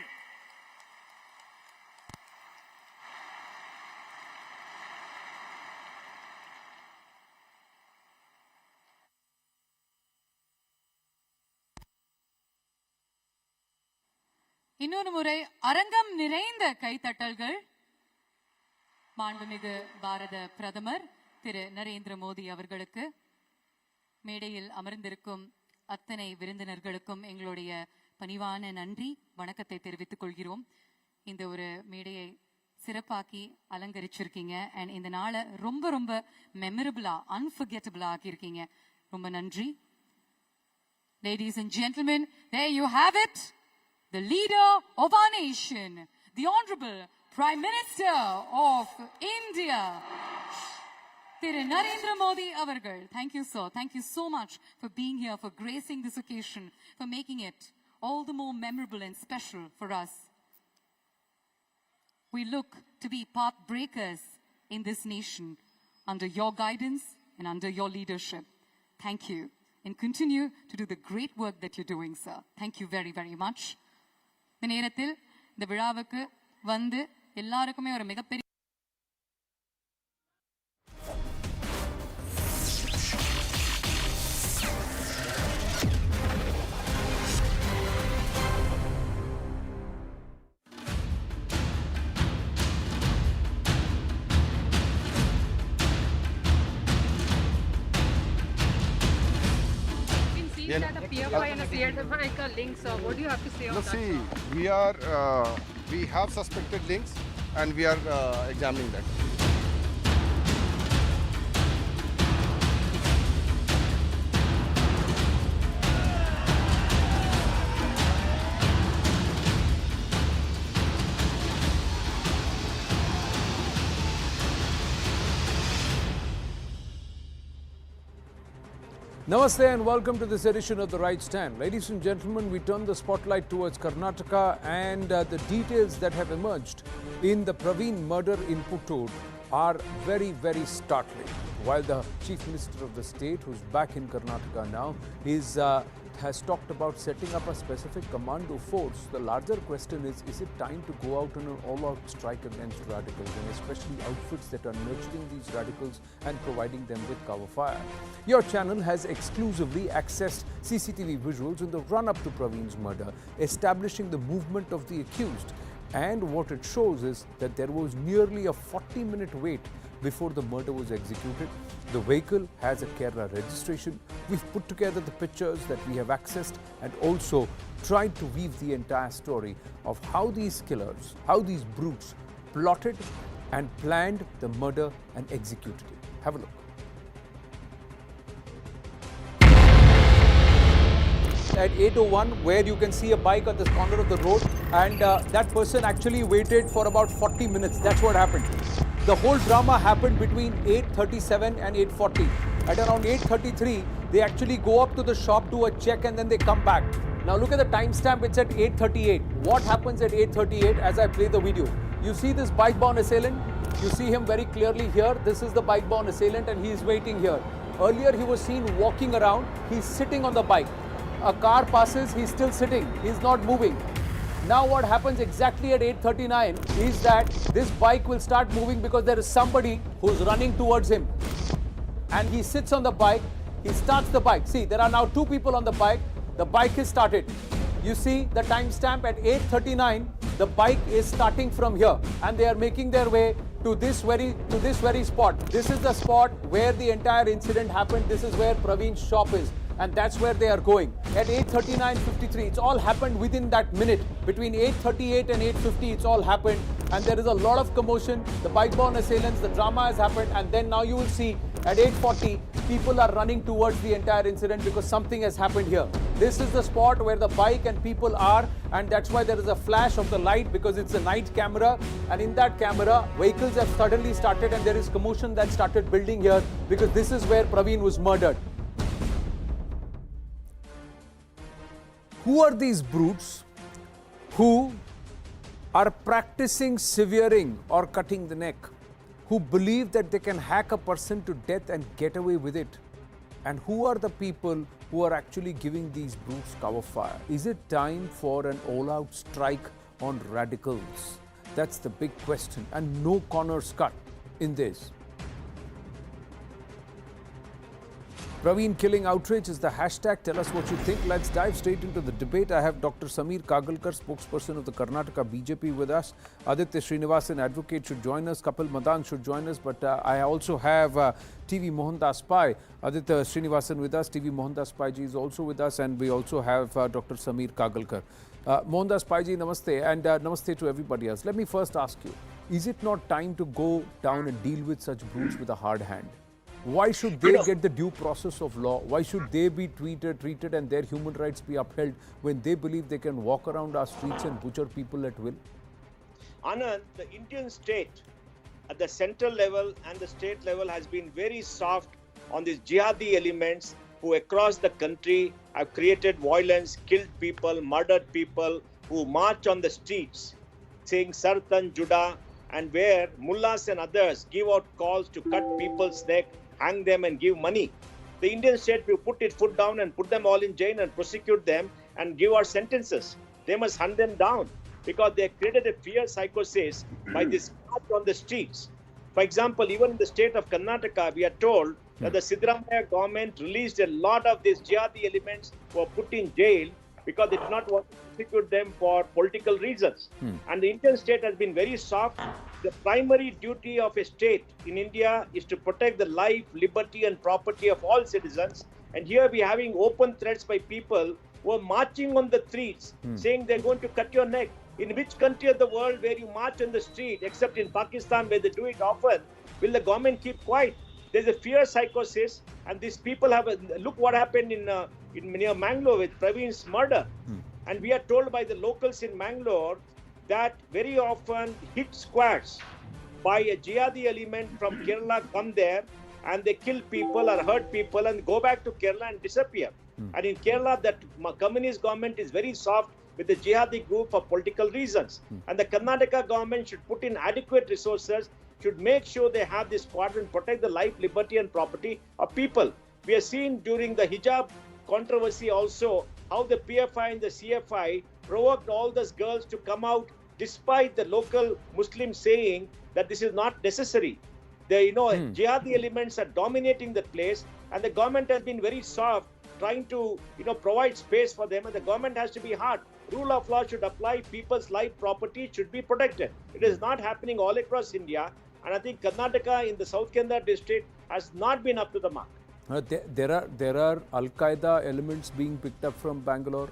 இன்னொரு முறை அரங்கம் நிறைந்த கைத்தட்டல்கள் மாண்புமிகு பாரத பிரதமர் திரு நரேந்திர மோடி அவர்களுக்கு. மேடையில் அமர்ந்திருக்கும் அத்தனை விருந்தினர்களுக்கும் எங்களுடைய பணிவான நன்றி வணக்கத்தை தெரிவித்துக் கொள்கிறோம். இந்த ஒரு மேடையை சிறப்பாக்கி அலங்கரிச்சிருக்கீங்க அண்ட் இந்த நாளை ரொம்ப ரொம்ப மெமரபிளா அன்ஃபர்கெட்டபிளா ஆக்கியிருக்கீங்க. ரொம்ப நன்றி. Ladies and gentlemen, there you have it. The leader of our nation, the Honorable Prime Minister of India, Thiru Narendra Modi avargal. Thank you, sir. Thank you so much for being here, for gracing this occasion, for making it all the more memorable and special for us. We look to be path breakers in this nation under your guidance and under your leadership. Thank you, and continue to do the great work that you're doing, sir. Thank you very, very much. இந்த நேரத்தில் இந்த விழாவுக்கு வந்து எல்லாருக்குமே ஒரு மிகப்பெரிய That a PFI and a CFI links. What do you have to say on that? See, we have suspected links and we are examining that. Namaste and welcome to this edition of The Right Stand. Ladies and gentlemen, we turn the spotlight towards Karnataka and the details that have emerged in the Praveen murder in Puttur are very, very startling. While the Chief Minister of the state, who's back in Karnataka now, has talked about setting up a specific commando force, the larger question is it time to go out on an all-out strike against radicals, and especially outfits that are nurturing these radicals and providing them with cover fire? Your channel has exclusively accessed CCTV visuals in the run-up to Praveen's murder, establishing the movement of the accused. And what it shows is that there was nearly a 40-minute wait before the murder was executed. The vehicle has a Kerala registration. We've put together the pictures that we have accessed and also tried to weave the entire story of how these killers, how these brutes plotted and planned the murder and executed it. Have a look. At 8:01, where you can see a bike at the corner of the road, and that person actually waited for about 40 minutes. That's what happened. The whole drama happened between 8:37 and 8:40. At around 8:33, they actually go up to the shop, do a check, and then they come back. Now look at the timestamp, it's at 8:38. What happens at 8:38 as I play the video? You see this bike-bound assailant? You see him very clearly here. This is the bike-bound assailant and he is waiting here. Earlier he was seen walking around. He's sitting on the bike. A car passes, he's still sitting. He's not moving. Now what happens exactly at 8:39 is that this bike will start moving because there is somebody who's running towards him. And he sits on the bike, he starts the bike. See, there are now two people on the bike. The bike is started. You see the timestamp at 8:39, the bike is starting from here and they are making their way to this very spot. This is the spot where the entire incident happened. This is where Praveen's shop is. And that's where they are going. At 8:39:53, it's all happened within that minute. Between 8:38 and 8:50, it's all happened. And there is a lot of commotion. The bike-bound assailants, the drama has happened. And then now you will see at 8:40, people are running towards the entire incident because something has happened here. This is the spot where the bike and people are. And that's why there is a flash of the light because it's a night camera. And in that camera, vehicles have suddenly started and there is commotion that started building here because this is where Praveen was murdered. Who are these brutes who are practicing severing or cutting the neck, who believe that they can hack a person to death and get away with it? And who are the people who are actually giving these brutes cover fire? Is it time for an all-out strike on radicals? That's the big question, and no corners cut in this. Praveen killing outrage is the hashtag. Tell us what you think. Let's dive straight into the debate. I have Dr. Sameer Kagalkar, spokesperson of the Karnataka BJP with us. Aditya Srinivasan, advocate, should join us. Kapil Madan should join us. But I also have TV Mohandas Pai, Aditya Srinivasan with us. TV Mohandas Pai ji is also with us. And we also have Dr. Sameer Kagalkar. Mohandas Pai ji, namaste. And namaste to everybody else. Let me first ask you, is it not time to go down and deal with such brutes with a hard hand? Why should they get the due process of law? Why should they be treated and their human rights be upheld when they believe they can walk around our streets and butcher people at will? Anand, the Indian state at the central level and the state level has been very soft on these jihadi elements who across the country have created violence, killed people, murdered people, who march on the streets saying Sartan Juda, and where mullahs and others give out calls to cut people's neck, hang them and give money. The Indian state will put its foot down and put them all in jail and prosecute them and give our sentences. They must hunt them down because they created a fear psychosis by this march on the streets. For example, even in the state of Karnataka, we are told that the Siddaramaiah government released a lot of these jihadi elements who were put in jail because they did not want to prosecute them for political reasons. And the Indian state has been very soft. The primary duty of a state in India is to protect the life, liberty and property of all citizens. And here we are having open threats by people who are marching on the streets saying they're going to cut your neck. In which country of the world where you march on the street, except in Pakistan where they do it often, will the government keep quiet? There's a fear psychosis, and these people have look what happened in near Mangalore with Praveen's murder. And we are told by the locals in Mangalore that very often hit squads by a jihadi element from Kerala come there and they kill people or hurt people and go back to Kerala and disappear. And in Kerala, that communist government is very soft with the jihadi group for political reasons. And the Karnataka government should put in adequate resources, should make sure they have this squad and protect the life, liberty and property of people. We have seen during the hijab controversy also how the PFI and the CFI provoked all those girls to come out despite the local Muslims saying that this is not necessary. The jihadi elements are dominating the place, and the government has been very soft trying to provide space for them, and the government has to be hard. Rule of law should apply, people's life, property should be protected. It is not happening all across India, and I think Karnataka in the South Kerala district has not been up to the mark. There are Al-Qaeda elements being picked up from Bangalore.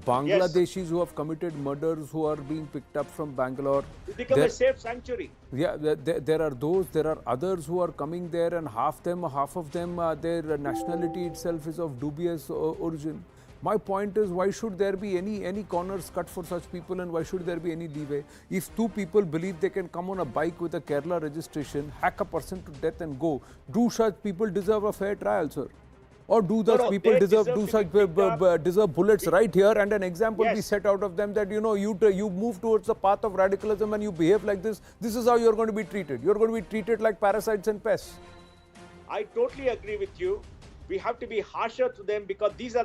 Bangladeshis who have committed murders who are being picked up from Bangalore. It become a safe sanctuary. Yeah, there are those. There are others who are coming there, and half of them, their nationality itself is of dubious origin. My point is, why should there be any corners cut for such people, and why should there be any leeway? If two people believe they can come on a bike with a Kerala registration, hack a person to death and go, do such people deserve a fair trial, sir? Or do those people deserve bullets right here, and an example be set out of them that you move towards the path of radicalism and you behave like this? This is how you're going to be treated. You're going to be treated like parasites and pests. I totally agree with you. We have to be harsher to them because these are